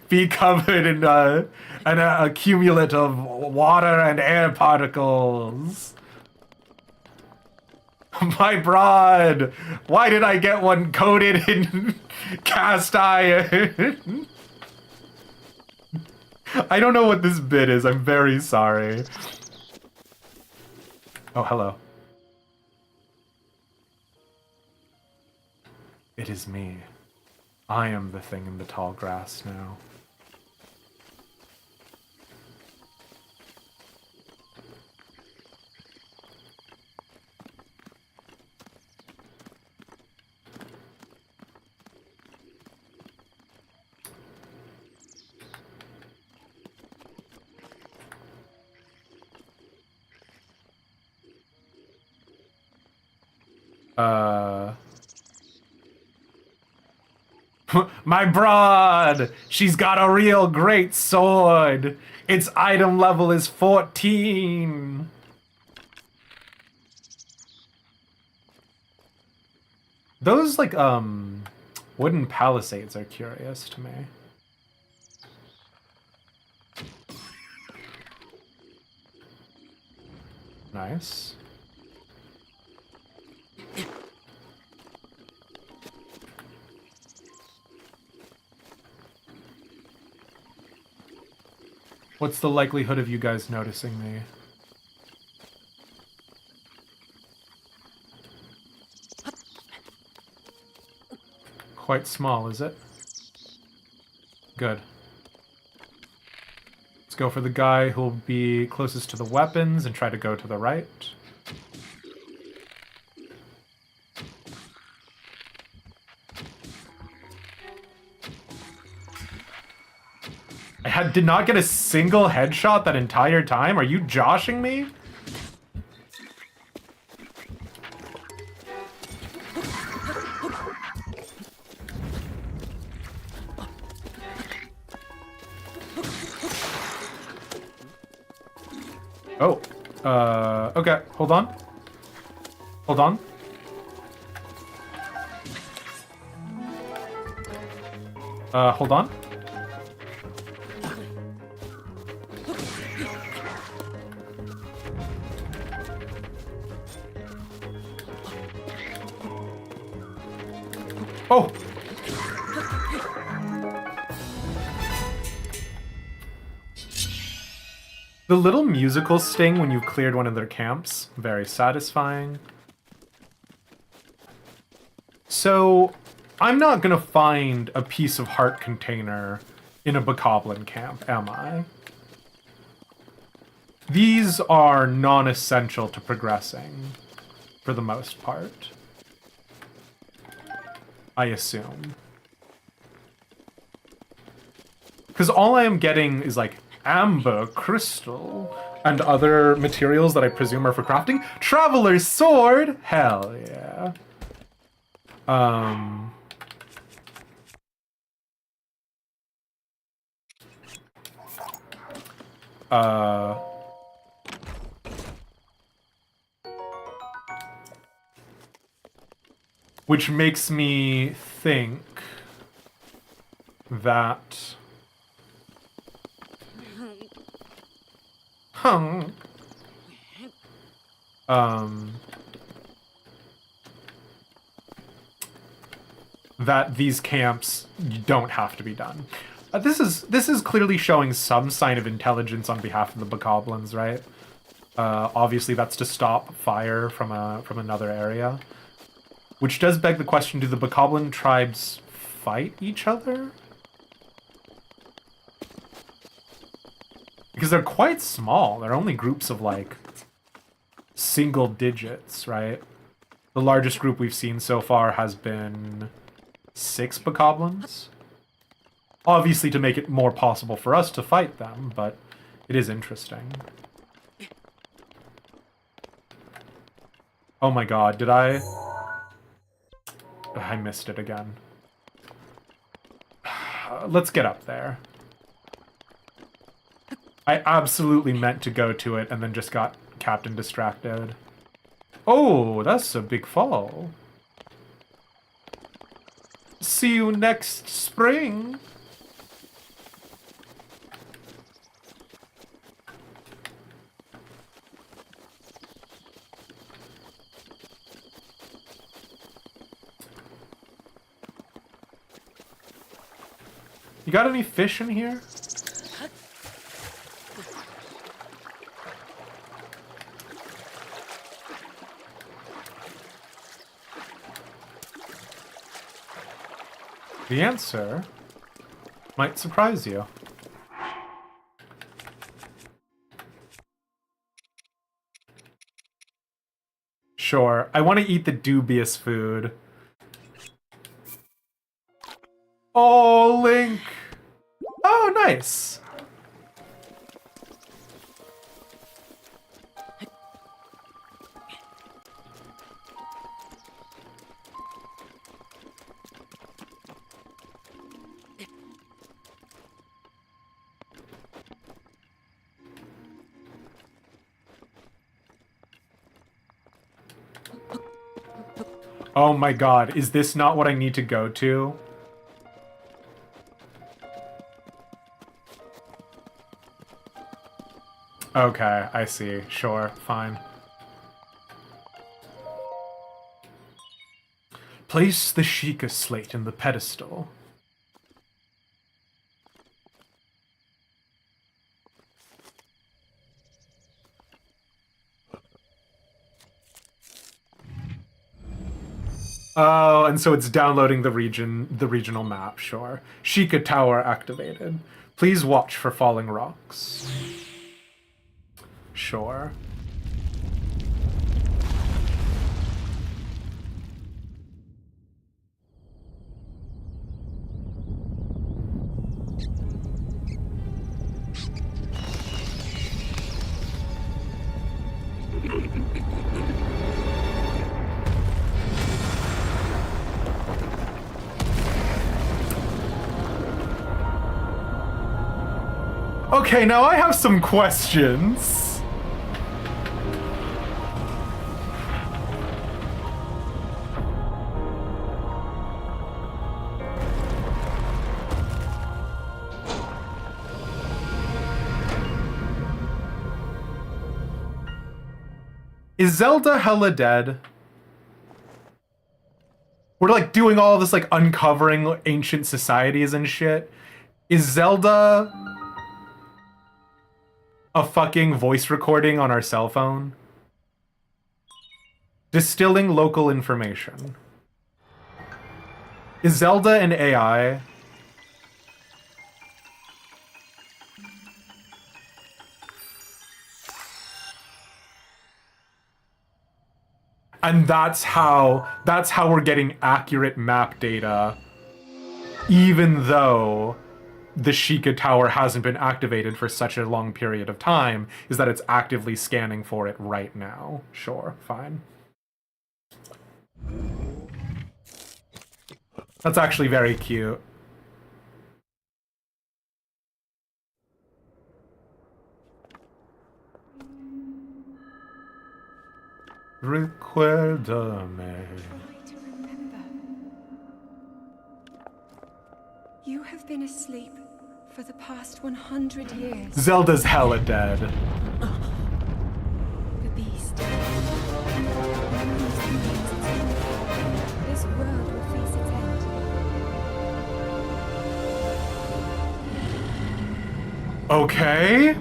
be covered in an accumulate of water and air particles. My broad, why did I get one coated in cast iron? I don't know what this bit is, I'm very sorry. Oh, hello. It is me. I am the thing in the tall grass now. My broad! She's got a real great sword! Its item level is 14! Those, like, wooden palisades are curious to me. Nice. What's the likelihood of you guys noticing me? Quite small, is it? Good. Let's go for the guy who'll be closest to the weapons and try to go to the right. Did not get a single headshot that entire time? Are you joshing me? Oh. Okay. Hold on. Hold on. Hold on. Oh! The little musical sting when you've cleared one of their camps, very satisfying. So, I'm not gonna find a piece of heart container in a bokoblin camp, am I? These are non-essential to progressing, for the most part. I assume. Because all I am getting is like amber, crystal, and other materials that I presume are for crafting. Traveler's sword! Hell yeah. Which makes me think that... that these camps don't have to be done. This is clearly showing some sign of intelligence on behalf of the bokoblins, right? Obviously, that's to stop fire from another area, which does beg the question: do the bokoblin tribes fight each other? Because they're quite small. They're only groups of like single digits, right? The largest group we've seen so far has been 6 bokoblins. Obviously to make it more possible for us to fight them, but it is interesting. Oh my god, did I missed it again. Let's get up there. I absolutely meant to go to it and then just got Captain distracted. Oh, that's a big fall. See you next spring. You got any fish in here? The answer might surprise you. Sure, I want to eat the dubious food. Oh, Link! Oh, nice! Oh my god, is this not what I need to go to? Okay, I see. Sure, fine. Place the Sheikah slate in the pedestal. Oh, and so it's downloading the regional map, sure. Sheikah Tower activated. Please watch for falling rocks. Sure. Okay, now I have some questions. Is Zelda hella dead? We're like doing all this like uncovering ancient societies and shit. Is Zelda a fucking voice recording on our cell phone? Distilling local information. Is Zelda an AI? And that's how we're getting accurate map data, even though the Sheikah Tower hasn't been activated for such a long period of time, is that it's actively scanning for it right now. Sure, fine. That's actually very cute. Recuérdame. Try to remember. You have been asleep for the past 100 years. Zelda's hella dead. The beast. This world will face its end. Okay.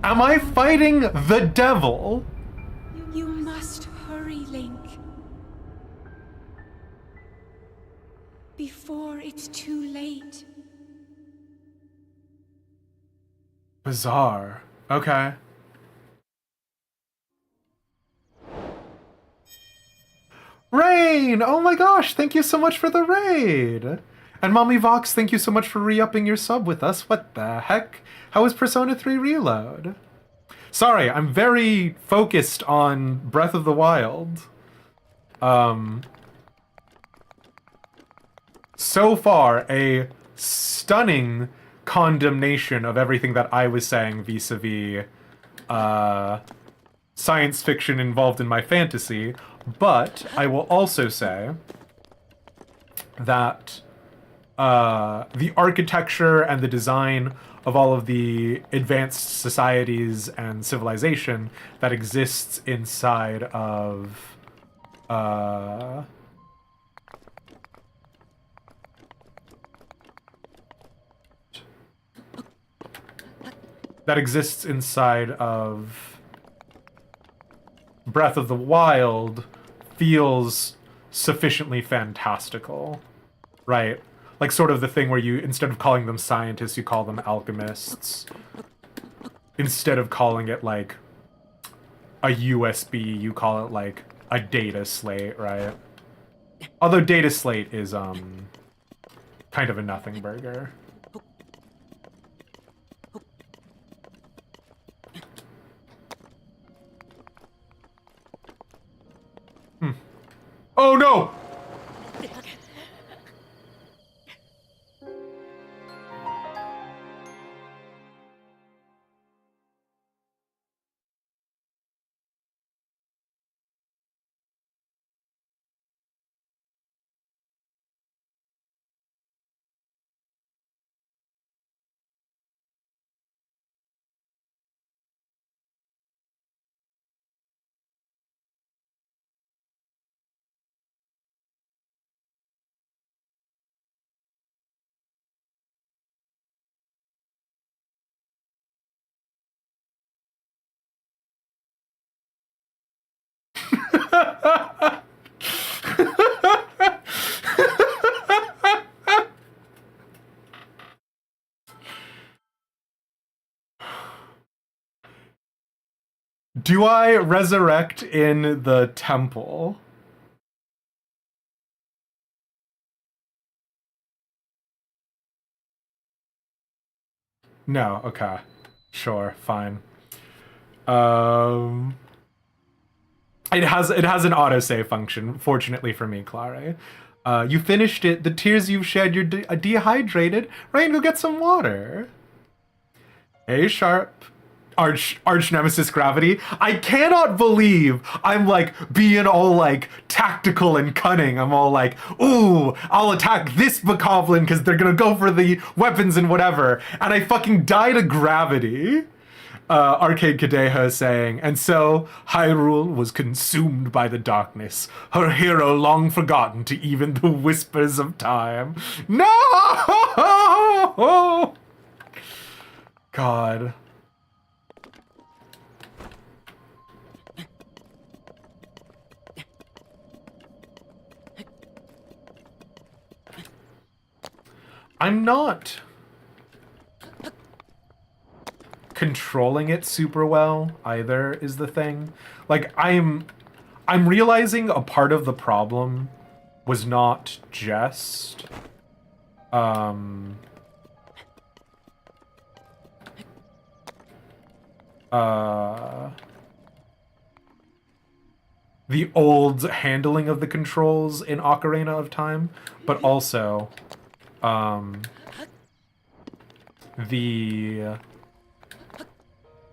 Am I fighting the devil? You must hurry, Link. Before it's too late. Bizarre. Okay. Rain! Oh my gosh, thank you so much for the raid! And Mommy Vox, thank you so much for re-upping your sub with us. What the heck? How is Persona 3 Reload? Sorry, I'm very focused on Breath of the Wild. So far, a stunning condemnation of everything that I was saying vis-a-vis science fiction involved in my fantasy, but I will also say that the architecture and the design of all of the advanced societies and civilization that exists inside of Breath of the Wild feels sufficiently fantastical, right? Like sort of the thing where you, instead of calling them scientists, you call them alchemists. Instead of calling it like a USB, you call it like a data slate, right? Although data slate is kind of a nothing burger. Oh no! Do I resurrect in the temple? No, okay. Sure, fine. It has an autosave function, fortunately for me, Clare. You finished it. The tears you've shed, you're dehydrated. Rain, go get some water. Hey, Sharp. arch nemesis Gravity. I cannot believe I'm like being all like tactical and cunning. I'm all like, ooh, I'll attack this bokoblin because they're gonna go for the weapons and whatever. And I fucking die to Gravity. Arcade Kadeha is saying, and so Hyrule was consumed by the darkness, her hero long forgotten to even the whispers of time. No! God. I'm not controlling it super well either is the thing. Like I'm realizing a part of the problem was not just the old handling of the controls in Ocarina of Time, but also the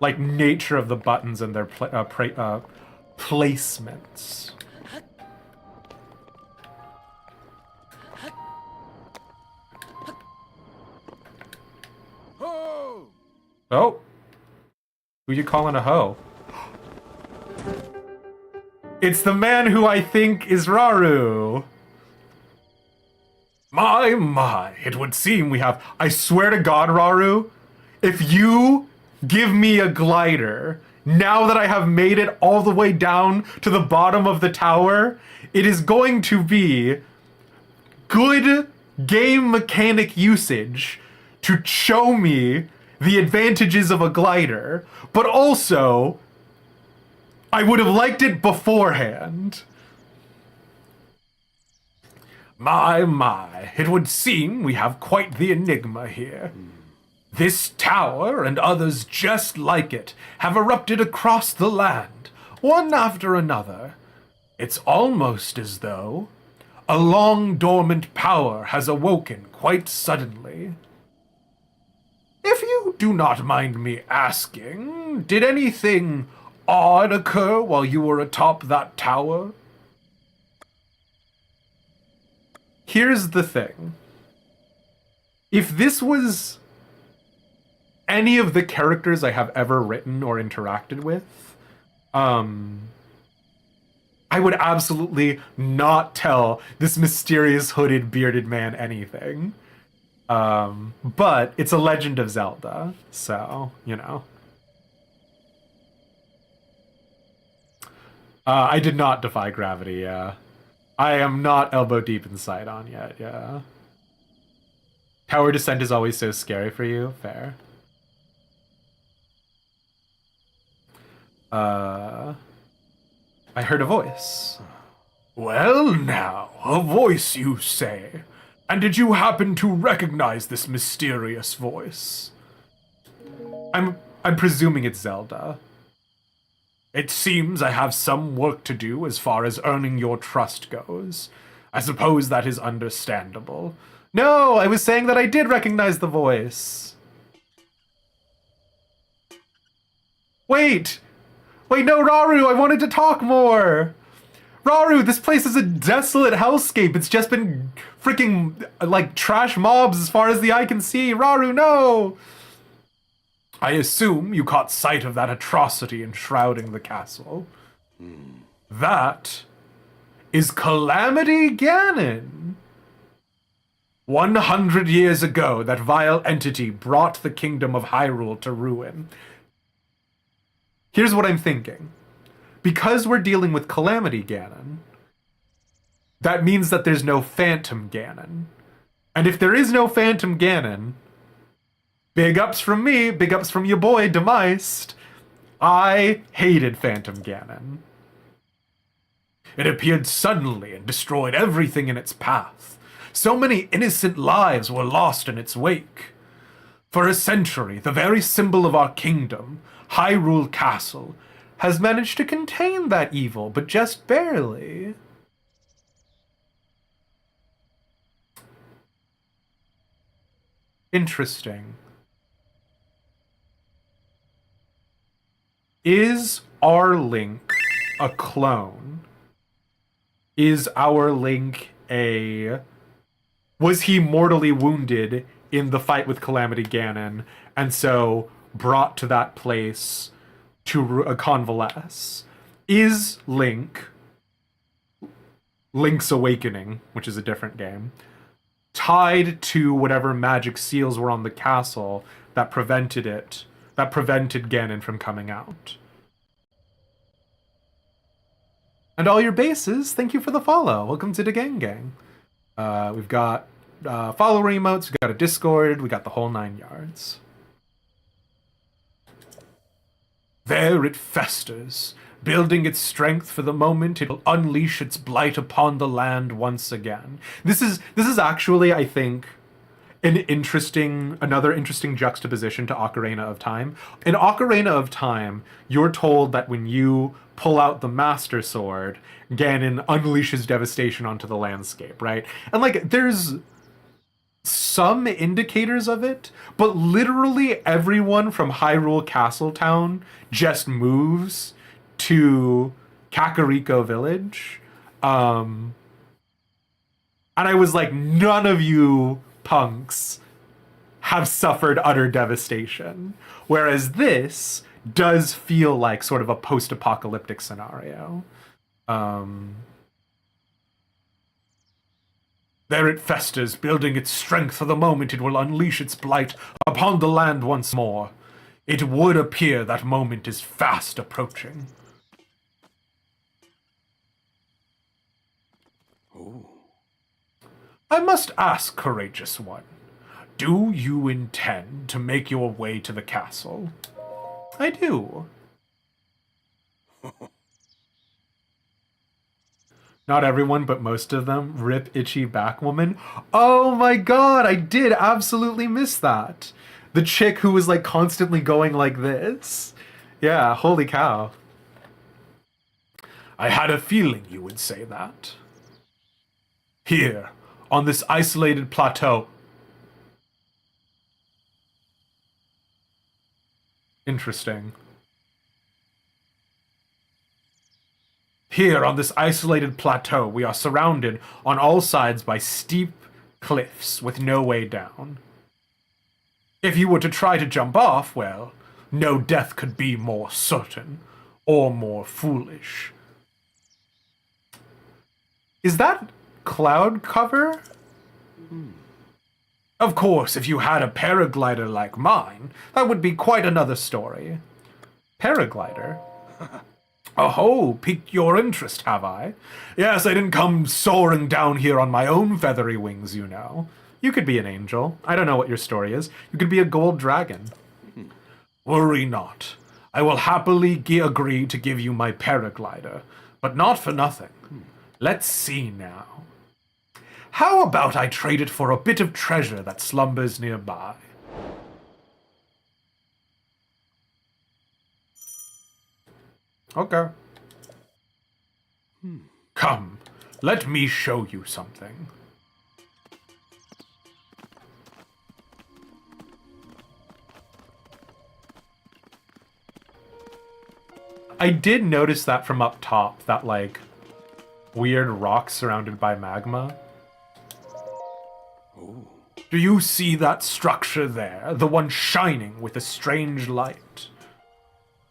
like nature of the buttons and their placements. Oh, who you calling a hoe? It's the man who I think is Raru. My, it would seem we have... I swear to God, Raru, if you give me a glider, now that I have made it all the way down to the bottom of the tower, it is going to be good game mechanic usage to show me the advantages of a glider, but also, I would have liked it beforehand. My, it would seem we have quite the enigma here. This tower and others just like it have erupted across the land, one after another. It's almost as though a long dormant power has awoken quite suddenly. If you do not mind me asking, did anything odd occur while you were atop that tower? Here's the thing. If this was any of the characters I have ever written or interacted with, I would absolutely not tell this mysterious hooded bearded man anything. But it's a Legend of Zelda, so, you know. I did not defy gravity, yeah. I am not elbow deep inside on yet, yeah. Tower descent is always so scary for you, fair. I heard a voice. Well now, a voice you say. And did you happen to recognize this mysterious voice? I'm presuming it's Zelda. It seems I have some work to do as far as earning your trust goes. I suppose that is understandable. No, I was saying that I did recognize the voice. Wait, no, Raru, I wanted to talk more. Raru, this place is a desolate hellscape. It's just been freaking, like, trash mobs as far as the eye can see. Raru, no! I assume you caught sight of that atrocity enshrouding the castle. That is Calamity Ganon. 100 years ago, that vile entity brought the kingdom of Hyrule to ruin. Here's what I'm thinking. Because we're dealing with Calamity Ganon, that means that there's no Phantom Ganon. And if there is no Phantom Ganon, big ups from me, big ups from your boy, Demised. I hated Phantom Ganon. It appeared suddenly and destroyed everything in its path. So many innocent lives were lost in its wake. For a century, the very symbol of our kingdom, Hyrule Castle, has managed to contain that evil, but just barely. Interesting. Is our Link a clone? Is our Link a... Was he mortally wounded in the fight with Calamity Ganon, and so brought to that place to convalesce? Is Link's Awakening, which is a different game, tied to whatever magic seals were on the castle that prevented Ganon from coming out? And all your bases, thank you for the follow. Welcome to the gang. We've got follower emotes, we've got a Discord, we got the whole 9 yards. There it festers, building its strength for the moment it will unleash its blight upon the land once again. This is actually, I think, another interesting juxtaposition to Ocarina of Time. In Ocarina of Time, you're told that when you pull out the Master Sword, Ganon unleashes devastation onto the landscape, right? And like, there's some indicators of it, but literally everyone from Hyrule Castletown just moves to Kakariko Village. And I was like, none of you punks have suffered utter devastation. Whereas this does feel like sort of a post-apocalyptic scenario. There it festers, building its strength for the moment it will unleash its blight upon the land once more. It would appear that moment is fast approaching. Ooh. I must ask, courageous one, do you intend to make your way to the castle? I do. Not everyone, but most of them. Rip itchy back woman. Oh my god, I did absolutely miss that. The chick who was like constantly going like this. Yeah, holy cow. I had a feeling you would say that. Here, on this isolated plateau. Interesting. Here, on this isolated plateau, we are surrounded on all sides by steep cliffs with no way down. If you were to try to jump off, well, no death could be more certain or more foolish. Is that cloud cover? Of course, if you had a paraglider like mine, that would be quite another story. Paraglider? Oh, piqued your interest, have I? Yes, I didn't come soaring down here on my own feathery wings, you know. You could be an angel. I don't know what your story is. You could be a gold dragon. Worry not. I will happily agree to give you my paraglider, but not for nothing. Let's see now. How about I trade it for a bit of treasure that slumbers nearby? Okay. Come, let me show you something. I did notice that from up top, that like weird rock surrounded by magma. Ooh. Do you see that structure there? The one shining with a strange light.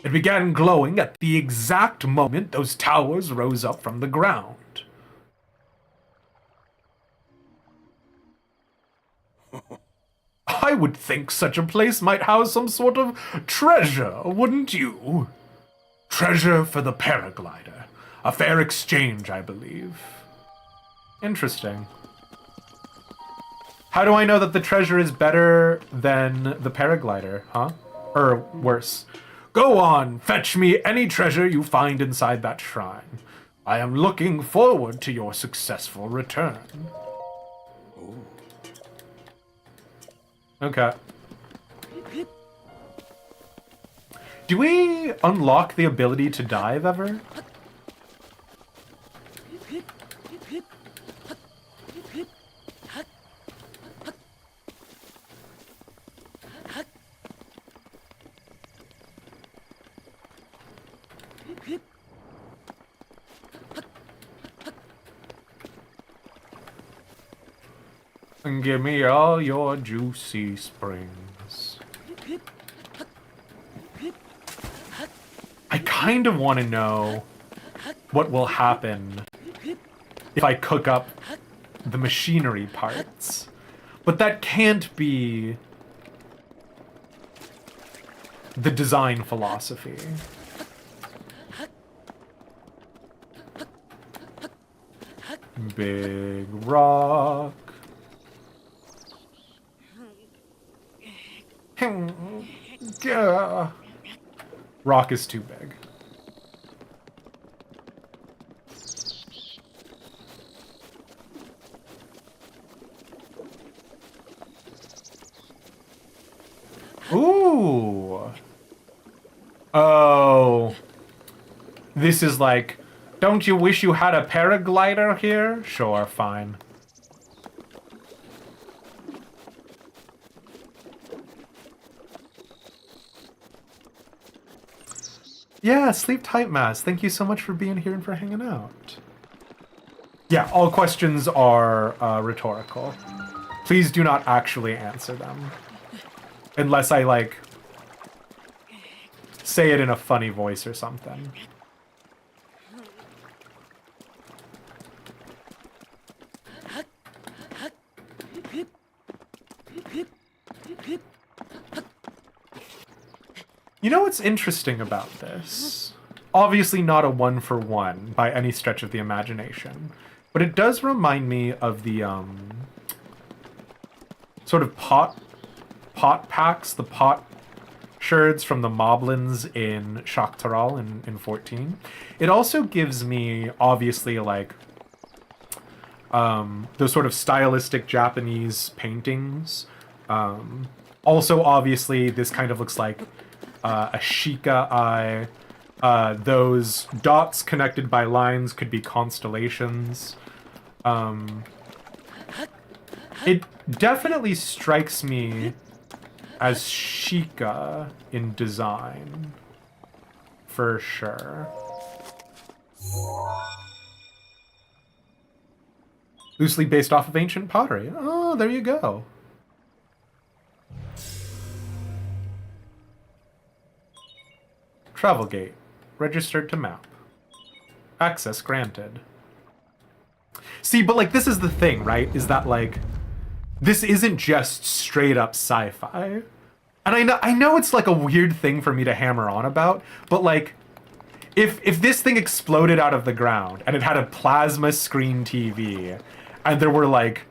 It began glowing at the exact moment those towers rose up from the ground. I would think such a place might house some sort of treasure, wouldn't you? Treasure for the paraglider. A fair exchange, I believe. Interesting. How do I know that the treasure is better than the paraglider, huh? Or worse. Go on, fetch me any treasure you find inside that shrine. I am looking forward to your successful return. Ooh. Okay. Do we unlock the ability to dive ever? And give me all your juicy springs. I kind of want to know what will happen if I cook up the machinery parts. But that can't be the design philosophy. Big rock. Rock is too big. Ooh. Oh. This is like, don't you wish you had a paraglider here? Sure, fine. Yeah, sleep tight, Maz. Thank you so much for being here and for hanging out. Yeah, all questions are rhetorical. Please do not actually answer them. Unless I, like, say it in a funny voice or something. You know what's interesting about this? Obviously not a one-for-one by any stretch of the imagination, but it does remind me of the sort of pot packs, the pot sherds from the moblins in Shaktaral in 14. It also gives me, obviously, like, those sort of stylistic Japanese paintings. Also, obviously, this kind of looks like a Sheikah eye. Those dots connected by lines could be constellations. It definitely strikes me as Sheikah in design, for sure. Loosely based off of ancient pottery. Oh, there you go. Travel gate. Registered to map. Access granted. See, but like this is the thing, right? Is that like this isn't just straight up sci-fi. And I know it's like a weird thing for me to hammer on about, but like if this thing exploded out of the ground and it had a plasma screen TV and there were like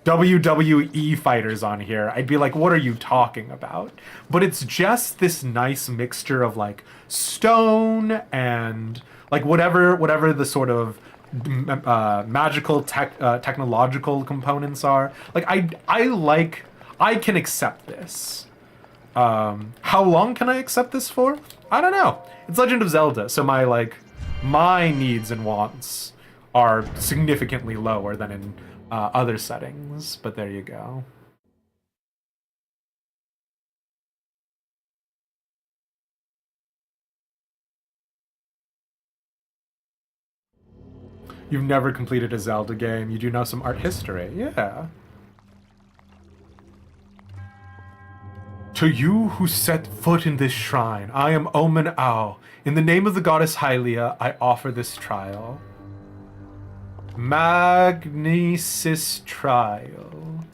WWE fighters on here, I'd be like, what are you talking about? But it's just this nice mixture of like stone and like whatever the sort of magical technological components are. Like I can accept this. How long can I accept this for? I don't know. It's Legend of Zelda, so my needs and wants are significantly lower than in other settings, but there you go. You've never completed a Zelda game. You do know some art history. Yeah. To you who set foot in this shrine, I am Omen Ao. In the name of the goddess Hylia, I offer this trial. Magnesis trial.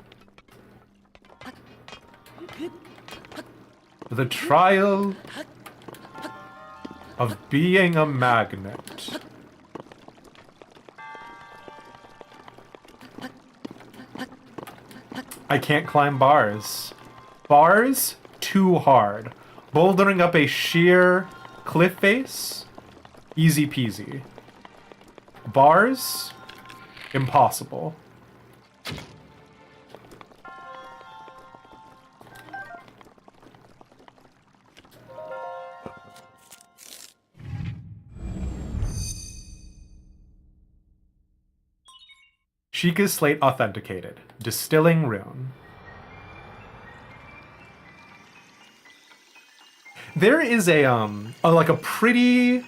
The trial of being a magnet. I can't climb bars. Bars? Too hard. Bouldering up a sheer cliff face? Easy peasy. Bars? Impossible. Sheikah's slate authenticated. Distilling rune. There is like a pretty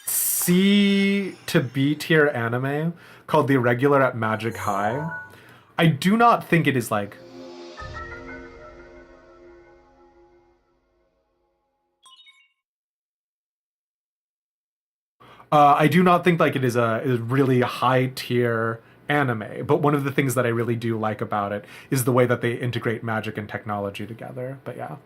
C to B tier anime called The Irregular at Magic High. I do not think it is like... I do not think like it is a really high tier anime, but one of the things that I really do like about it is the way that they integrate magic and technology together. But yeah.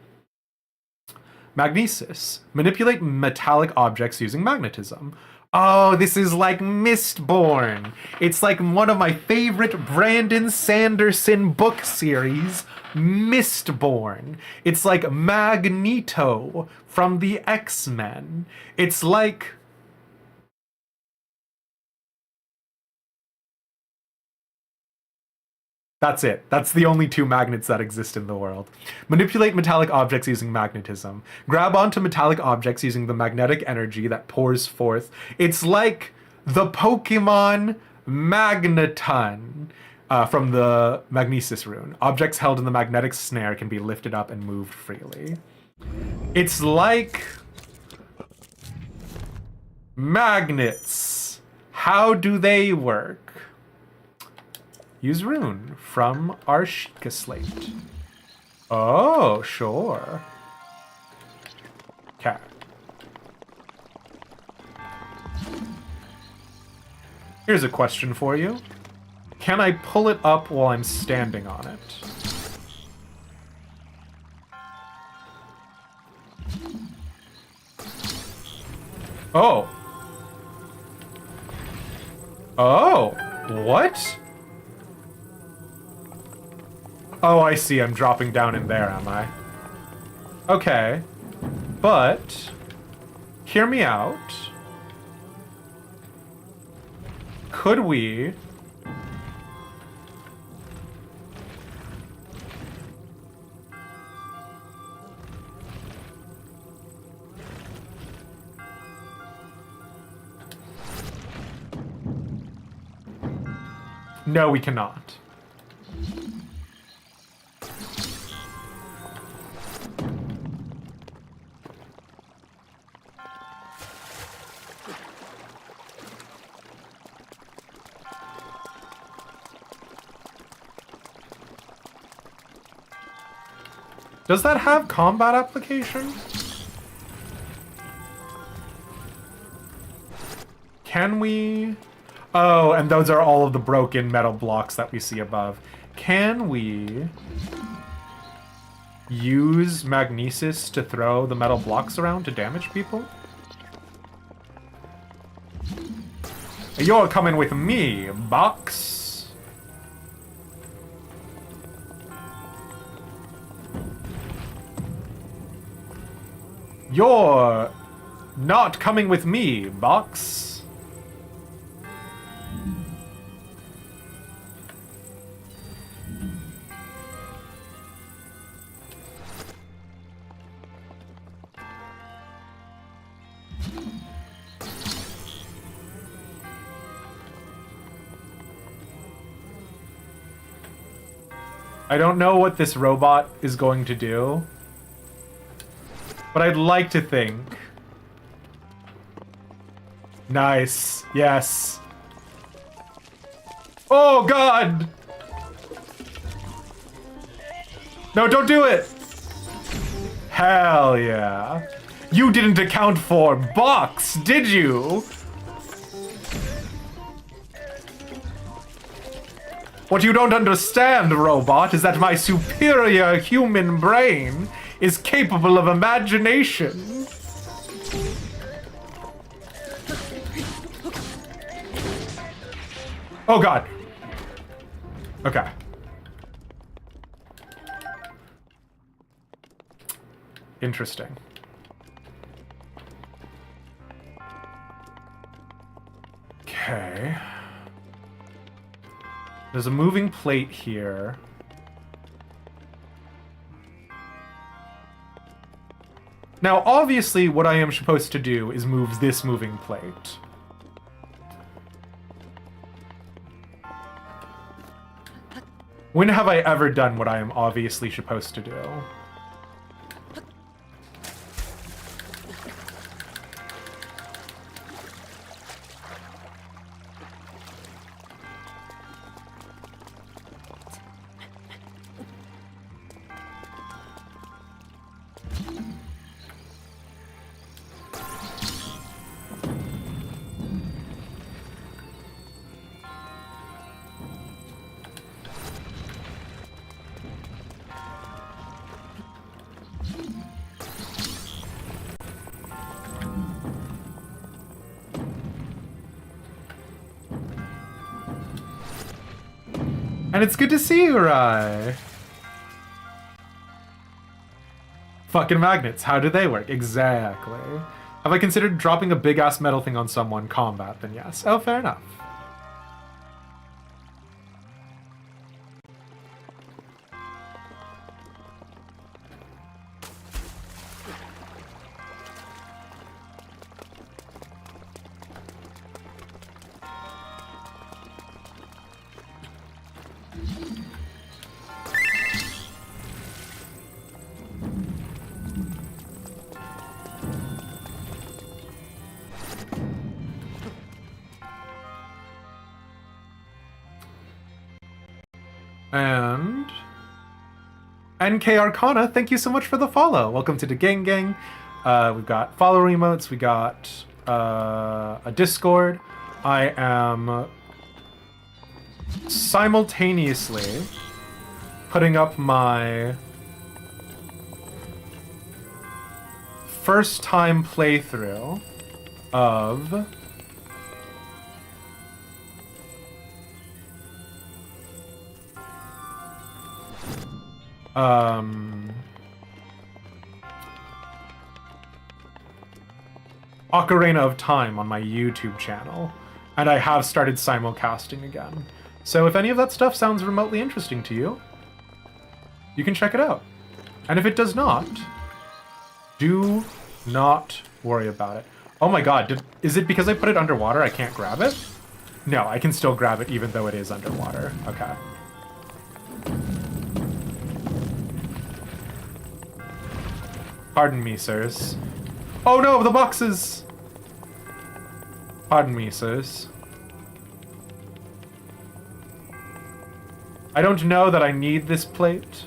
Magnesis. Manipulate metallic objects using magnetism. Oh, this is like Mistborn. It's like one of my favorite Brandon Sanderson book series, Mistborn. It's like Magneto from the X-Men. It's like... That's it. That's the only two magnets that exist in the world. Manipulate metallic objects using magnetism. Grab onto metallic objects using the magnetic energy that pours forth. It's like the Pokemon Magneton from the Magnesis rune. Objects held in the magnetic snare can be lifted up and moved freely. It's like magnets. How do they work? Use rune from Arshika Slate. Oh, sure. Okay. Here's a question for you. Can I pull it up while I'm standing on it? Oh. Oh. What? Oh, I see. I'm dropping down in there, am I? Okay. But... hear me out. Could we... No, we cannot. Does that have combat application? Can we... Oh, and those are all of the broken metal blocks that we see above. Can we use magnesis to throw the metal blocks around to damage people? You're coming with me, box. You're not coming with me, box. I don't know what this robot is going to do. But I'd like to think. Nice. Yes. Oh, God! No, don't do it! Hell yeah. You didn't account for box, did you? What you don't understand, robot, is that my superior human brain is capable of imagination. Oh God. Okay. Interesting. Okay. There's a moving plate here. Now, obviously, what I am supposed to do is move this moving plate. When have I ever done what I am obviously supposed to do? And it's good to see you, Rai. Fucking magnets, how do they work? Exactly. Have I considered dropping a big-ass metal thing on someone? Combat, then yes. Oh, fair enough. And NK Arcana, thank you so much for the follow. Welcome to the gang. We've got follow emotes, we got a Discord. I am simultaneously putting up my first time playthrough of Ocarina of Time on my YouTube channel, and I have started simulcasting again. So if any of that stuff sounds remotely interesting to you, you can check it out. And if it does not, do not worry about it. Oh my god, is it because I put it underwater I can't grab it? No, I can still grab it even though it is underwater. Okay. Pardon me, sirs. Oh no, the boxes! Pardon me, sirs. I don't know that I need this plate,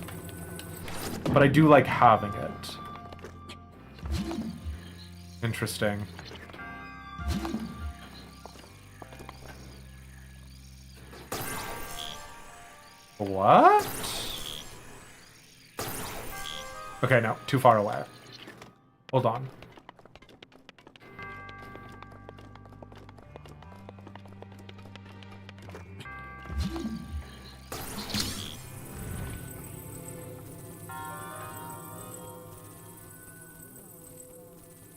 but I do like having it. Interesting. What? Okay, no, too far away. Hold on.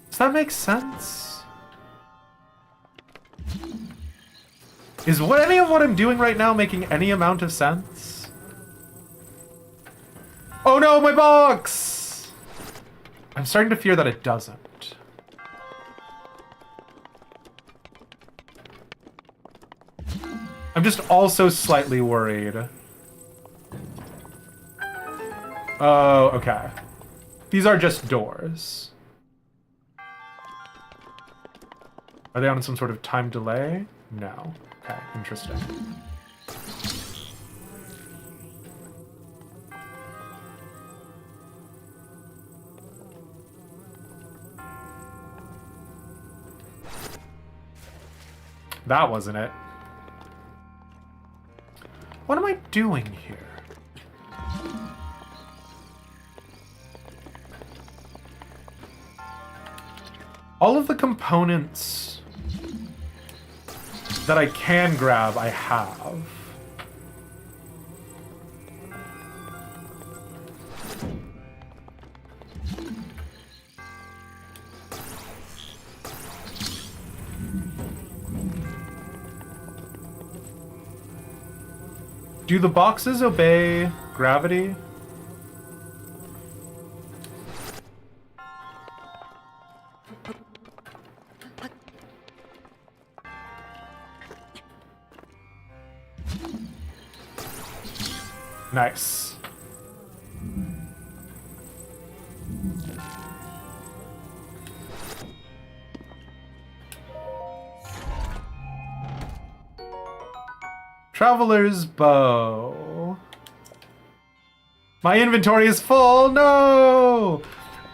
Does that make sense? Is any of what I'm doing right now making any amount of sense? Oh no, my box! I'm starting to fear that it doesn't. I'm just also slightly worried. Oh, okay. These are just doors. Are they on some sort of time delay? No. Okay, interesting. That wasn't it. What am I doing here? All of the components that I can grab, I have. Do the boxes obey gravity? Nice. Traveler's bow. My inventory is full. No!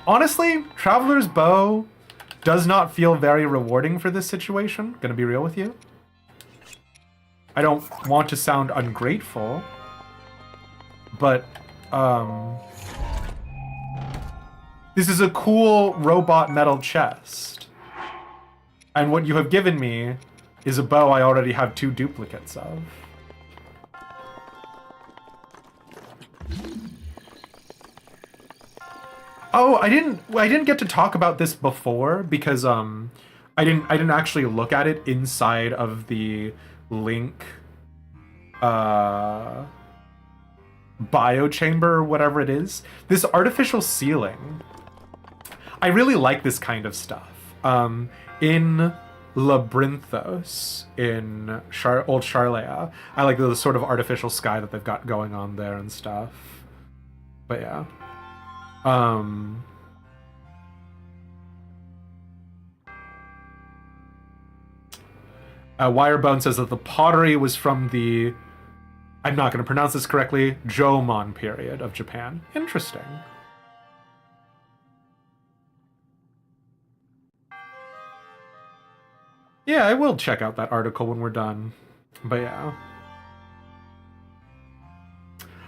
Honestly, Traveler's bow does not feel very rewarding for this situation. Gonna be real with you. I don't want to sound ungrateful, but this is a cool robot metal chest. And what you have given me is a bow I already have 2 duplicates of. Oh, I didn't get to talk about this before because I didn't actually look at it inside of the Link bio chamber or whatever it is. This artificial ceiling. I really like this kind of stuff. In Labyrinthos, in Old Charlea, I like the sort of artificial sky that they've got going on there and stuff. But yeah. Wirebone says that the pottery was from the, I'm not going to pronounce this correctly, Jomon period of Japan. Interesting. Yeah, I will check out that article when we're done. But yeah.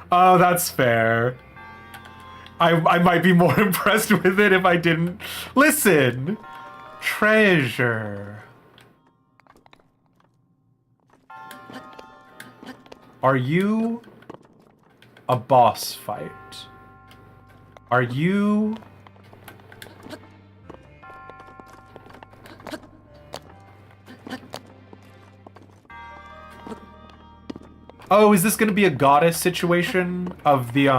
Oh, that's fair. I might be more impressed with it if I didn't. Listen! Treasure. Are you a boss fight? Are you... Oh, is this gonna be a goddess situation of the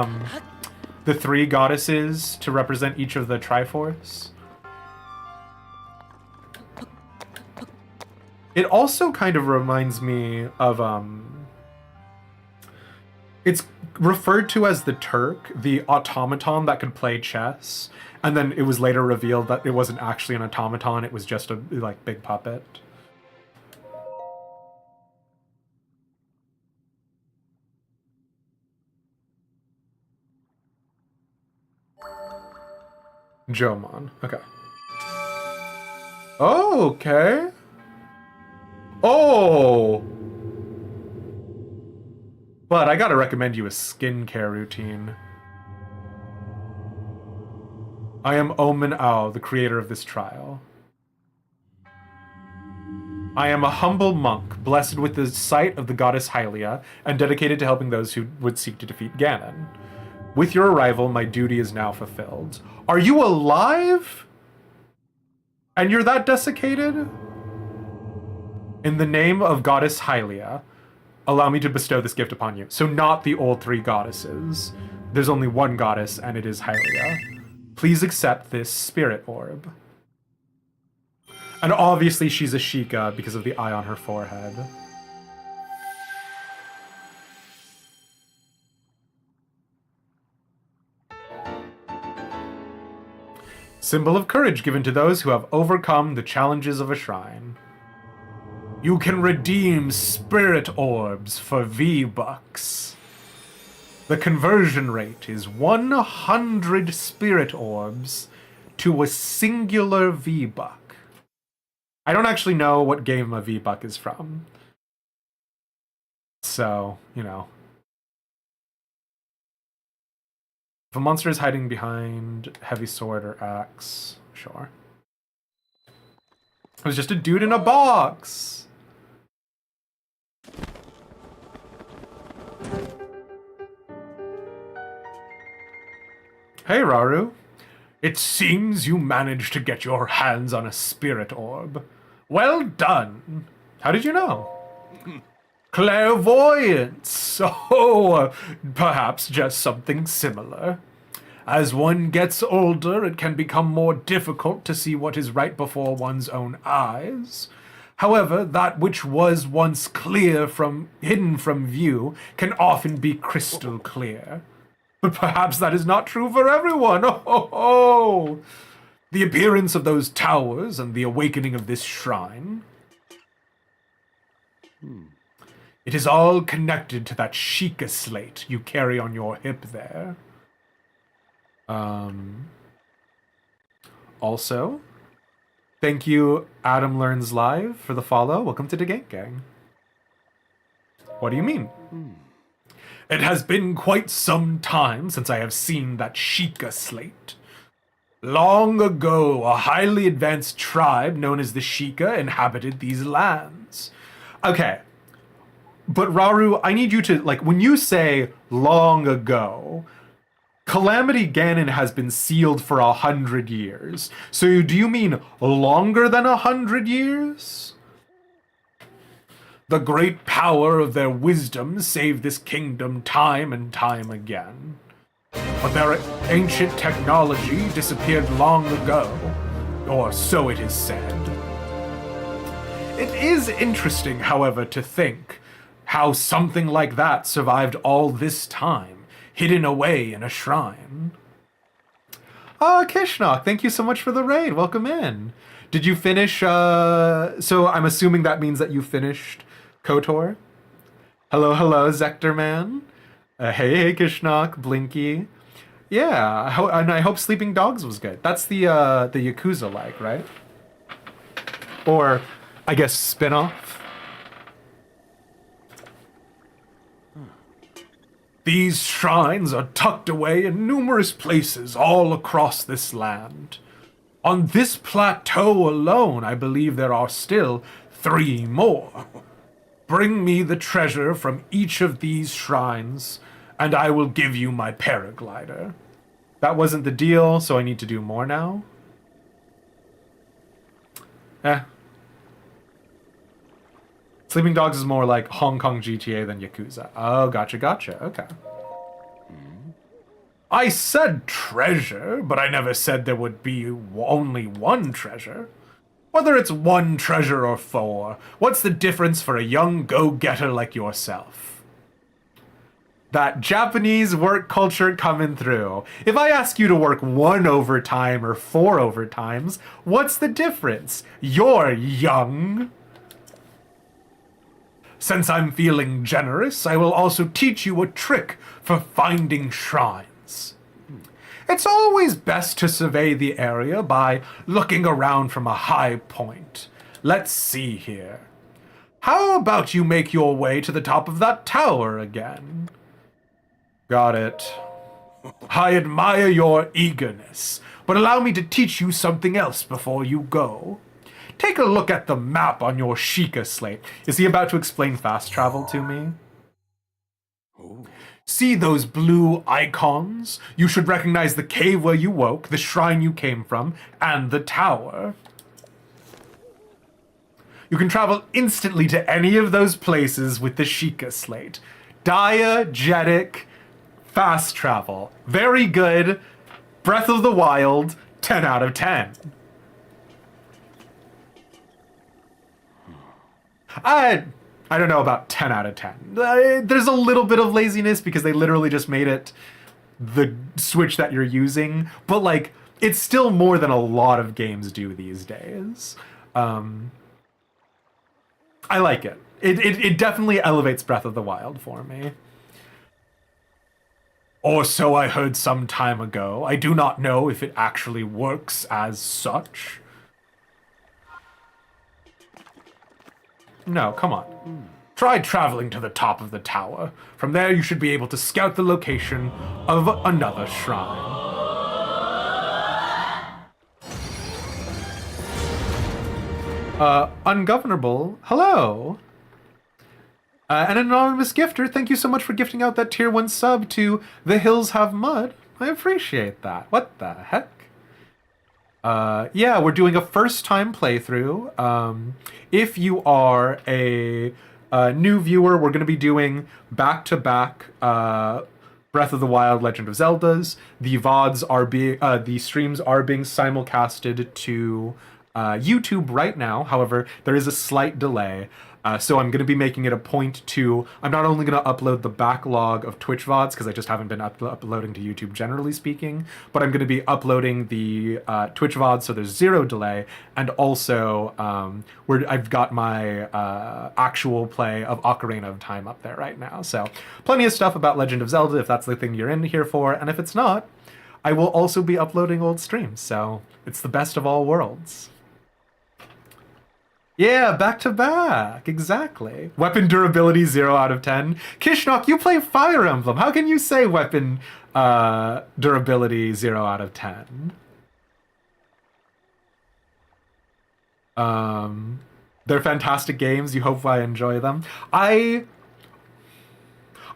three goddesses to represent each of the Triforce? It also kind of reminds me of it's referred to as the Turk, the automaton that could play chess, and then it was later revealed that it wasn't actually an automaton, it was just a like big puppet. Jomon. Okay. Oh, okay. Oh! But I gotta recommend you a skincare routine. I am Omen Ao, the creator of this trial. I am a humble monk, blessed with the sight of the goddess Hylia, and dedicated to helping those who would seek to defeat Ganon. With your arrival, my duty is now fulfilled. Are you alive? And you're that desiccated? In the name of goddess Hylia, allow me to bestow this gift upon you. So not the old three goddesses. There's only one goddess, and it is Hylia. Please accept this spirit orb. And obviously she's a Sheikah because of the eye on her forehead. Symbol of courage given to those who have overcome the challenges of a shrine. You can redeem spirit orbs for V-Bucks. The conversion rate is 100 spirit orbs to a singular V-Buck. I don't actually know what game a V-Buck is from. So, you know. If a monster is hiding behind heavy sword or axe, sure. It was just a dude in a box! Hey, Raru. It seems you managed to get your hands on a spirit orb. Well done. How did you know? Clairvoyance. Oh, perhaps just something similar. As one gets older, it can become more difficult to see what is right before one's own eyes. However, that which was once hidden from view can often be crystal clear. But perhaps that is not true for everyone. Oh. The appearance of those towers and the awakening of this shrine. It is all connected to that Sheikah slate you carry on your hip there. Also, thank you, Adam Learns Live, for the follow. Welcome to the Gank Gang. What do you mean? It has been quite some time since I have seen that Sheikah slate. Long ago, a highly advanced tribe known as the Sheikah inhabited these lands. Okay, but Raru, I need you to, like, when you say long ago, Calamity Ganon has been sealed for 100 years. So do you mean longer than 100 years? The great power of their wisdom saved this kingdom time and time again. But their ancient technology disappeared long ago, or so it is said. It is interesting, however, to think how something like that survived all this time, hidden away in a shrine. Kishnok, thank you so much for the raid. Welcome in. Did you finish, so I'm assuming that means that you finished KOTOR? Hello, Zector Man. Hey, Kishnok, Blinky. Yeah, and I hope Sleeping Dogs was good. That's the Yakuza-like, right? Or, I guess, spin-off? These shrines are tucked away in numerous places all across this land. On this plateau alone, I believe there are still 3 more. Bring me the treasure from each of these shrines, and I will give you my paraglider. That wasn't the deal, so I need to do more now? Sleeping Dogs is more like Hong Kong GTA than Yakuza. Oh, gotcha. Okay. I said treasure, but I never said there would be only one treasure. Whether it's 1 treasure or 4, what's the difference for a young go-getter like yourself? That Japanese work culture coming through. If I ask you to work 1 overtime or 4 overtimes, what's the difference? You're young. Since I'm feeling generous, I will also teach you a trick for finding shrines. It's always best to survey the area by looking around from a high point. Let's see here. How about you make your way to the top of that tower again? Got it. I admire your eagerness, but allow me to teach you something else before you go. Take a look at the map on your Sheikah slate. Is he about to explain fast travel to me? Ooh. See those blue icons? You should recognize the cave where you woke, the shrine you came from, and the tower. You can travel instantly to any of those places with the Sheikah slate. Diegetic fast travel. Very good. Breath of the Wild, 10 out of 10. I don't know about 10 out of 10. There's a little bit of laziness because they literally just made it the Switch that you're using, but like it's still more than a lot of games do these days. I like it. It definitely elevates Breath of the Wild for me. Or so I heard some time ago. I do not know if it actually works as such. No, come on. Try traveling to the top of the tower. From there, you should be able to scout the location of another shrine. Ungovernable, hello. An anonymous gifter, thank you so much for gifting out that tier 1 sub to The Hills Have Mud. I appreciate that. What the heck? Yeah, we're doing a first-time playthrough. If you are a new viewer, we're going to be doing back-to-back Breath of the Wild, Legend of Zeldas. The VODs are the streams are being simulcasted to YouTube right now. However, there is a slight delay. So I'm going to be making it a point to, I'm not only going to upload the backlog of Twitch VODs, because I just haven't been uploading to YouTube generally speaking, but I'm going to be uploading the Twitch VODs so there's 0 delay, and also I've got my actual play of Ocarina of Time up there right now. So plenty of stuff about Legend of Zelda if that's the thing you're in here for, and if it's not, I will also be uploading old streams, so it's the best of all worlds. Yeah, back to back, exactly. Weapon durability 0 out of 10. Kishnok, you play Fire Emblem. How can you say weapon durability 0 out of 10? They're fantastic games. You hope I enjoy them. I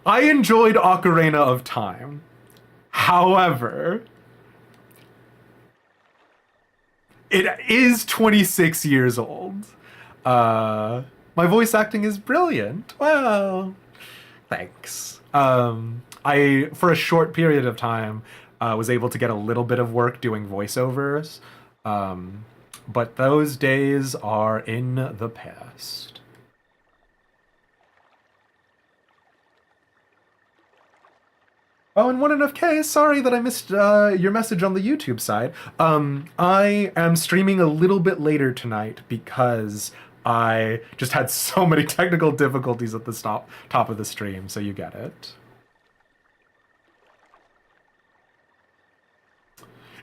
enjoyed Ocarina of Time. However, it is 26 years old. My voice acting is brilliant. Well, thanks. I, for a short period of time, was able to get a little bit of work doing voiceovers. But those days are in the past. Oh, and 1NFK, sorry that I missed your message on the YouTube side. I am streaming a little bit later tonight because I just had so many technical difficulties at the top of the stream, so you get it.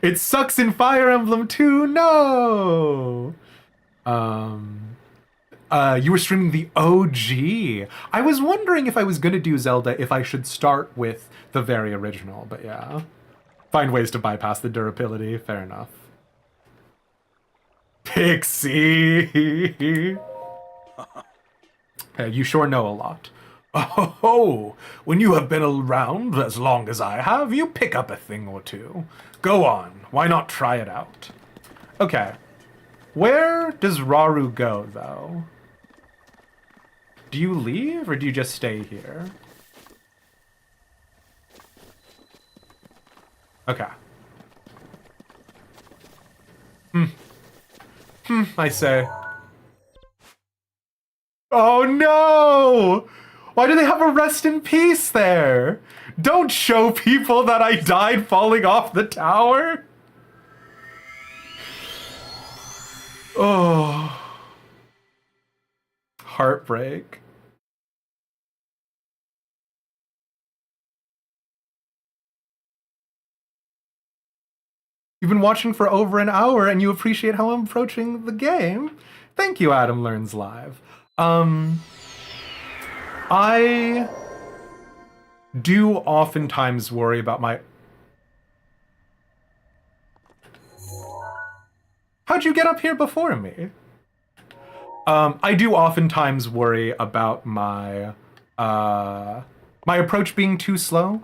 It sucks in Fire Emblem too, no! You were streaming the OG. I was wondering if I was gonna do Zelda if I should start with the very original, but yeah. Find ways to bypass the durability, fair enough. Pixie! Hey, you sure know a lot. Oh, when you have been around as long as I have, you pick up a thing or two. Go on, why not try it out? Okay. Where does Rauru go, though? Do you leave, or do you just stay here? Okay. I say. Oh no! Why do they have a rest in peace there? Don't show people that I died falling off the tower! Oh. Heartbreak. You've been watching for over an hour and you appreciate how I'm approaching the game. Thank you, Adam Learns Live. I do oftentimes worry about my... How'd you get up here before me? I do oftentimes worry about my my approach being too slow,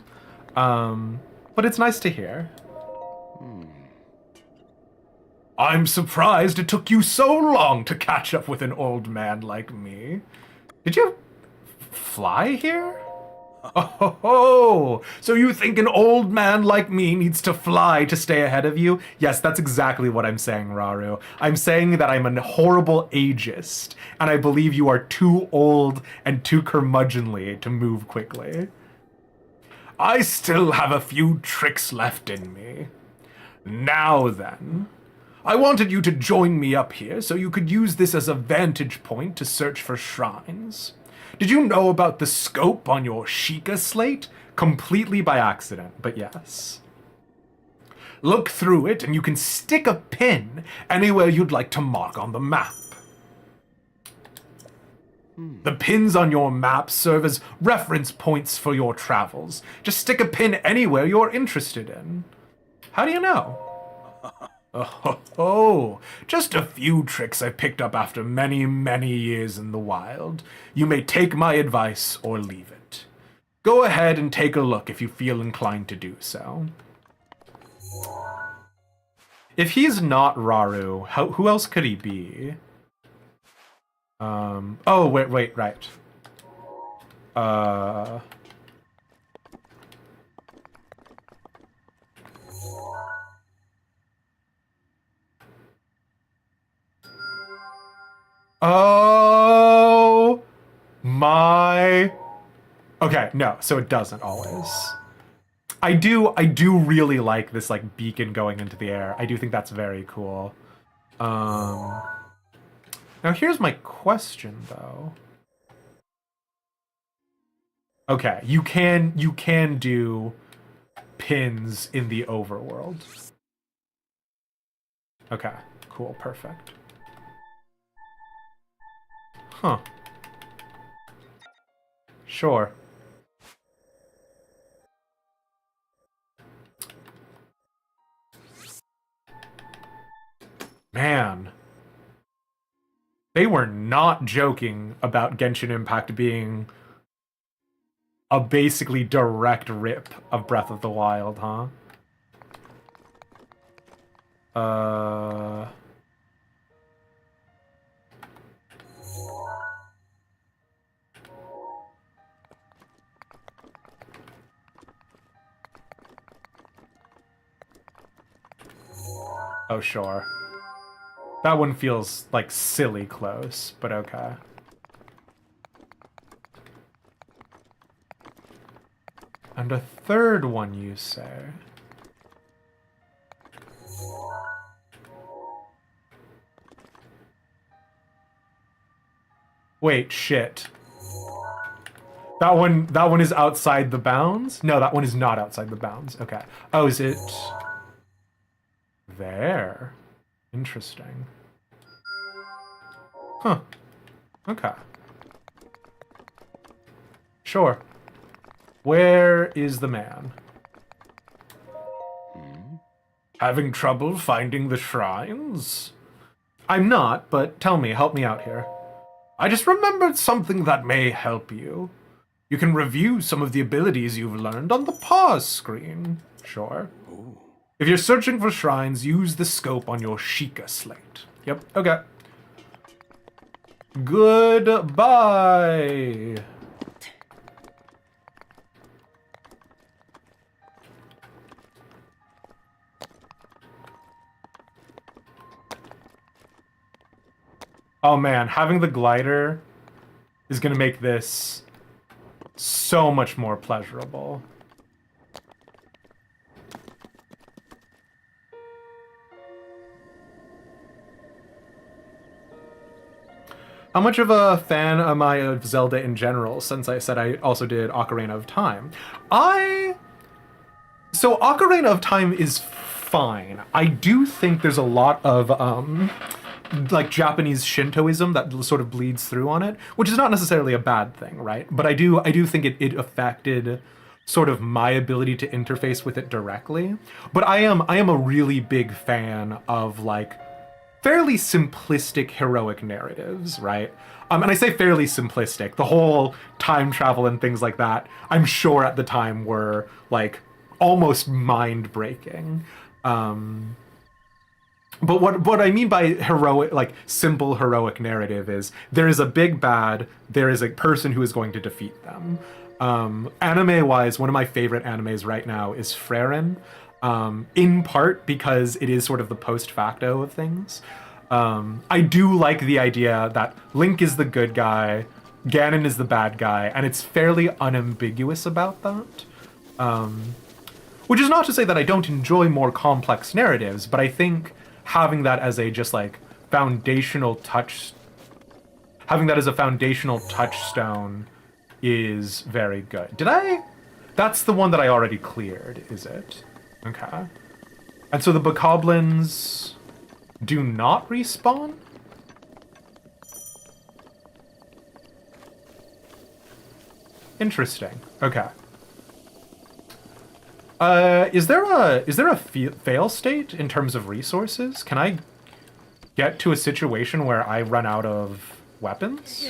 but it's nice to hear. I'm surprised it took you so long to catch up with an old man like me. Did you fly here? Oh, so you think an old man like me needs to fly to stay ahead of you? Yes, that's exactly what I'm saying, Rauru. I'm saying that I'm a horrible ageist, and I believe you are too old and too curmudgeonly to move quickly. I still have a few tricks left in me. Now then, I wanted you to join me up here so you could use this as a vantage point to search for shrines. Did you know about the scope on your Sheikah slate? Completely by accident, but yes. Look through it and you can stick a pin anywhere you'd like to mark on the map. The pins on your map serve as reference points for your travels. Just stick a pin anywhere you're interested in. How do you know? Oh, just a few tricks I picked up after many, many years in the wild. You may take my advice or leave it. Go ahead and take a look if you feel inclined to do so. If he's not Rauru, who else could he be? Oh, wait, right. Oh my... Okay, no, so it doesn't always. I do really like this, like, beacon going into the air. I do think that's very cool. Now here's my question, though. Okay, you can do pins in the overworld. Okay, cool, perfect. Huh. Sure. Man. They were not joking about Genshin Impact being a basically direct rip of Breath of the Wild, huh? Oh, sure. That one feels, like, silly close, but okay. And a third one, you say? Wait, shit. That one is outside the bounds? No, that one is not outside the bounds. Okay. Oh, is it there? Interesting. Huh. Okay. Sure. Where is the man? Having trouble finding the shrines? I'm not, but tell me, help me out here. I just remembered something that may help you. You can review some of the abilities you've learned on the pause screen. Sure. Ooh. If you're searching for shrines, use the scope on your Sheikah slate. Yep, okay. Goodbye. Oh man, having the glider is gonna make this so much more pleasurable. How much of a fan am I of Zelda in general, since I said I also did Ocarina of Time? So Ocarina of Time is fine. I do think there's a lot of, like, Japanese Shintoism that sort of bleeds through on it, which is not necessarily a bad thing, right? But I do think it affected sort of my ability to interface with it directly. But I am a really big fan of, like, fairly simplistic heroic narratives, right? And I say fairly simplistic. The whole time travel and things like that, I'm sure at the time were, like, almost mind-breaking. But what I mean by heroic, like, simple heroic narrative is there is a big bad, there is a person who is going to defeat them. Anime-wise, one of my favorite animes right now is Frieren, in part because it is sort of the post-facto of things. I do like the idea that Link is the good guy, Ganon is the bad guy, and it's fairly unambiguous about that. Which is not to say that I don't enjoy more complex narratives, but I think having that as a just, like, foundational touchstone is very good. That's the one that I already cleared, is it? Okay. And so the bokoblins do not respawn? Interesting. Okay. Is there a fail state in terms of resources? Can I get to a situation where I run out of weapons?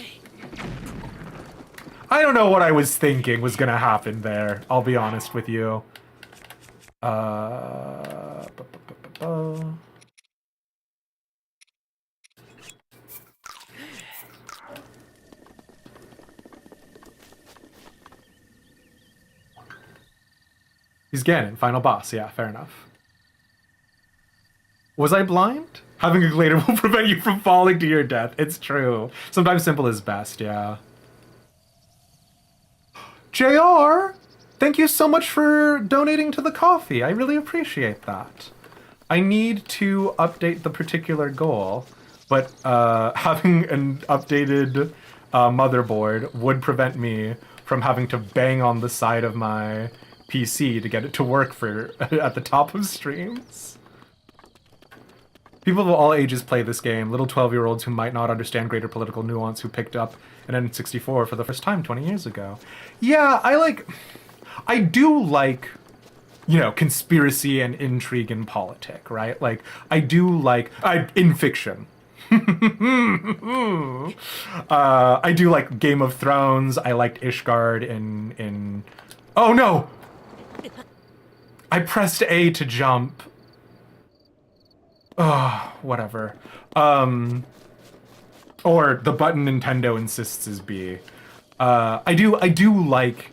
I don't know what I was thinking was gonna happen there, I'll be honest with you. He's Ganon, final boss. Yeah, fair enough. Was I blind? Having a glider will prevent you from falling to your death. It's true. Sometimes simple is best, yeah. JR! Thank you so much for donating to the coffee. I really appreciate that. I need to update the particular goal, but having an updated motherboard would prevent me from having to bang on the side of my PC to get it to work for at the top of streams. People of all ages play this game, little 12-year-olds who might not understand greater political nuance who picked up an N64 for the first time 20 years ago. Yeah, I do like, you know, conspiracy and intrigue in politic, right? Like, I do like, in fiction. I do like Game of Thrones. I liked Ishgard in. Oh no! I pressed A to jump. Oh, whatever. Or the button Nintendo insists is B. I do like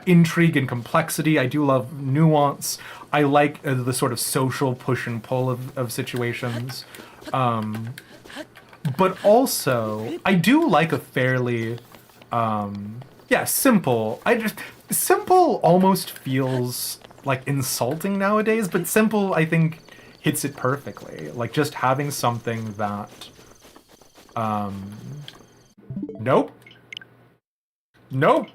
intrigue and complexity. I do love nuance. I like the sort of social push and pull of situations. But also, I do like a fairly, yeah, simple. Simple almost feels like insulting nowadays, but simple, I think, hits it perfectly. Like just having something that, nope. Nope.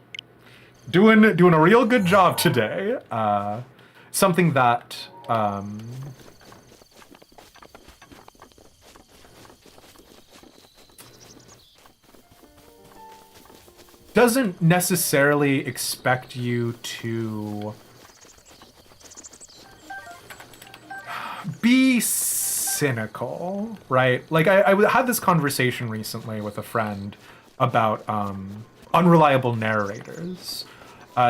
Doing a real good job today. Something that, doesn't necessarily expect you to be cynical, right? Like I had this conversation recently with a friend about unreliable narrators.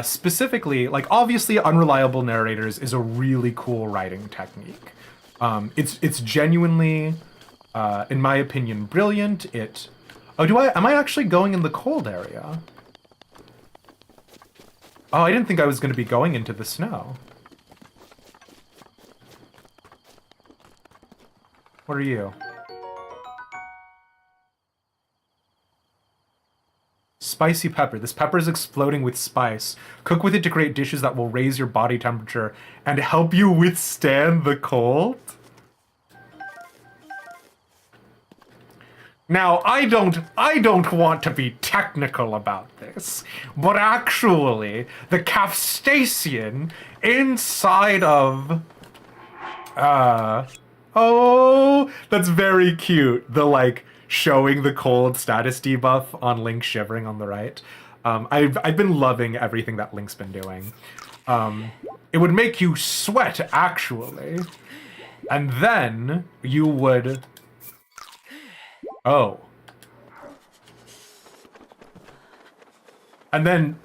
Specifically, like obviously unreliable narrators is a really cool writing technique. It's genuinely, in my opinion, brilliant. Am I actually going in the cold area? Oh, I didn't think I was going to be going into the snow. What are you? Spicy pepper. This pepper is exploding with spice. Cook with it to create dishes that will raise your body temperature and help you withstand the cold. Now, I don't want to be technical about this, but actually, the capsaicin inside of, oh, that's very cute. The, like, showing the cold status debuff on Link shivering on the right. I've been loving everything that Link's been doing. It would make you sweat, actually. And then you would... Oh. And then,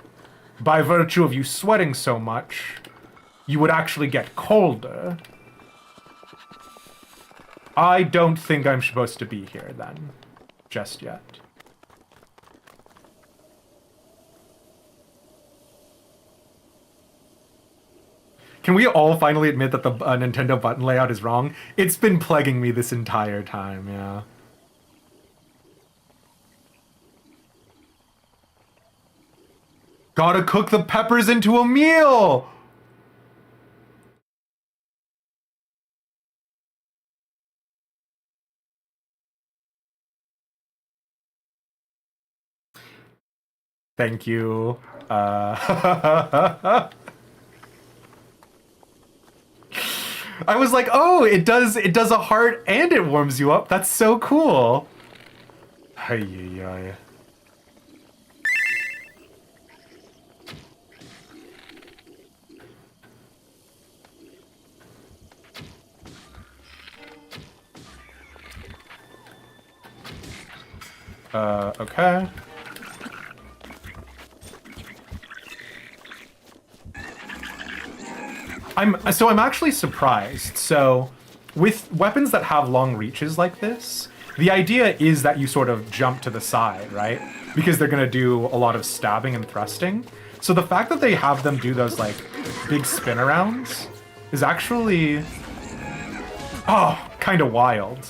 by virtue of you sweating so much, you would actually get colder. I don't think I'm supposed to be here, then. Just yet. Can we all finally admit that the Nintendo button layout is wrong? It's been plaguing me this entire time, yeah. Gotta cook the peppers into a meal! Thank you. I was like, oh, it does a heart and it warms you up. That's so cool. Hey. Okay. I'm actually surprised. So, with weapons that have long reaches like this, the idea is that you sort of jump to the side, right? Because they're gonna do a lot of stabbing and thrusting. So the fact that they have them do those, like, big spin arounds is actually... Oh, kind of wild.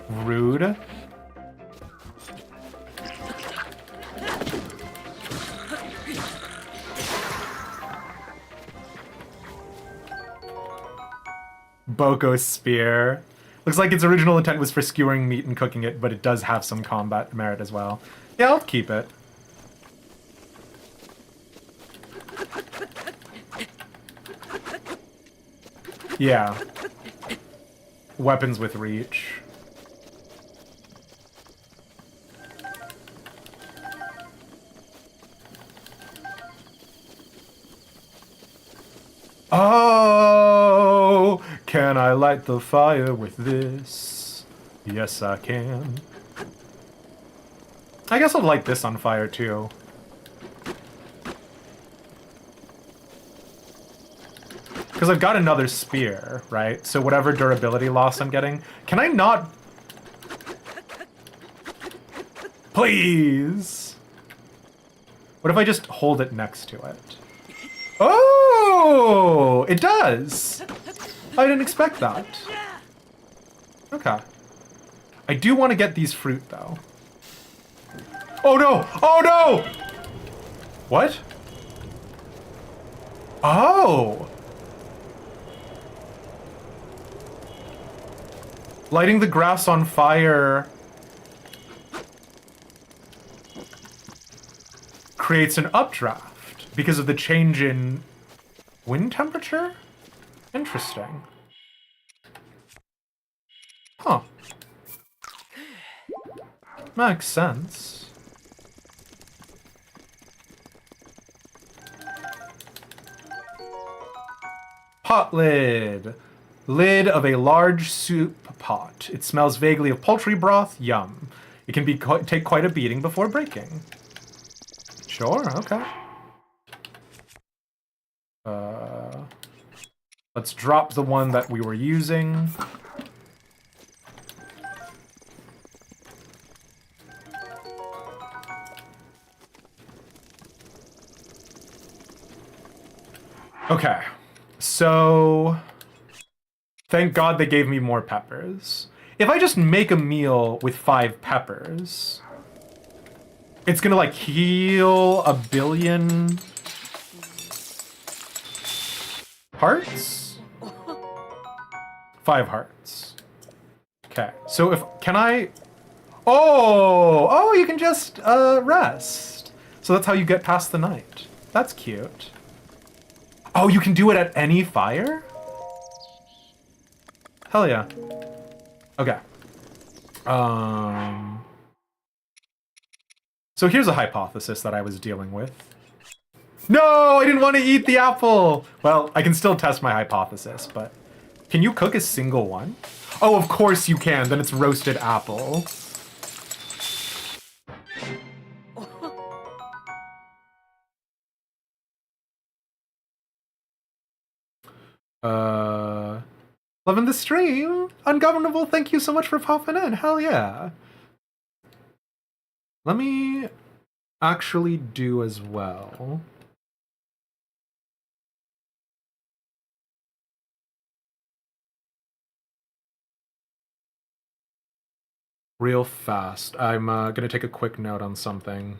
Rude. Boko spear. Looks like its original intent was for skewering meat and cooking it, but it does have some combat merit as well. Yeah, I'll keep it. Yeah. Weapons with reach. Oh, can I light the fire with this? Yes, I can. I guess I'll light this on fire, too. Because I've got another spear, right? So whatever durability loss I'm getting... Can I not... Please! What if I just hold it next to it? Oh! It does! I didn't expect that. Okay. I do want to get these fruit, though. Oh no! Oh no! What? Oh! Lighting the grass on fire creates an updraft because of the change in wind temperature? Interesting. Huh. Makes sense. Pot lid. Lid of a large soup pot. It smells vaguely of poultry broth. Yum. It can take quite a beating before breaking. Sure, okay. Let's drop the one that we were using. Okay, so thank God they gave me more peppers. If I just make a meal with 5 peppers, it's gonna like heal 1 billion hearts? 5 hearts. Okay, so can I... Oh, you can just rest. So that's how you get past the night. That's cute. Oh, you can do it at any fire? Hell yeah. Okay. So here's a hypothesis that I was dealing with. No, I didn't want to eat the apple! Well, I can still test my hypothesis, but... Can you cook a single one? Oh, of course you can. Then it's roasted apple. Loving the stream. Ungovernable, thank you so much for popping in. Hell yeah. Let me actually do as well. Real fast. I'm gonna take a quick note on something.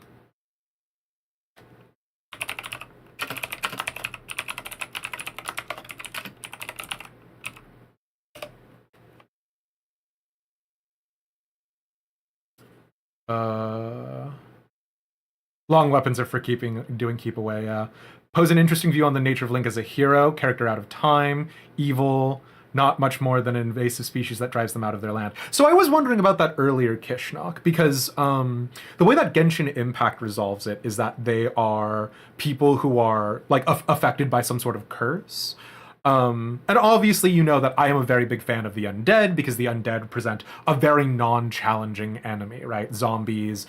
Long weapons are for doing keep away. Pose an interesting view on the nature of Link as a hero, character out of time, evil, not much more than an invasive species that drives them out of their land. So I was wondering about that earlier, Kishnok, because the way that Genshin Impact resolves it is that they are people who are like affected by some sort of curse. And obviously, you know that I am a very big fan of the undead because the undead present a very non-challenging enemy, right? Zombies,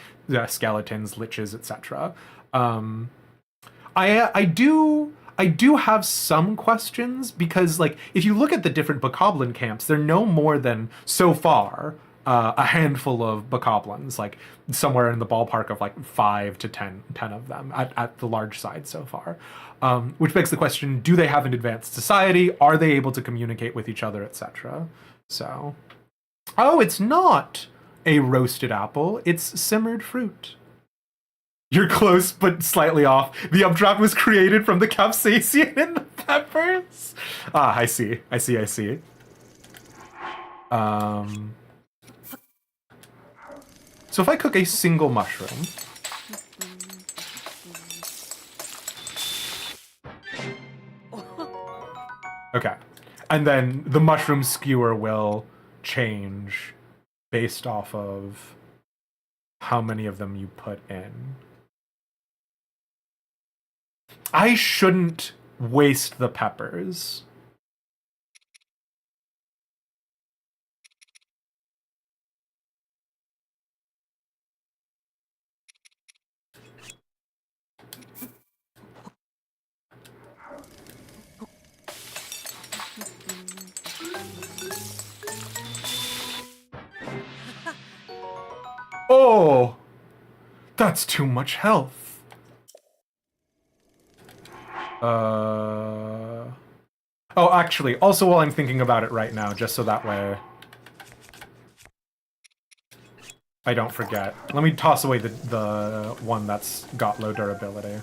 skeletons, liches, etc. I do have some questions because, like, if you look at the different bokoblin camps, they're no more than so far a handful of bokoblins, like somewhere in the ballpark of like 5 to 10 of them at the large side so far. Which begs the question, do they have an advanced society? Are they able to communicate with each other, etc.? So, oh, it's not a roasted apple, it's simmered fruit. You're close, but slightly off. The updraft was created from the capsaicin in the peppers. Ah, I see. So if I cook a single mushroom, okay, and then the mushroom skewer will change based off of how many of them you put in. I shouldn't waste the peppers. Oh! That's too much health. Oh, actually, also while I'm thinking about it right now, just so that way I don't forget. Let me toss away the one that's got low durability.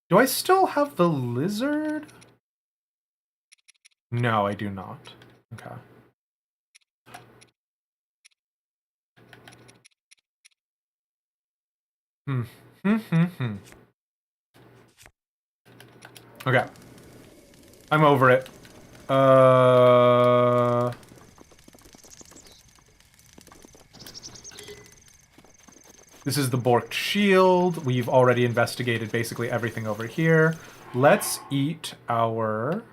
Do I still have the lizard? No, I do not. Okay. Okay. I'm over it. This is the Borked Shield. We've already investigated basically everything over here. Let's eat our...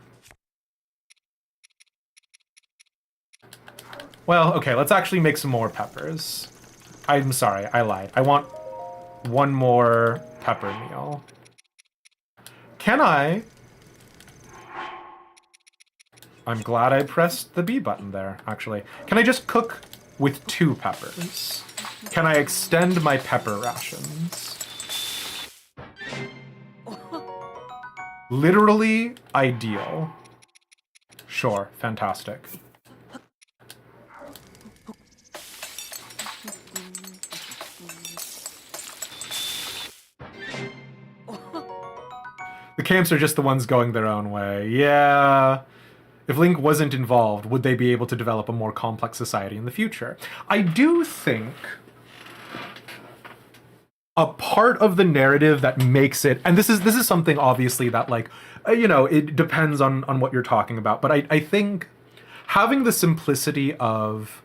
Well, okay, let's actually make some more peppers. I'm sorry, I lied. I want one more pepper meal. Can I? I'm glad I pressed the B button there, actually. Can I just cook with 2 peppers? Can I extend my pepper rations? Literally ideal. Sure, fantastic. The camps are just the ones going their own way. Yeah. If Link wasn't involved, would they be able to develop a more complex society in the future? I do think a part of the narrative that makes it, and this is something obviously that, like, you know, it depends on what you're talking about, but I think having the simplicity of,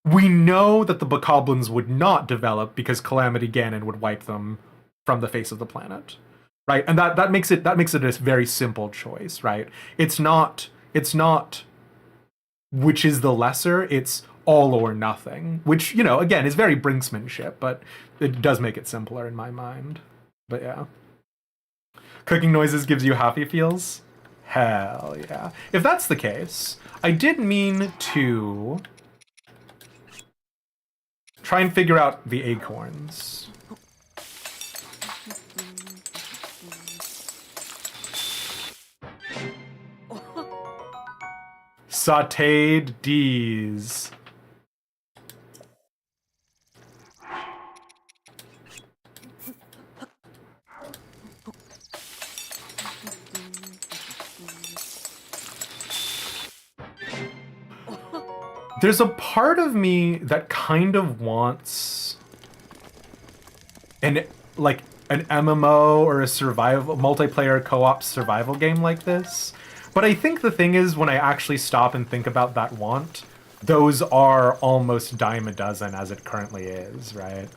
we know that the Bokoblins would not develop because Calamity Ganon would wipe them from the face of the planet, right? And that makes it a very simple choice, right? It's not which is the lesser, it's all or nothing, which, you know, again, is very brinksmanship, but it does make it simpler in my mind. But yeah. Cooking noises gives you happy feels? Hell yeah. If that's the case, I did mean to try and figure out the acorns. Sauteed D's. There's a part of me that kind of wants an MMO or a survival multiplayer co-op survival game like this. But I think the thing is, when I actually stop and think about that want, those are almost dime a dozen as it currently is, right?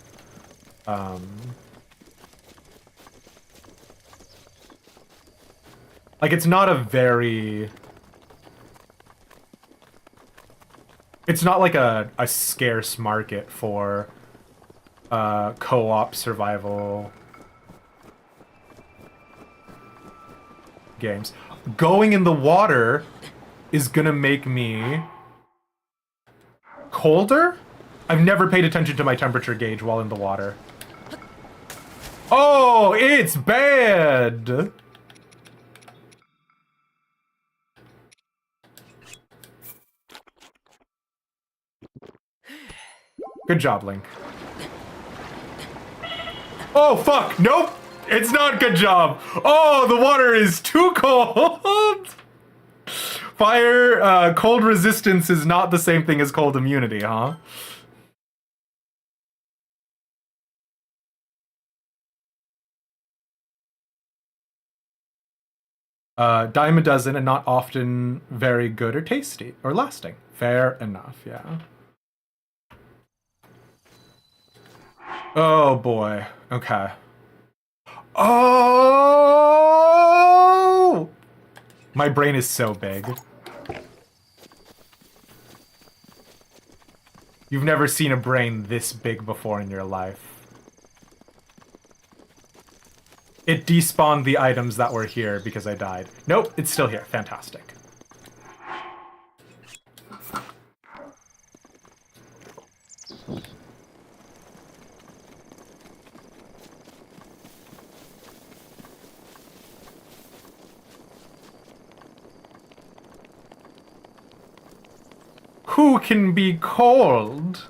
Like, it's not a very... It's not like a scarce market for co-op survival games. Going in the water is gonna make me colder? I've never paid attention to my temperature gauge while in the water. Oh, it's bad! Good job, Link. Oh, fuck! Nope! It's not good job! Oh, the water is too cold! Fire, cold resistance is not the same thing as cold immunity, huh? Dime a dozen and not often very good or tasty or lasting. Fair enough, yeah. Oh boy. Okay. Oh! My brain is so big. You've never seen a brain this big before in your life. It despawned the items that were here because I died. Nope, it's still here. Fantastic. Who can be cold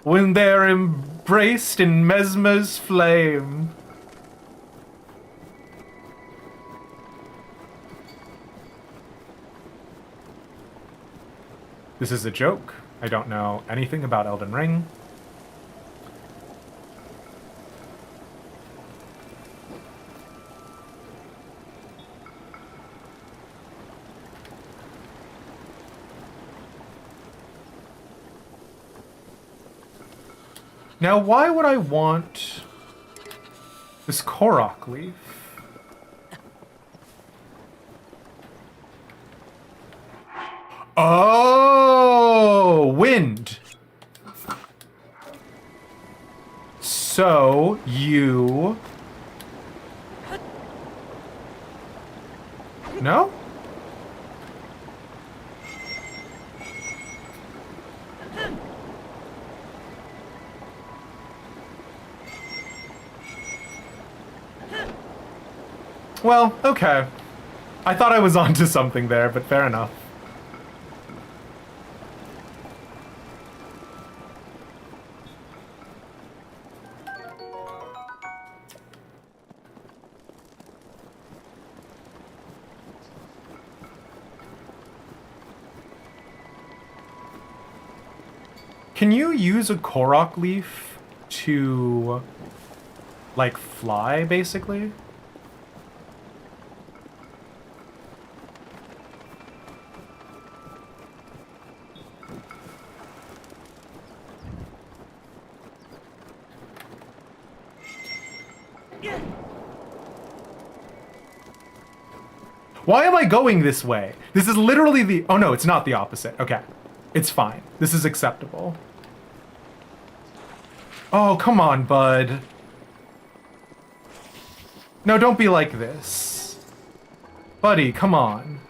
when they're embraced in Mesmer's flame? This is a joke. I don't know anything about Elden Ring. Now, why would I want this Korok leaf? Oh, wind. So you... No? Well, okay. I thought I was onto something there, but fair enough. Can you use a Korok leaf to, like, fly, basically? Why am I going this way? This is literally the... Oh, no, it's not the opposite. Okay. It's fine. This is acceptable. Oh, come on, bud. No, don't be like this. Buddy, come on.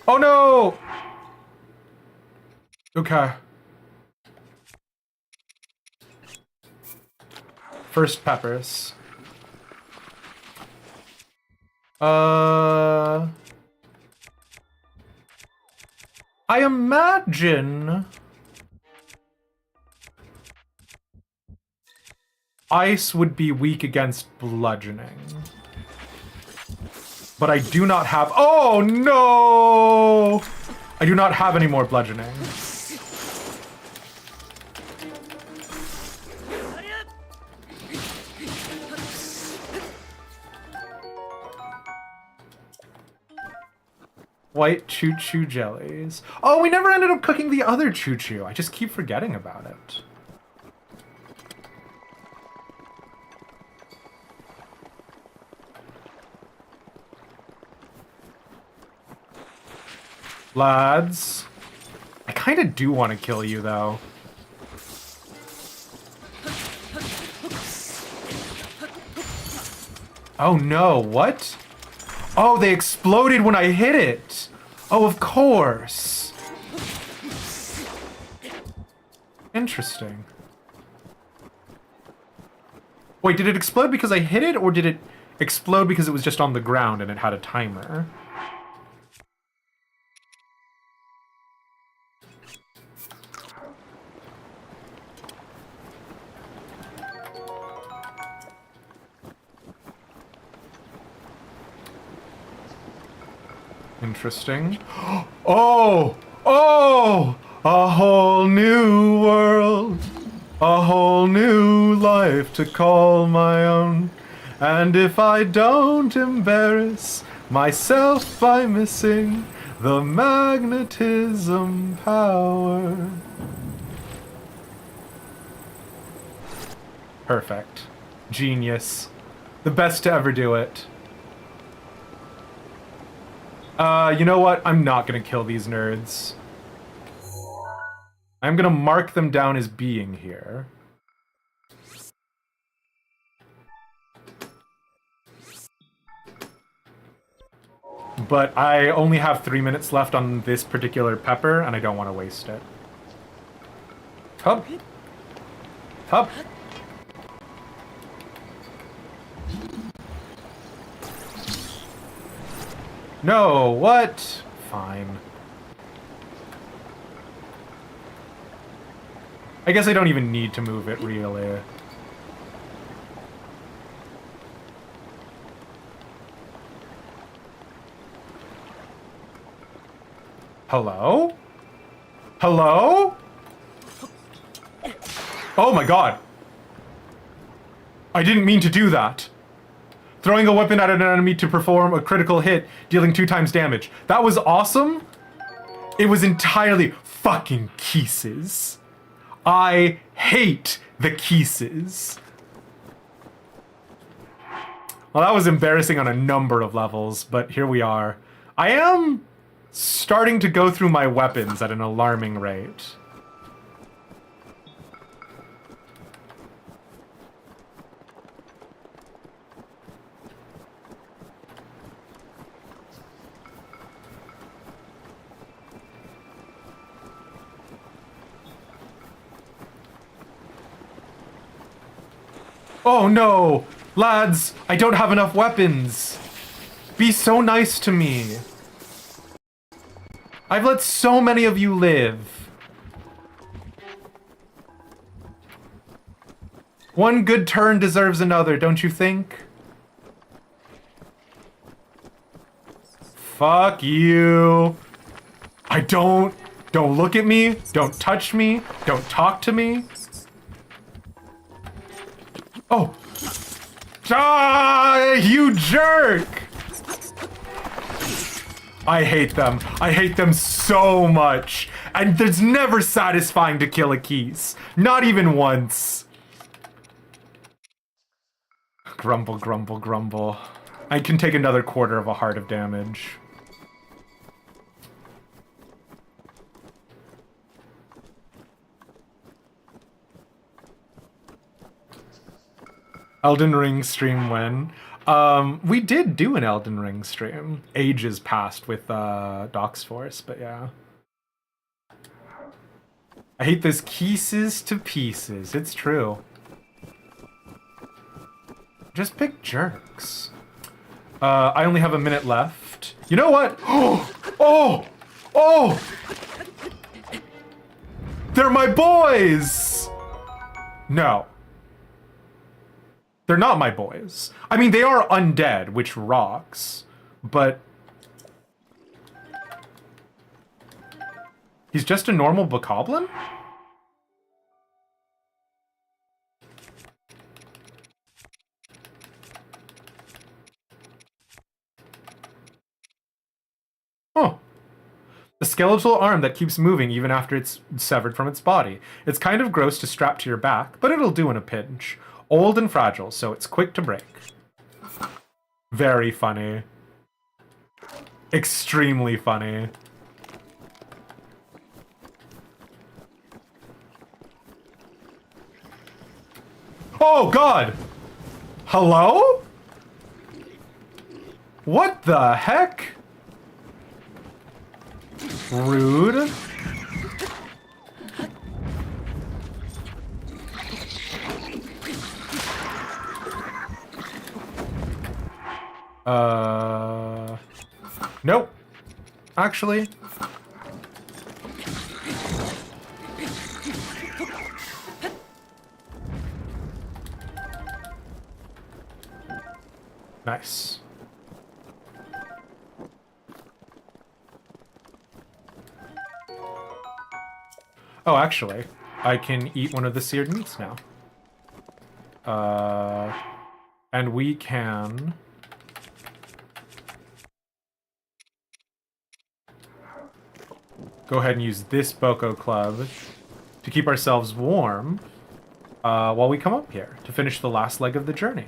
Oh, no! Okay. First peppers. I imagine ice would be weak against bludgeoning. But I do not have... Oh, no! I do not have any more bludgeoning. White choo-choo jellies. Oh, we never ended up cooking the other choo-choo. I just keep forgetting about it. Lads. I kind of do want to kill you, though. Oh, no. What? Oh, they exploded when I hit it. Oh, of course. Interesting. Wait, did it explode because I hit it, or did it explode because it was just on the ground and it had a timer? Interesting. Oh! Oh! A whole new world. A whole new life to call my own. And if I don't embarrass myself by missing the magnetism power. Perfect. Genius. The best to ever do it. You know what? I'm not gonna kill these nerds. I'm gonna mark them down as being here. But I only have 3 minutes left on this particular pepper, and I don't want to waste it. Hub. Hub. No, what? Fine. I guess I don't even need to move it, really. Hello? Hello? Oh my god. I didn't mean to do that. Throwing a weapon at an enemy to perform a critical hit, dealing 2 times damage. That was awesome. It was entirely fucking Keeses. I hate the Keeses. Well, that was embarrassing on a number of levels, but here we are. I am starting to go through my weapons at an alarming rate. Oh no! Lads, I don't have enough weapons! Be so nice to me! I've let so many of you live. One good turn deserves another, don't you think? Fuck you. Don't look at me, don't touch me, don't talk to me. Oh! Ah, you jerk! I hate them. I hate them so much. And it's never satisfying to kill a Keese. Not even once. Grumble, grumble, grumble. I can take another quarter of a heart of damage. Elden Ring stream when? We did do an Elden Ring stream. Ages past with Doc's Force, but yeah. I hate those Keeses to pieces. It's true. Just pick jerks. I only have a minute left. You know what? Oh! Oh! Oh! They're my boys! No. They're not my boys. I mean, they are undead, which rocks, but... He's just a normal bokoblin? Huh. A skeletal arm that keeps moving even after it's severed from its body. It's kind of gross to strap to your back, but it'll do in a pinch. Old and fragile, so it's quick to break. Very funny. Extremely funny. Oh god! Hello? What the heck? Rude. Nope. Actually. Nice. Oh, actually, I can eat one of the seared meats now. And we can... go ahead and use this Boko Club to keep ourselves warm while we come up here to finish the last leg of the journey.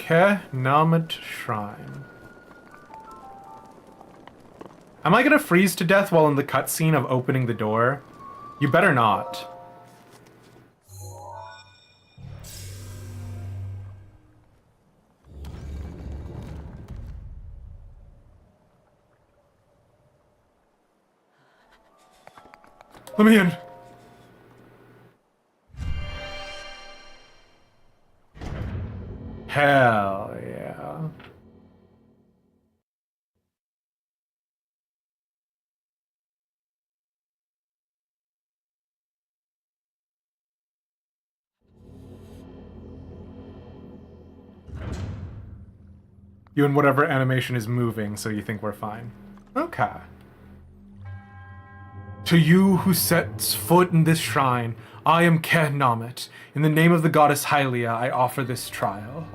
Kenamet Shrine. Am I gonna freeze to death while in the cutscene of opening the door? You better not. Let me in. Hell yeah. You and whatever animation is moving, so you think we're fine. Okay. To you who sets foot in this shrine, I am Kenamet. In the name of the goddess Hylia, I offer this trial.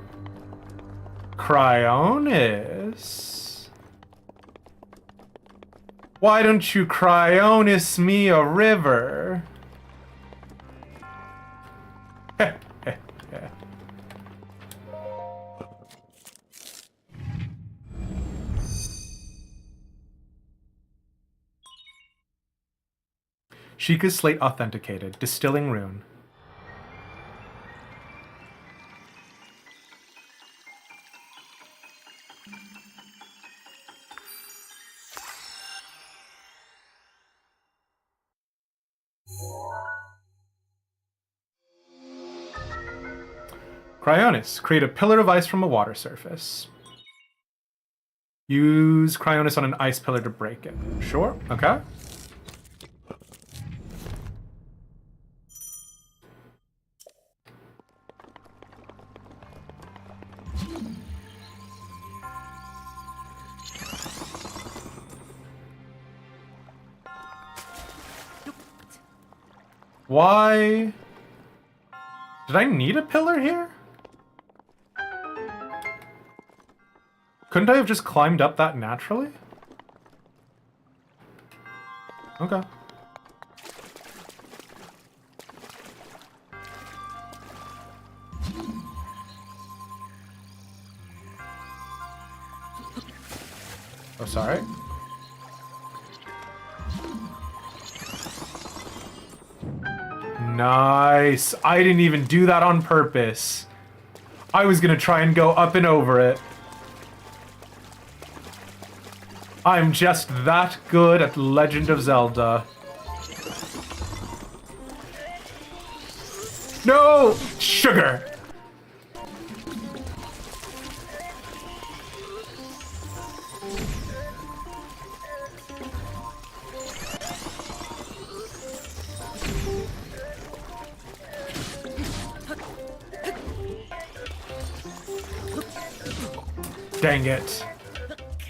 Cryonis? Why don't you Cryonis me a river? Sheikah's slate authenticated. Distilling rune. Cryonis. Create a pillar of ice from a water surface. Use Cryonis on an ice pillar to break it. Sure. Okay. Why? Did I need a pillar here? Couldn't I have just climbed up that naturally? Okay. Oh, sorry. Nice. I didn't even do that on purpose. I was gonna try and go up and over it. I'm just that good at Legend of Zelda. No! Sugar! Dang it.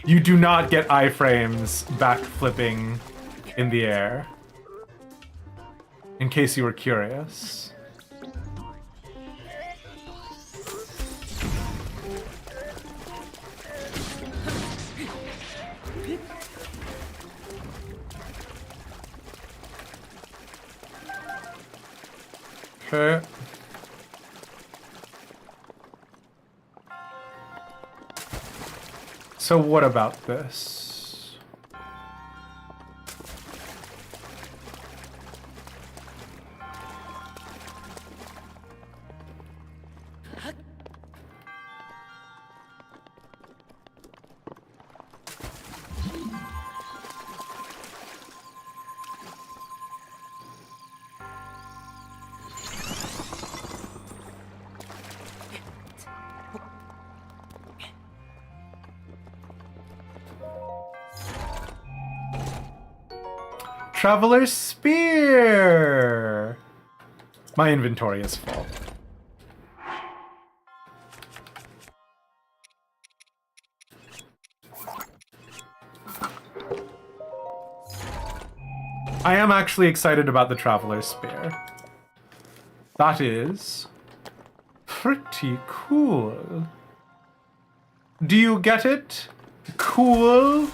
You do not get iframes backflipping in the air. In case you were curious. Okay. So what about this? Traveler's Spear! My inventory is full. I am actually excited about the Traveler's Spear. That is pretty cool. Do you get it? Cool?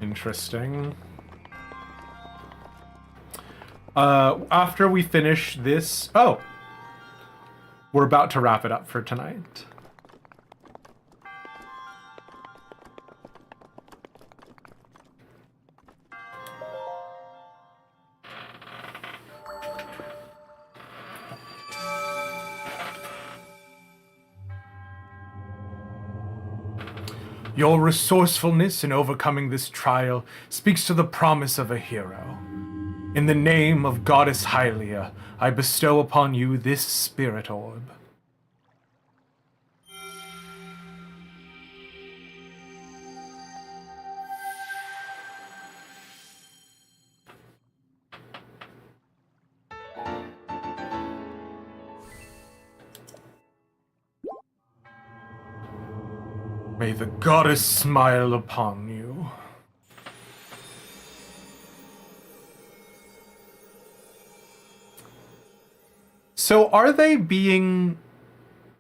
Interesting. After we finish this... Oh! We're about to wrap it up for tonight. Your resourcefulness in overcoming this trial speaks to the promise of a hero. In the name of Goddess Hylia, I bestow upon you this spirit orb. May the goddess smile upon you. So are they being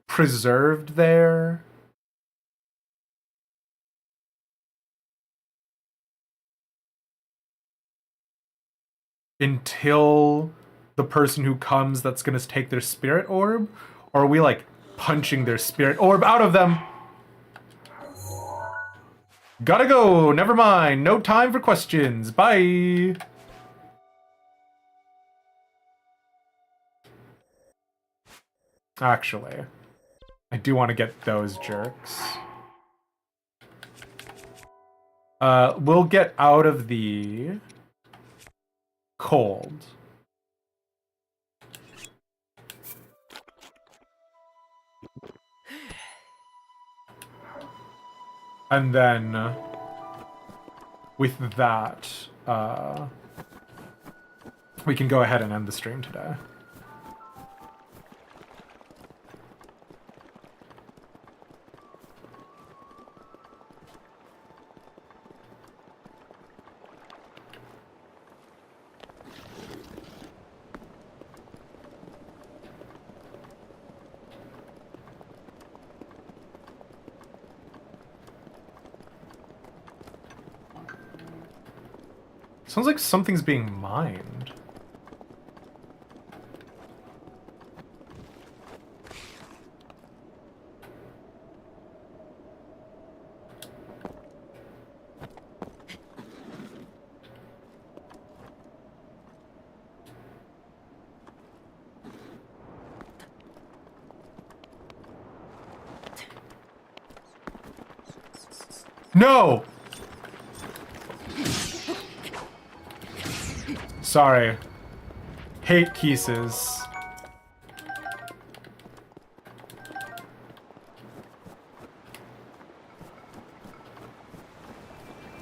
preserved there? Until the person who comes that's gonna take their spirit orb? Or are we like punching their spirit orb out of them? Gotta go, never mind, no time for questions, bye! Actually, I do want to get those jerks. We'll get out of the cold. And then, with that, we can go ahead and end the stream today. Sounds like something's being mined. No! Sorry. Hate pieces.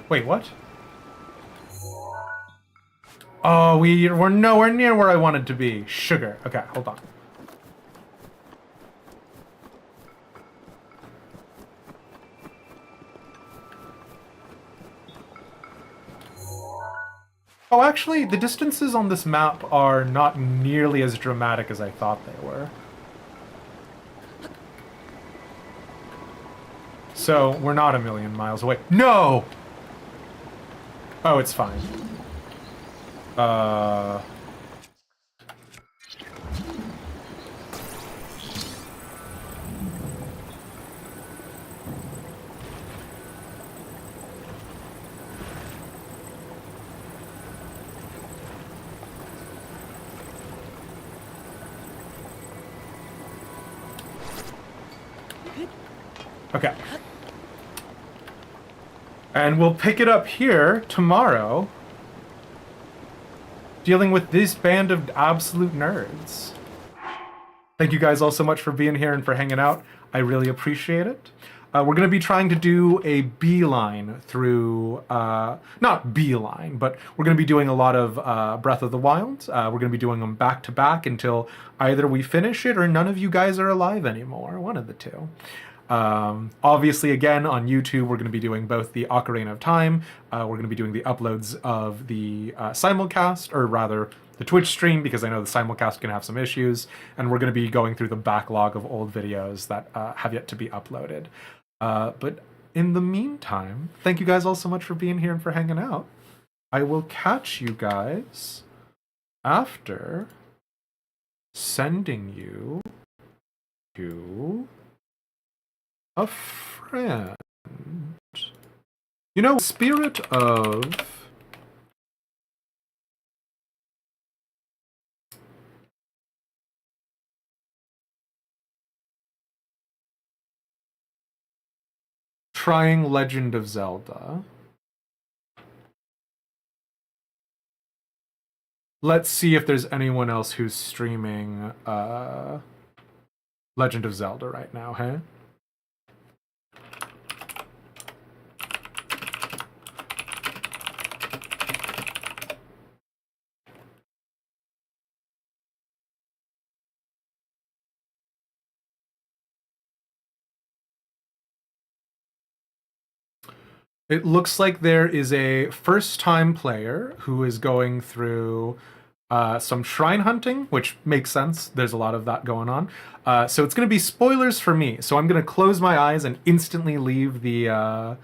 Wait, what? Oh, we're nowhere near where I wanted to be. Sugar. Okay, hold on. Oh, actually, the distances on this map are not nearly as dramatic as I thought they were. So, we're not a million miles away. No! Oh, it's fine. Okay. And we'll pick it up here tomorrow, dealing with this band of absolute nerds. Thank you guys all so much for being here and for hanging out. I really appreciate it. We're going to be trying to do a beeline through, not beeline, but we're going to be doing a lot of Breath of the Wild. We're going to be doing them back to back until either we finish it or none of you guys are alive anymore. One of the two. Obviously, again, on YouTube, we're going to be doing both the Ocarina of Time, we're going to be doing the uploads of the simulcast, or rather, the Twitch stream, because I know the simulcast can have some issues, and we're going to be going through the backlog of old videos that have yet to be uploaded. But in the meantime, thank you guys all so much for being here and for hanging out. I will catch you guys after sending you to a friend. You know, spirit of trying Legend of Zelda. Let's see if there's anyone else who's streaming Legend of Zelda right now, hey? It looks like there is a first-time player who is going through some shrine hunting, which makes sense. There's a lot of that going on. So it's going to be spoilers for me. So I'm going to close my eyes and instantly leave the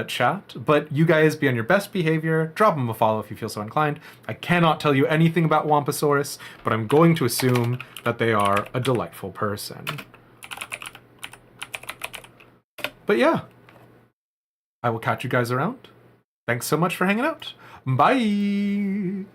chat. But you guys be on your best behavior. Drop them a follow if you feel so inclined. I cannot tell you anything about Wamposaurus, but I'm going to assume that they are a delightful person. But yeah. I will catch you guys around. Thanks so much for hanging out. Bye!